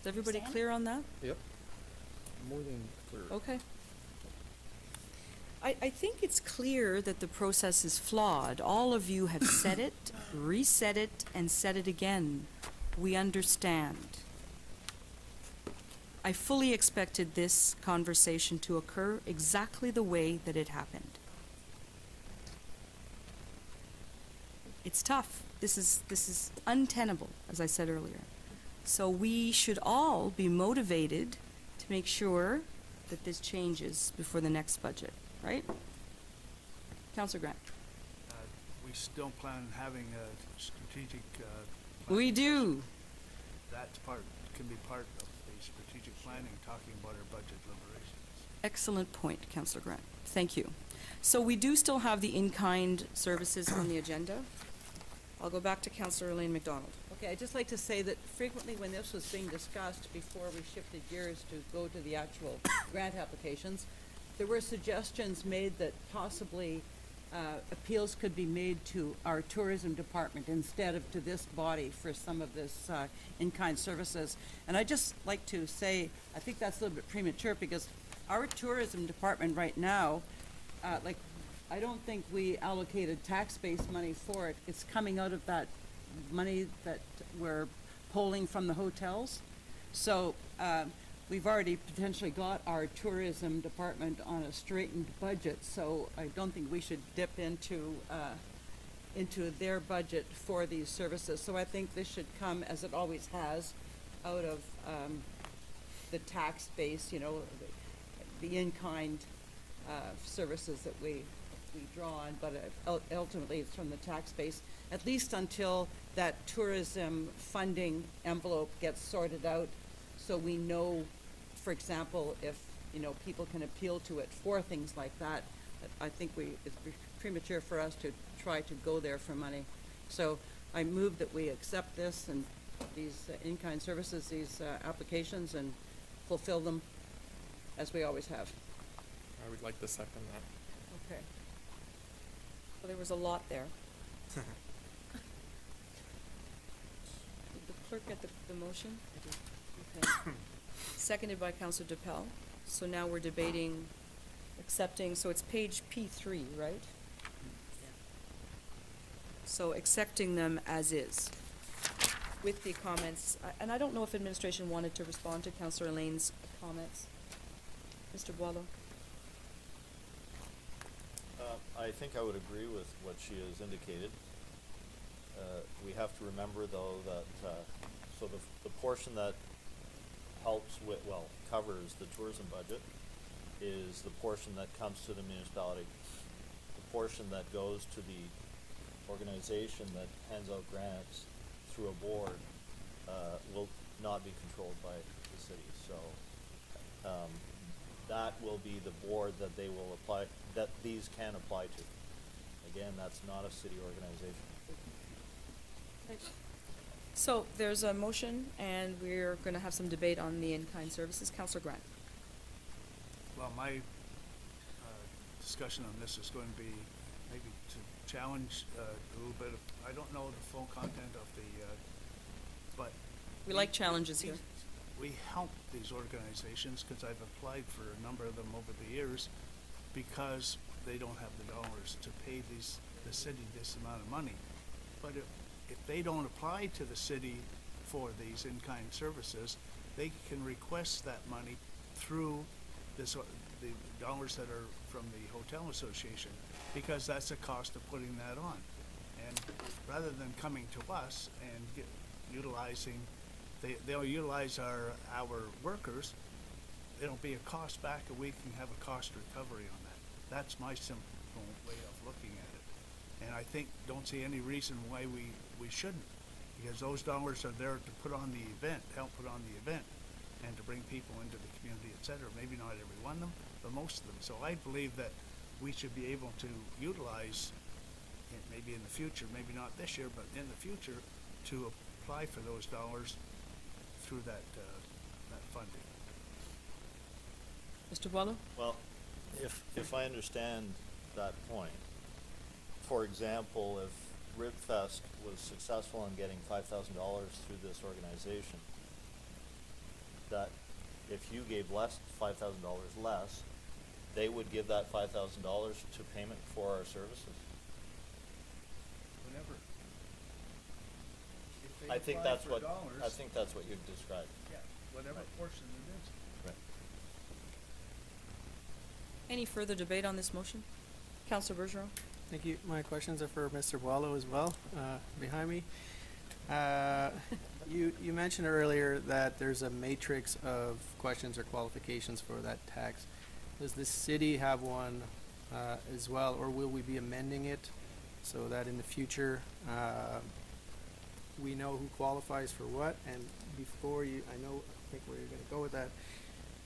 Is everybody
Understand?
clear on that?
Yep. More than clear.
Okay. I think it's clear that the process is flawed. All of you have said it, resaid it, and said it again. We understand. I fully expected this conversation to occur exactly the way that it happened. It's tough. This is untenable, as I said earlier. So we should all be motivated to make sure that this changes before the next budget, right? Councillor Grant.
We still plan on having a strategic,
We do.
That's can be part of the strategic planning, talking about our budget deliberations.
Excellent point, Councillor Grant. Thank you. So we do still have the in-kind services on the agenda. I'll go back to Councillor Elaine McDonald.
Okay, I'd just like to say that frequently when this was being discussed before we shifted gears to go to the actual grant applications, there were suggestions made that possibly appeals could be made to our tourism department instead of to this body for some of this in-kind services. And I'd just like to say, I think that's a little bit premature because our tourism department right now, I don't think we allocated tax-based money for it. It's coming out of that money that we're pulling from the hotels. So we've already potentially got our tourism department on a straightened budget, so I don't think we should dip into their budget for these services. So I think this should come, as it always has, out of the tax base, the in-kind services that we draw on, but ultimately it's from the tax base, at least until that tourism funding envelope gets sorted out, so we know, for example, if, people can appeal to it for things like that. I think it's premature for us to try to go there for money. So I move that we accept this and these in-kind services, these applications, and fulfill them as we always have.
I would like to second that.
Okay. Well, there was a lot there. Did the clerk get the motion? Okay. Seconded by Councillor DePel. So now we're debating accepting, so it's page P3, right? So accepting them as is. with the comments, and I don't know if administration wanted to respond to Councillor Elaine's comments. Mr. Boileau?
I think I would agree with what she has indicated. We have to remember, though, that so the portion that helps with, well, covers the tourism budget is the portion that comes to the municipality. The portion that goes to the organization that hands out grants through a board will not be controlled by the city. So that will be the board that they will apply, that these can apply to. Again, that's not a city organization.
So there's a motion, and we're going to have some debate on the in-kind services. Councillor Grant.
Well, my discussion on this is going to be maybe to challenge a little bit of, I don't know the full content of the, but.
We like challenges here.
We help these organizations, because I've applied for a number of them over the years, because they don't have the dollars to pay the city this amount of money. But if they don't apply to the city for these in-kind services, they can request that money through this, the dollars that are from the Hotel Association, because that's the cost of putting that on. And rather than coming to us and utilizing, they'll utilize our workers, it'll be a cost back, and we can have a cost recovery on that. That's my simple way of looking at it. And I don't see any reason why we shouldn't, because those dollars are there to put on the event, help put on the event, and to bring people into the community, et cetera. Maybe not every one of them, but most of them. So I believe that we should be able to utilize it maybe in the future, maybe not this year, but in the future, to apply for those dollars through that funding.
Mr. Boileau?
Well, if I understand that point, for example, if RibFest was successful in getting $5,000 through this organization, that if you gave $5,000 less, they would give that $5,000 to payment for our services.
Whenever.
I think that's what you've described.
Yeah, whatever portion it is.
Right.
Any further debate on this motion? Councillor Bergeron?
Thank you. My questions are for Mr. Boileau as well, behind me. You mentioned earlier that there's a matrix of questions or qualifications for that tax. Does the city have one as well, or will we be amending it so that in the future we know who qualifies for what? And before I think where you're going to go with that,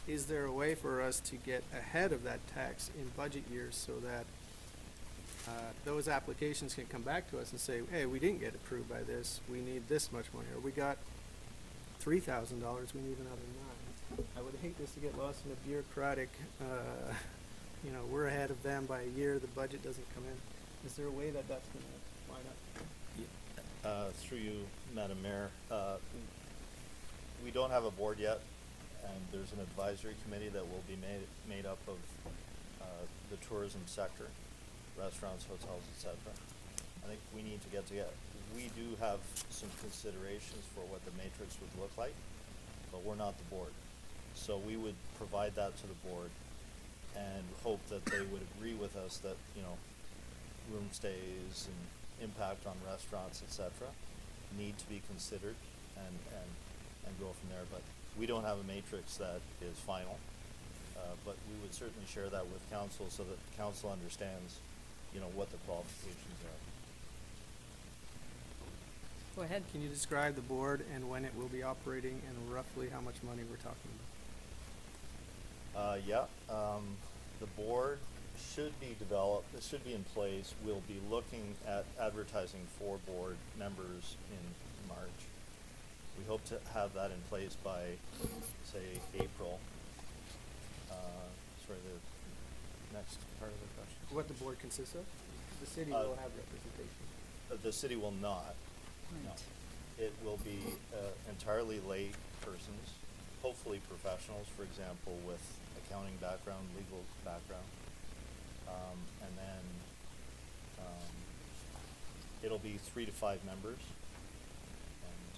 is there a way for us to get ahead of that tax in budget years so that those applications can come back to us and say, hey, we didn't get approved by this, we need this much money, or we got $3,000, we need another $9,000. I would hate this to get lost in a bureaucratic, we're ahead of them by a year, the budget doesn't come in. Is there a way that that's going to line up?
Through you, Madam Mayor, we don't have a board yet, and there's an advisory committee that will be made up of the tourism sector, restaurants, hotels, etc. I think we need to get together. We do have some considerations for what the matrix would look like, but we're not the board. So we would provide that to the board and hope that they would agree with us that, room stays and impact on restaurants, etc., need to be considered and go from there. But we don't have a matrix that is final, but we would certainly share that with council so that council understands what the qualifications are.
Go ahead.
Can you describe the board and when it will be operating and roughly how much money we're talking about?
The board should be developed, it should be in place. We'll be looking at advertising for board members in March. We hope to have that in place by, say, April. Sorry, the next part of the question.
What the board consists of? The city will have representation.
The city will not. No. It will be entirely lay persons, hopefully professionals, for example, with accounting background, legal background. And then it'll be 3 to 5 members. And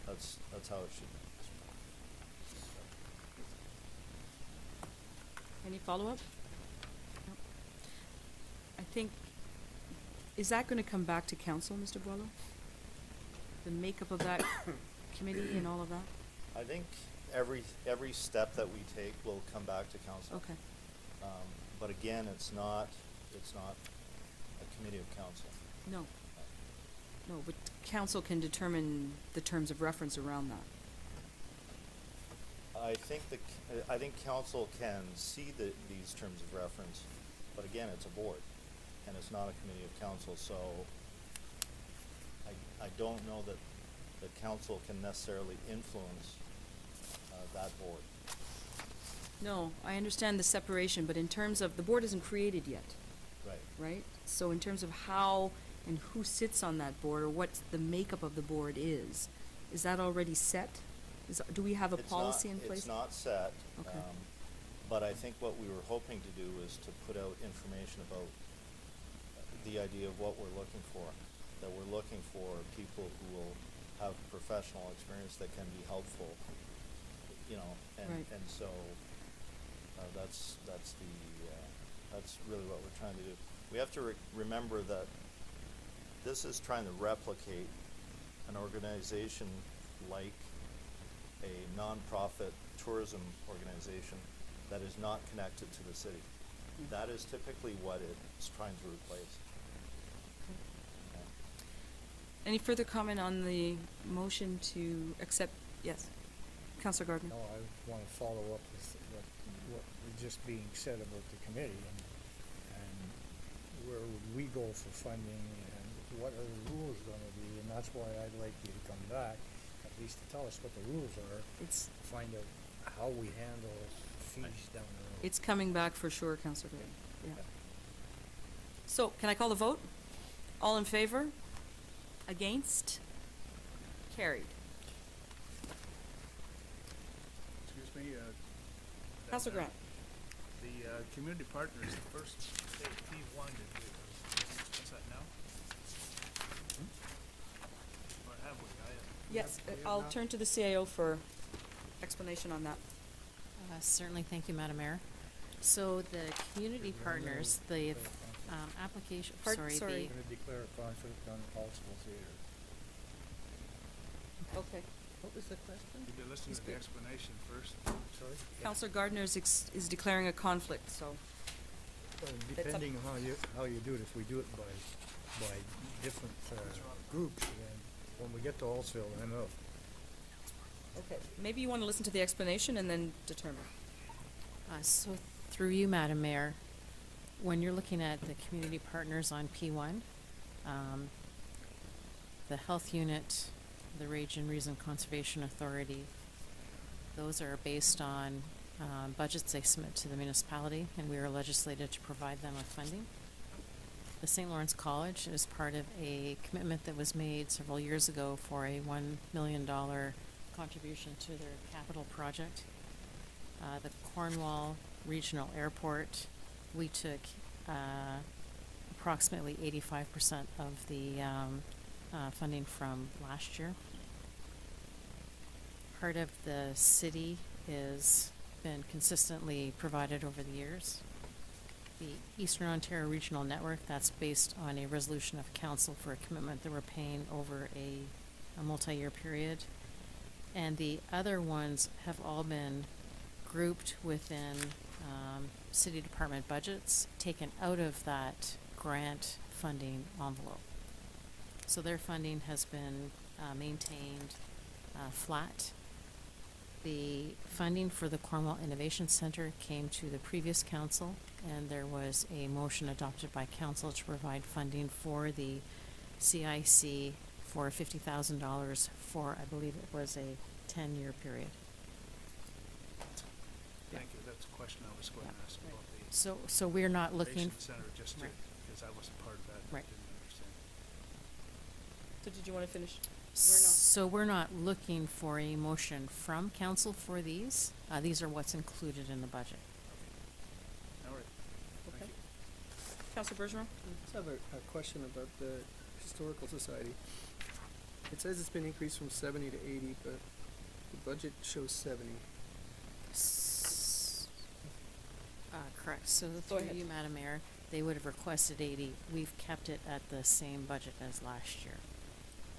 that's how it should be.
Any follow-up? No. I think, is that gonna come back to council, Mr. Boileau? The makeup of that committee and all of that?
I think every step that we take will come back to council.
Okay.
But again, it's not a committee of council.
No. No, but council can determine the terms of reference around that.
I think council can see these terms of reference, but again, it's a board, and it's not a committee of council, so I don't know that the council can necessarily influence that board.
No, I understand the separation, but in terms of, the board isn't created yet,
Right.
right? So in terms of how and who sits on that board, or what the makeup of the board is that already set? Do we have a policy in place?
It's not set.
Okay.
But I think what we were hoping to do is to put out information about the idea of what we're looking for. That we're looking for people who will have professional experience that can be helpful, you know,
Right.
and so that's really what we're trying to do. We have to remember that this is trying to replicate an organization like a nonprofit tourism organization that is not connected to the city. That is typically what it's trying to replace.
Any further comment on the motion to accept? Yes. Councillor Gardner.
No, I want to follow up with what was just being said about the committee and where would we go for funding and what are the rules going to be, and that's why I'd like you to come back, at least to tell us what the rules are.
It's
to find out how we handle fees down the road.
It's coming back for sure, Councillor Gardner. Yeah. So, can I call the vote? All in favor? Against? Carried.
Excuse me,
Councillor Grant.
The community partners, the first P1, what's that now? Or have we?
Yes, I'll turn to the CAO for explanation on that.
Certainly, thank you, Madam Mayor. So the community partners, the application,
I'm
sorry.
going to declare a conflict on possible theater.
Okay. What was the question?
You could listen to the explanation first.
Sorry?
Councillor Gardner is declaring a conflict, so.
Well, depending on how you do it, if we do it by different groups, then when we get to Hallsville, I know.
Okay, maybe you want to listen to the explanation and then determine.
So through you, Madam Mayor, when you're looking at the community partners on P1, the health unit, the Region Reason Conservation Authority, those are based on budgets they submit to the municipality, and we are legislated to provide them with funding. The St. Lawrence College is part of a commitment that was made several years ago for a $1 million contribution to their capital project. The Cornwall Regional Airport, we took approximately 85% of the funding from last year. Part of the city is been consistently provided over the years. The Eastern Ontario Regional Network, that's based on a resolution of council for a commitment that we're paying over a multi-year period. And the other ones have all been grouped within city department budgets, taken out of that grant funding envelope. So their funding has been maintained flat. The funding for the Cornwall Innovation Center came to the previous council, and there was a motion adopted by council to provide funding for the CIC for $50,000 for, I believe it was a 10-year period.
Thank you, that's a question I was going to ask about the.
So we're not looking.
Innovation Center, just to, because I wasn't part of that,
Right.
I didn't understand.
So did you want to finish?
So we're not looking for a motion from council for these. These are what's included in the budget.
All right, thank you.
Councillor Bergeron?
I just have a question about the Historical Society. It says it's been increased from 70 to 80, but the budget shows 70.
Correct. So through you, Madam Mayor, they would have requested 80. We've kept it at the same budget as last year.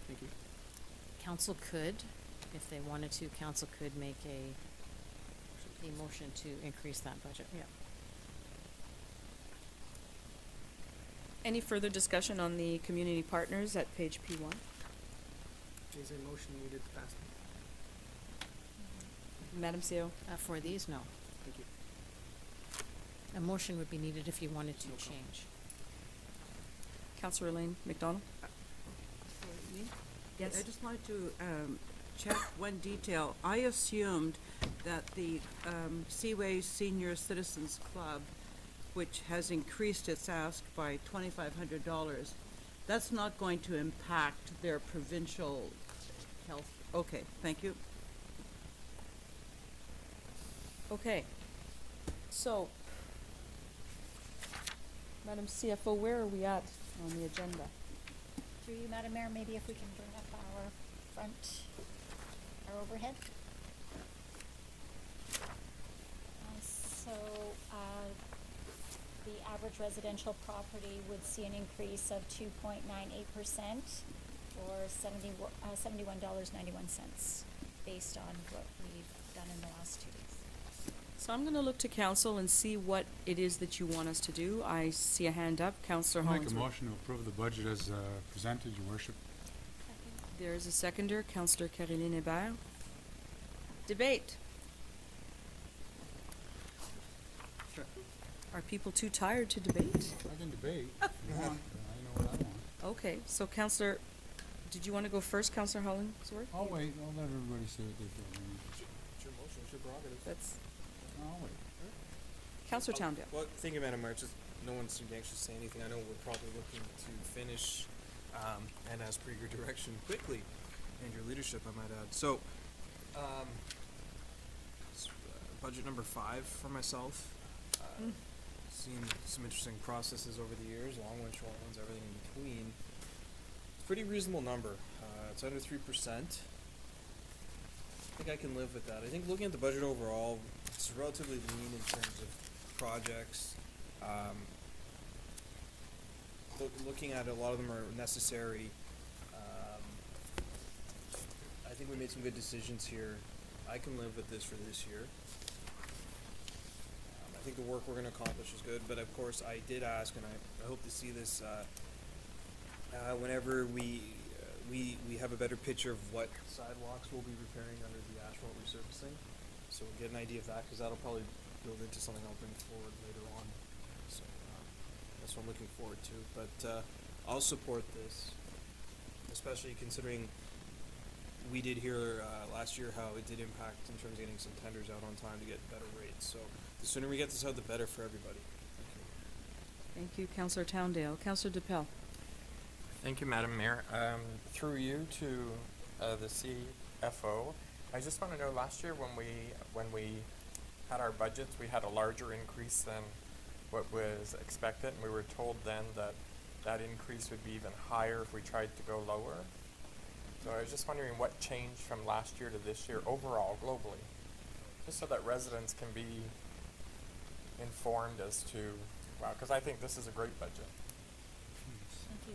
Thank you.
Council could, if they wanted to, council could make a motion to increase that budget. Yeah.
Any further discussion on the community partners at page P1?
Is a motion needed to pass?
Madam CEO?
For these, no.
Thank you.
A motion would be needed if you wanted to change.
Councillor Elaine McDonald?
Yes. I just wanted to check one detail. I assumed that the Seaway Senior Citizens Club, which has increased its ask by $2,500, that's not going to impact their provincial health. Okay, thank you.
Okay. So, Madam CFO, where are we at on the agenda?
Through you, Madam Mayor, maybe if we can bring up our overhead. The average residential property would see an increase of 2.98% or $71.91 based on what we've done in the last 2 weeks.
So I'm going to look to council and see what it is that you want us to do. I see a hand up. Councillor
I'll make a
Hollingsworth.
motion to approve the budget as presented, Your Worship.
There is a seconder, Councillor Caroline Hébert. Debate. Are people too tired to debate?
I can debate if you want, I know what I want.
Okay, so Councillor, did you want to go first, Councillor Hollingsworth?
I'll wait, I'll let everybody say what they feel.
It's your motion, it's your prerogative.
That's
I'll wait.
Councillor Towndale.
Well, thank you, Madam Mayor. Just no one seemed anxious to say anything. I know we're probably looking to finish, and as per your direction, quickly, and your leadership, I might add. So, budget number 5 for myself. Seen some interesting processes over the years, long ones, short ones, everything in between. It's a pretty reasonable number. It's under 3%. I think I can live with that. I think looking at the budget overall, it's relatively lean in terms of projects. Looking at it, a lot of them are necessary. I think we made some good decisions here. I can live with this for this year. I think the work we're going to accomplish is good, but of course I did ask, and I hope to see this whenever we have a better picture of what sidewalks we'll be repairing under the asphalt resurfacing. So we'll get an idea of that, because that'll probably build into something I'll bring forward later on. So that's what I'm looking forward to. But I'll support this, especially considering we did hear last year how it did impact in terms of getting some tenders out on time to get better rates. So the sooner we get this out, the better for everybody.
Thank you, Councillor Towndale. Councillor DePel.
Thank you, Madam Mayor. Through you to the CFO, I just want to know, last year when we had our budgets, we had a larger increase than what was expected, and we were told then that that increase would be even higher if we tried to go lower. So I was just wondering what changed from last year to this year overall, globally, just so that residents can be informed as to, wow, because I think this is a great budget.
Thank you.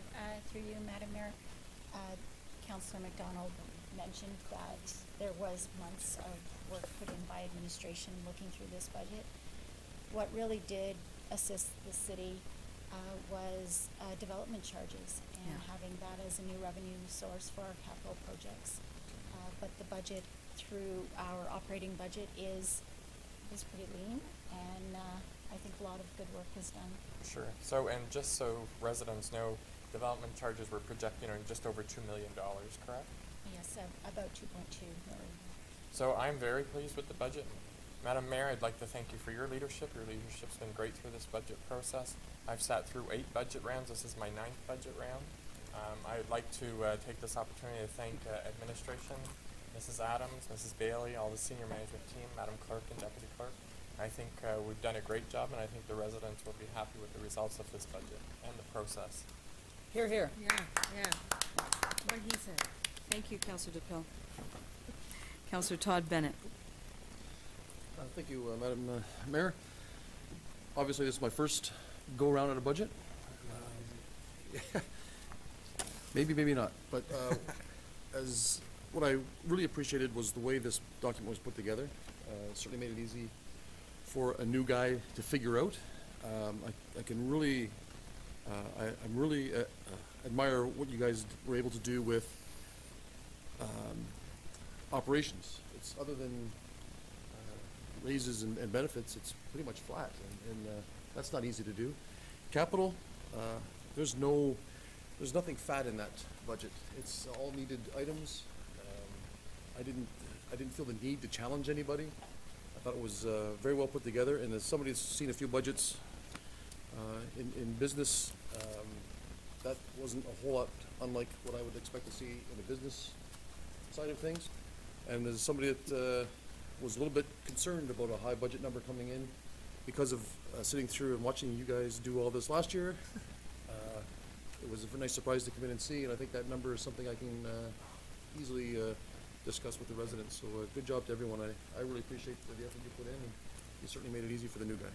Through you, Madam Mayor, Councillor McDonald mentioned that there was months of work put in by administration looking through this budget. What really did assist the city was development charges and having that as a new revenue source for our capital projects. But the budget through our operating budget is pretty lean, and I think a lot of good work is done.
Sure. So, and just so residents know, development charges were projecting on just over $2 million, correct?
Yes, about 2.2 million.
So I'm very pleased with the budget. Madam Mayor, I'd like to thank you for your leadership. Your leadership's been great through this budget process. I've sat through 8 budget rounds. This is my 9th budget round. I'd like to take this opportunity to thank administration, Mrs. Adams, Mrs. Bailey, all the senior management team, Madam Clerk and Deputy Clerk. I think we've done a great job, and I think the residents will be happy with the results of this budget and the process.
Hear, hear.
Yeah. What he said.
Thank you, Councillor DePill. Councillor Todd Bennett.
Thank you, Madam Mayor. Obviously, this is my first go-around at a budget. Maybe, maybe not. But as what I really appreciated was the way this document was put together. It certainly made it easy for a new guy to figure out. I can really, I really admire what you guys were able to do with operations. It's other than raises and benefits, it's pretty much flat, and that's not easy to do. Capital, there's nothing fat in that budget. It's all needed items. I didn't feel the need to challenge anybody. I thought it was very well put together, and as somebody who's seen a few budgets in business, that wasn't a whole lot unlike what I would expect to see in the business side of things. And as somebody that was a little bit concerned about a high budget number coming in because of sitting through and watching you guys do all this last year, it was a nice surprise to come in and see, and I think that number is something I can easily discuss with the residents. So good job to everyone. I really appreciate the effort you put in, and you certainly made it easy for the new guy.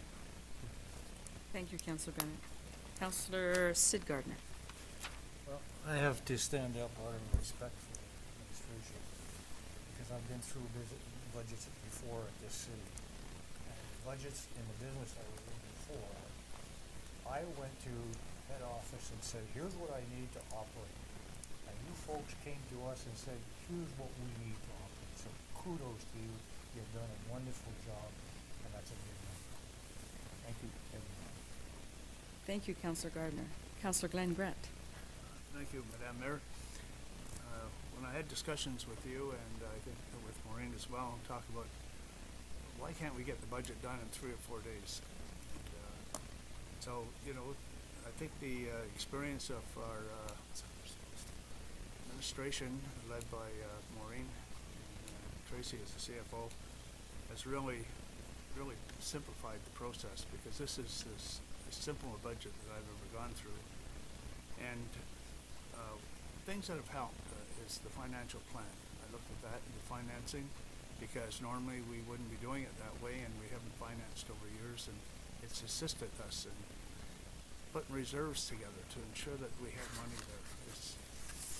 Thank you, Councillor Bennett. Councillor Sid Gardner.
Well, I have to stand up out of respect for the administration, because I've been through budgets before at this city. And budgets in the business I was in before, I went to head office and said, here's what I need to operate. And you folks came to us and said, here's what we need to operate. So kudos to you. You've done a wonderful job, and that's a big number. Thank you, everyone.
Thank you, Councillor Gardner. Councillor Glenn Grant.
Thank you, Madam Mayor. When I had discussions with you, and I think with Maureen as well, talk about why can't we get the budget done in 3 or 4 days? And, so, you know, I think the experience of our administration, led by Maureen and Tracy as the CFO, has really simplified the process, because this is as simple a budget that I've ever gone through. And things that have helped is the financial plan. I looked at that and the financing, because normally we wouldn't be doing it that way, and we haven't financed over years, and it's assisted us in putting reserves together to ensure that we have money there. It's,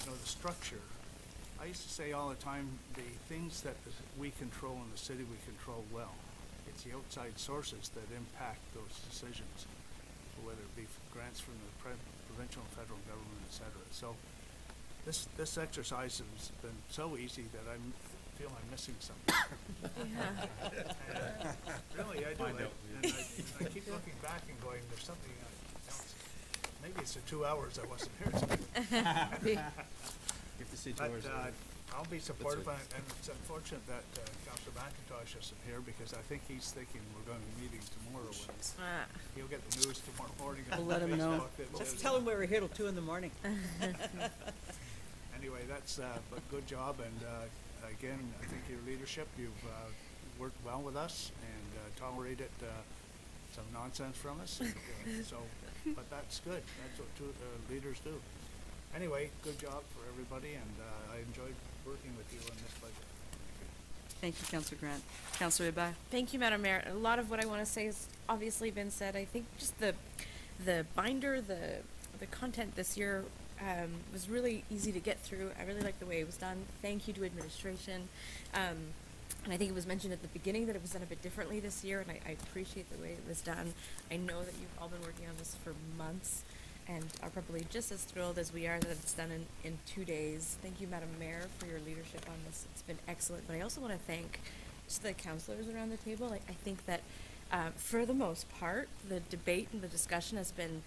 you know, the structure. I used to say all the time, the things that we control in the city, we control well. It's the outside sources that impact those decisions, whether it be grants from the provincial and federal government, etc. So this exercise has been so easy that I feel I'm missing something. Really, I do. I keep looking back and going, there's something else. Maybe it's the 2 hours I wasn't here today. I'll be supportive, and it's unfortunate that Councillor McIntosh isn't here, because I think he's thinking we're going to be meeting tomorrow. He'll get the news tomorrow morning.
We'll let him know. Just tell him we were here till 2 in the morning.
Anyway, that's, but good job, and again, I think your leadership, you've worked well with us and tolerated some nonsense from us. And, so, but that's good. That's what leaders do. Anyway, good job for everybody, and I enjoyed working with you on this budget.
Thank you, Councillor Grant. Councillor Ibach.
Thank you, Madam Mayor. A lot of what I want to say has obviously been said. I think just the binder, the content this year was really easy to get through. I really like the way it was done. Thank you to administration. And I think it was mentioned at the beginning that it was done a bit differently this year, and I appreciate the way it was done. I know that you've all been working on this for months and are probably just as thrilled as we are that it's done in 2 days. Thank you, Madam Mayor, for your leadership on this. It's been excellent. But I also want to thank just the councillors around the table. I think that for the most part, the debate and the discussion has been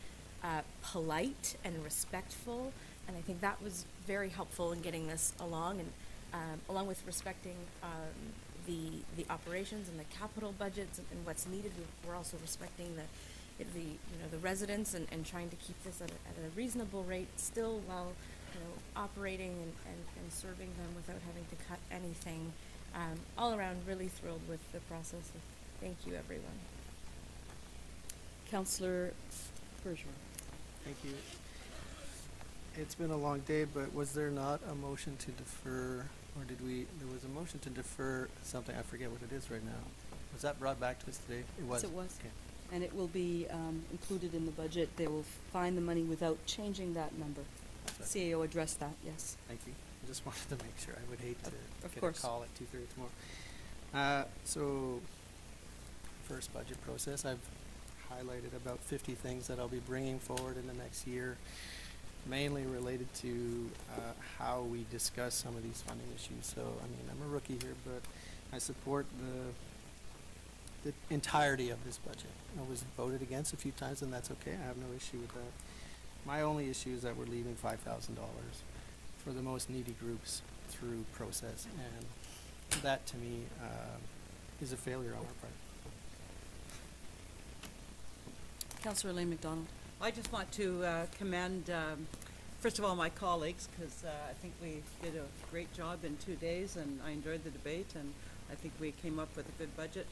polite and respectful, and I think that was very helpful in getting this along, and along with respecting the operations and the capital budgets and what's needed. We're also respecting the residents and trying to keep this at a reasonable rate still, while operating and serving them without having to cut anything. All around, really thrilled with the process. So thank you, everyone.
Councillor Bergeron.
Thank you. it's been a long day, but was there not a motion to defer, or there was a motion to defer something, I forget what it is right now. Was that brought back to us today? It was?
Yes, it was.
Okay.
And it will be included in the budget. They will find the money without changing that number. CAO addressed that, yes.
Thank you. I just wanted to make sure. I would hate to
Of
get
course.
a call at 2:30 tomorrow. So, first budget process, I've highlighted about 50 things that I'll be bringing forward in the next year, mainly related to how we discuss some of these funding issues. So, I mean, I'm a rookie here, but I support the entirety of this budget. I was voted against a few times, and that's okay. I have no issue with that. My only issue is that we're leaving $5,000 for the most needy groups through process, and that to me is a failure on our part.
Councillor Elaine McDonald.
I just want to commend, first of all, my colleagues, because I think we did a great job in 2 days, and I enjoyed the debate, and I think we came up with a good budget.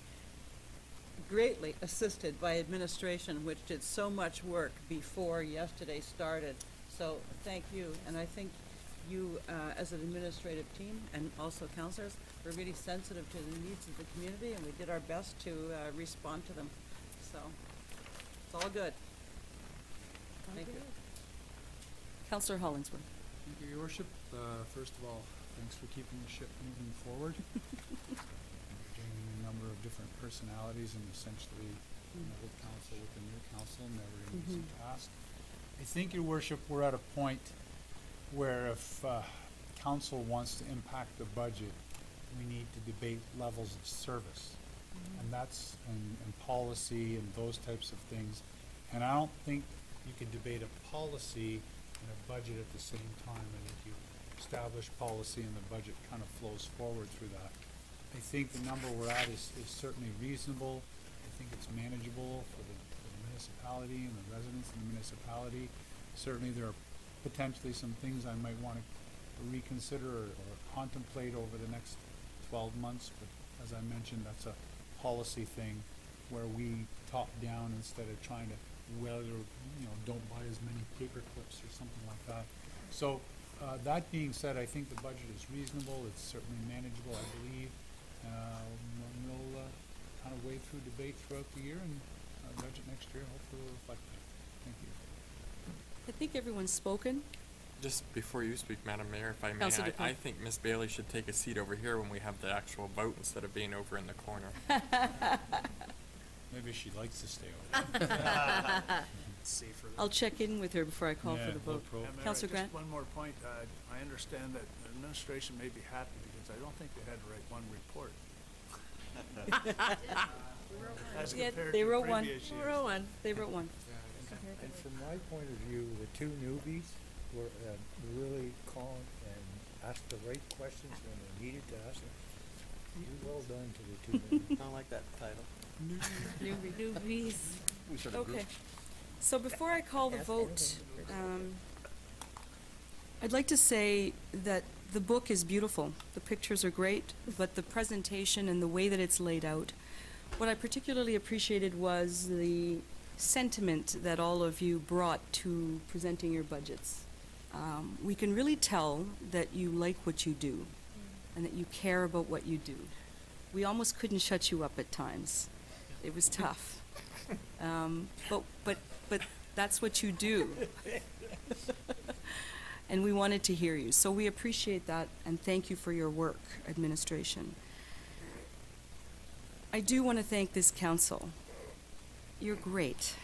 Greatly assisted by administration, which did so much work before yesterday started. So thank you, and I think you, as an administrative team, and also councillors, were really sensitive to the needs of the community, and we did our best to respond to them. So it's all good. Thank you.
Councillor Hollingsworth.
Thank you, Your Worship. First of all, thanks for keeping the ship moving forward. Bringing a number of different personalities and essentially an old council with a new council, never an easy task. I think, Your Worship, we're at a point where if council wants to impact the budget, we need to debate levels of service. And that's, and policy and those types of things. And I don't think you can debate a policy and a budget at the same time. I think you establish policy and the budget kind of flows forward through that. I think the number we're at is certainly reasonable. I think it's manageable for the municipality and the residents in the municipality. Certainly there are potentially some things I might want to reconsider or contemplate over the next 12 months, but as I mentioned, that's a policy thing where we top down instead of trying to whether, don't buy as many paper clips or something like that. So that being said, I think the budget is reasonable. It's certainly manageable, I believe. We'll kind of wade through debate throughout the year, and our budget next year hopefully will reflect that. Thank you.
I think everyone's spoken.
Just before you speak, Madam Mayor, if I may,
Councillor
I think Miss Bailey should take a seat over here when we have the actual vote instead of being over in the corner.
Maybe she likes to stay over there.
Safer.
I'll check in with her before I call for the vote. Councillor Grant?
Just one more point. I understand that the administration may be happy because I don't think they had to write one report. As
Yeah,
compared
they
to
wrote one.
previous years.
They wrote one.
And from my point of view, the two newbies were really calm and asked the right questions when they needed to ask them. Well done to the two newbies.
I don't like that title.
Newbies.
We started a group.
Okay. So before I call the vote, I'd like to say that the book is beautiful. The pictures are great, but the presentation and the way that it's laid out, what I particularly appreciated was the sentiment that all of you brought to presenting your budgets. We can really tell that you like what you do and that you care about what you do. We almost couldn't shut you up at times. It was tough. But that's what you do. And we wanted to hear you. So we appreciate that and thank you for your work, administration. I do want to thank this council. You're great.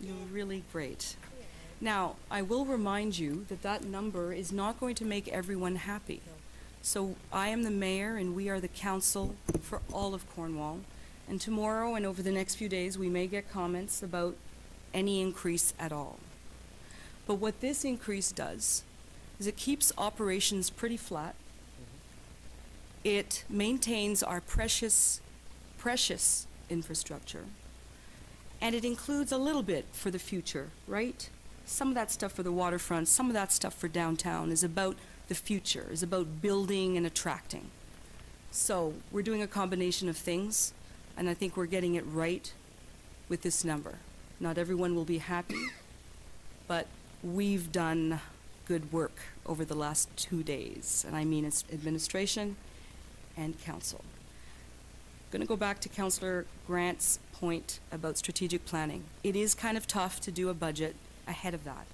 You're really great. Now, I will remind you that that number is not going to make everyone happy. So I am the mayor and we are the council for all of Cornwall. And tomorrow and over the next few days, we may get comments about any increase at all. But what this increase does is it keeps operations pretty flat. It maintains our precious, precious infrastructure. And it includes a little bit for the future, right? Some of that stuff for the waterfront, some of that stuff for downtown is about the future, is about building and attracting. So we're doing a combination of things, and I think we're getting it right with this number. Not everyone will be happy, but we've done good work over the last 2 days, and I mean it's administration and council. Going to go back to Councillor Grant's point about strategic planning. It is kind of tough to do a budget ahead of that,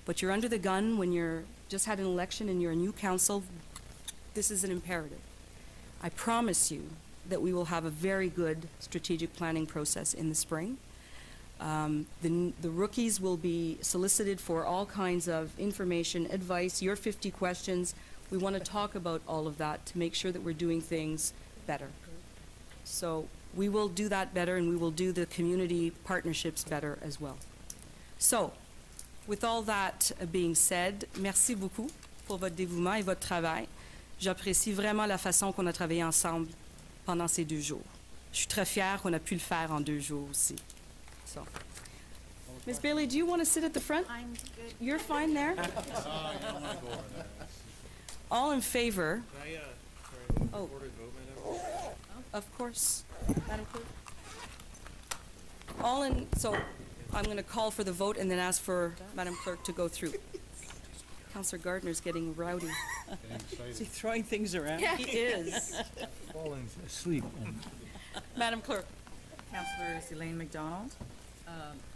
but you're under the gun when you're just had an election and you're a new council. This is an imperative. I promise you that we will have a very good strategic planning process in the spring. The rookies will be solicited for all kinds of information, advice, your 50 questions. We want to talk about all of that to make sure that we're doing things better. So we will do that better, and we will do the community partnerships better as well. So, with all that being said, merci beaucoup pour votre dévouement et votre travail. J'apprécie vraiment la façon qu'on a travaillé ensemble pendant ces 2 jours. Je suis très fière qu'on a pu le faire en 2 jours aussi. So, Ms. Bailey, do you want to sit at the front?
I'm good.
You're fine there? All in favor?
Can I,
Oh.
recorded vote, Madam?
Of course, Madam Clerk. All in, so I'm going to call for the vote and then ask for Madam Clerk to go through. Councillor Gardner's getting rowdy.
Is he throwing things around?
He is.
Falling asleep.
Madam Clerk.
Councillor Elaine McDonald.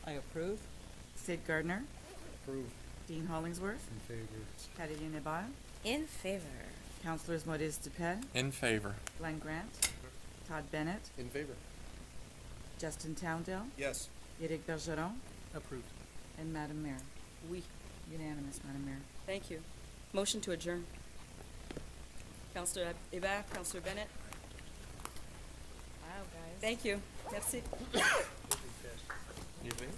I approve.
Sid Gardner.
Approve.
Dean Hollingsworth.
In favor.
Caroline Ebar.
In favor.
Councillors Maurice Dupin.
In favor.
Glenn Grant. Todd Bennett.
In favor.
Justin Towndale.
Yes.
Eric Bergeron.
Approved.
And Madam Mayor.
Oui.
Unanimous, Madam Mayor.
Thank you. Motion to adjourn. Councillor Hébert, Councillor Bennett.
Wow, guys.
Thank you. Merci.
You think?